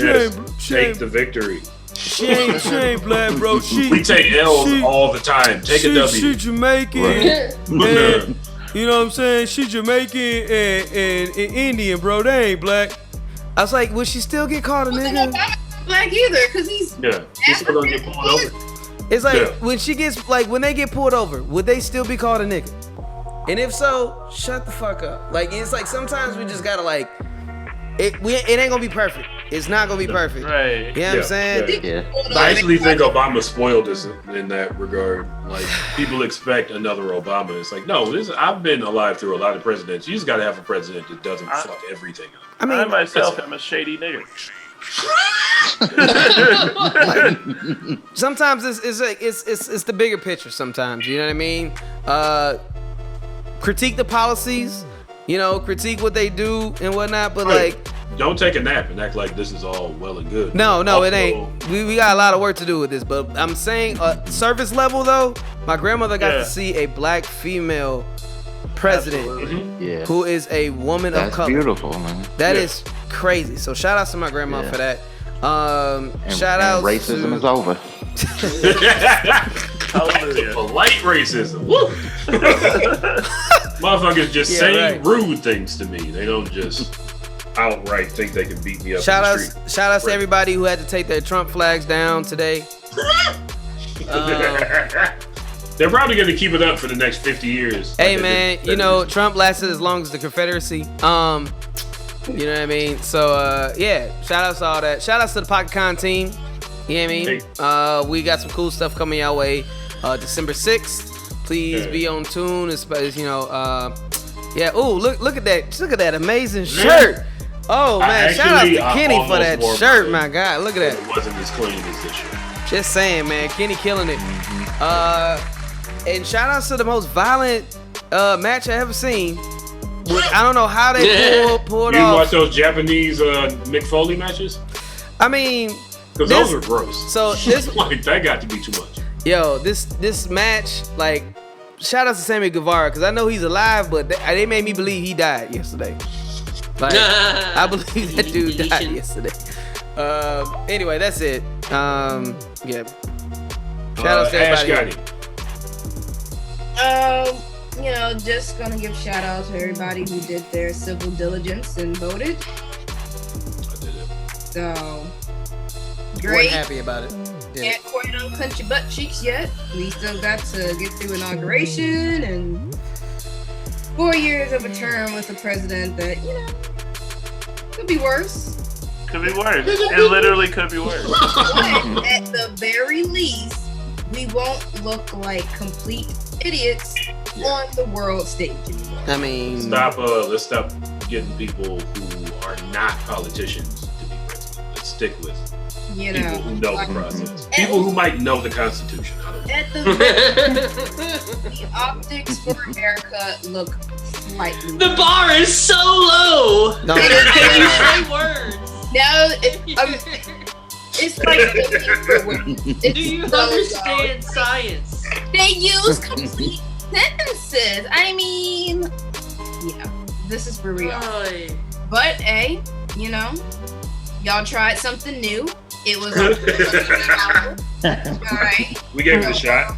Take the victory. She ain't black, bro. We take L's all the time. Take a W. She Jamaican. Right. And, you know what I'm saying? She Jamaican and Indian, bro. They ain't black. I was like, would she still get called a nigga? Black either, cause he's He's still gonna get pulled over. It's like when they get pulled over, would they still be called a nigga? And if so, shut the fuck up. Like it's like sometimes we just gotta like it ain't gonna be perfect. It's not gonna be perfect. Right. You know what I'm saying? Yeah. I actually think Obama spoiled us in that regard. Like, people expect another Obama. It's like, no, I've been alive through a lot of presidents. You just got to have a president that doesn't fuck everything up. I mean, myself am a shady nigga. Sometimes it's the bigger picture. Sometimes, you know what I mean. Critique the policies, critique what they do and whatnot. But like, don't take a nap and act like this is all well and good. No, it ain't. We got a lot of work to do with this. But I'm saying, service level though, my grandmother got to see a black female president who is a woman of color. That's beautiful, man. That is crazy. So shout out to my grandma for that. Shout out racism is over. Polite racism. Woo! Motherfuckers just say rude things to me. They don't just outright think they can beat me up. Shout out to everybody who had to take their Trump flags down today. They're probably going to keep it up for the next 50 years. Hey, man, Trump lasted as long as the Confederacy. You know what I mean? So, shout outs to all that. Shout outs to the Pocket Con team. You know what I mean? We got some cool stuff coming your way. December 6th. Please be on tune. Ooh, look at that. Look at that amazing shirt. Oh, man. Shout out to Kenny for that shirt, my God. Look at that. It wasn't as clean as this shirt. Just saying, man. Kenny killing it. And shout outs to the most violent match I ever seen. I don't know how they pulled you off. watch those Japanese Mick Foley matches? I mean, because those are gross. So this like that got to be too much. Yo, this match, like, shout out to Sammy Guevara because I know he's alive, but they made me believe he died yesterday. Like, I believe that dude died yesterday. Anyway, that's it. Yeah. Shout out to everybody. Just gonna give shout out to everybody who did their civil diligence and voted. I did it. So great. Happy about it. Yeah. Can't quite unclench your butt cheeks yet. We still got to get through inauguration and 4 years of a term with a president that could be worse. Could be worse. It literally could be worse. But at the very least, we won't look like complete idiots on the world stage anymore. I mean, let's stop getting people who are not politicians to be president. Let's stick with people who know the process. People who might know the Constitution. At the optics for America look slightly. The bar is so low. No. Can you say words? No, it's like do you understand science? They use complete sentences. I mean, this is for real. But y'all tried something new. It was all right. We gave it a shot.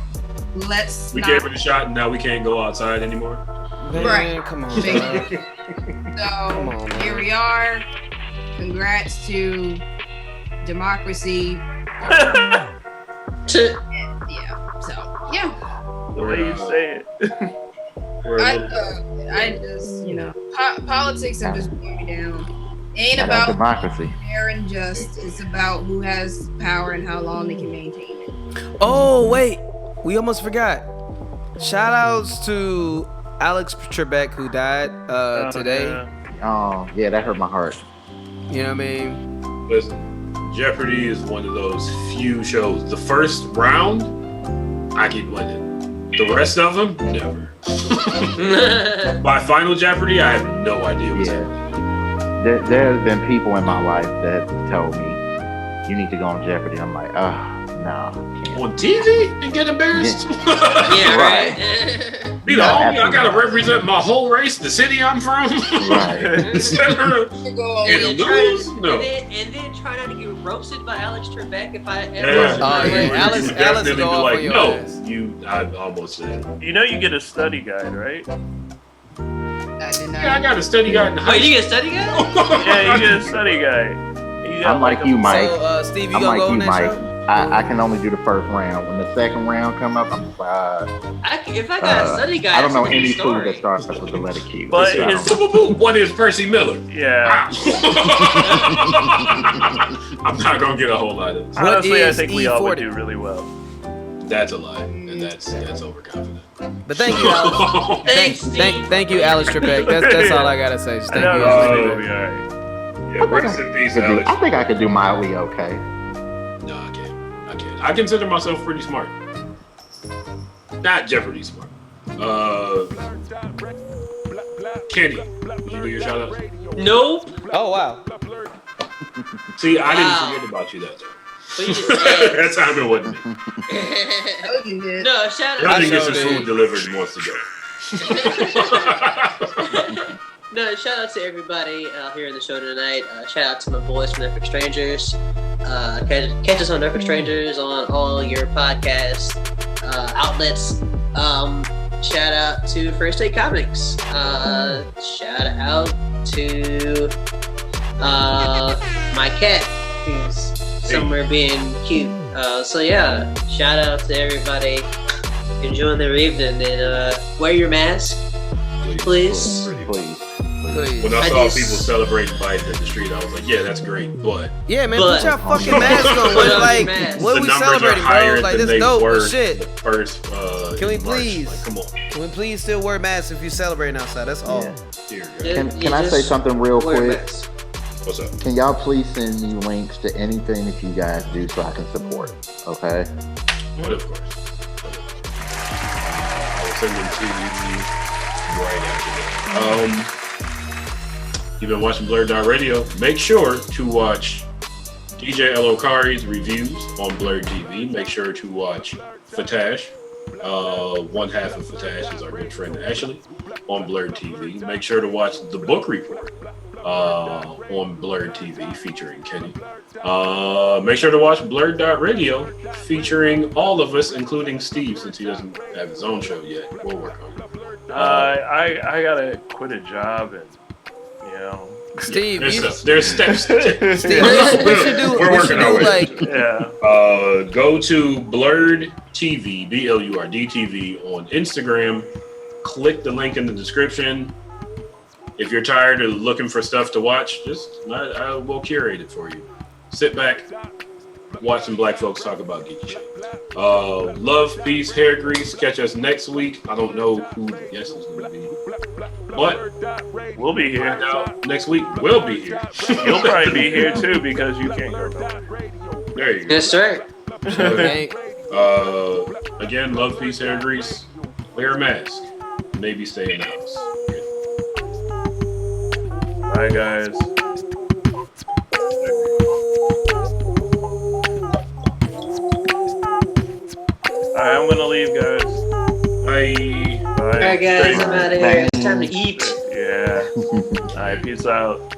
We gave it a shot, and now we can't go outside anymore. Man, right? Come on. So here we are. Congrats to democracy. The way you say it. I just, politics have just worn me down. Ain't about democracy. Fair and just. It's about who has power and how long they can maintain it. Oh wait, we almost forgot. Shout outs to Alex Trebek who died today. Oh yeah, that hurt my heart. You know what I mean? Listen, Jeopardy is one of those few shows. The first round, I can win it. The rest of them, never. By Final Jeopardy, I have no idea what's happening. There have been people in my life that have told me, you need to go on Jeopardy. I'm like, no. On TV and get embarrassed? Yeah, right. Be the homie, I gotta represent my whole race, the city I'm from. Right. And lose? No. And then try not to get roasted by Alex Trebek if I ever. Alex definitely go be off like, on your no, ass. I almost said. You get a study guide, right? Yeah, I got a study guide in high school. You get a study guide? Yeah, you get a study guide. I'm like you, Mike. So, Steve, you gonna go on that show? I can only do the first round. When the second round come up, I'm just like, if I got a study guide, I don't know it's a any story. food that starts with the letter Q. But So, his one is Percy Miller. Yeah. I'm not gonna get a whole lot of this. Honestly, I think we all would do really well. That's a lie, and that's overconfident. But thank you, Alex. thank you, Alex Trebek. That's all I gotta say. Just thank you, Alex Trebek. Yeah, rest in peace, Alex. I think I could do mildly okay. No, I can't. I consider myself pretty smart. Not Jeopardy smart. Kenny, did you do your shout out? Nope. Oh wow. See, I didn't forget about you that time. That time it wasn't me. No, shout out. Y'all didn't get some food delivered months ago. No, shout out to everybody here in the show tonight. Shout out to my boys from Netflix Strangers. Catch us on Netflix Strangers on all your podcast outlets. Shout out to First Aid Comics. Shout out to my cat who's somewhere being cute. So yeah, shout out to everybody enjoying their evening and wear your mask, please. When I saw people celebrating Biden in the street, I was like, yeah, that's great, but yeah, man, put your fucking mask on. Like, what are we celebrating, bro? Like, this dope as shit. First, can we please? Like, come on. Can we please still wear masks if you're celebrating outside? That's all. Can I say something real quick? What's up? Can y'all please send me links to anything that you guys do so I can support it? Okay. But of course. I will send them to you right after that. You've been watching BlurdDotRadio. Make sure to watch DJ El Okari's reviews on Blurred TV. Make sure to watch Fatash. One half of Fatash is our good friend Ashley on Blurred TV. Make sure to watch The Book Report on Blurred TV featuring Kenny. Make sure to watch BlurdDotRadio featuring all of us, including Steve, since he doesn't have his own show yet. We'll work on it. I gotta quit a job and Steve, there's steps to take. Steve, we're working on it. Yeah. Go to Blurred TV, BLURD TV on Instagram. Click the link in the description. If you're tired of looking for stuff to watch, I will curate it for you. Sit back, watch some black folks talk about geeky shit. Love, peace, hair grease. Catch us next week. I don't know who the guest is going to be, but we'll be here. Next week, we'll be here. You'll probably be here too because you can't go nowhere. There you go. Yes, sir. Again, love, peace, hair grease. Wear a mask. Maybe stay in the house. Bye, guys. Alright, I'm gonna leave, guys. Bye. Alright, guys, I'm out of here. It's time to eat. Yeah. Alright, peace out.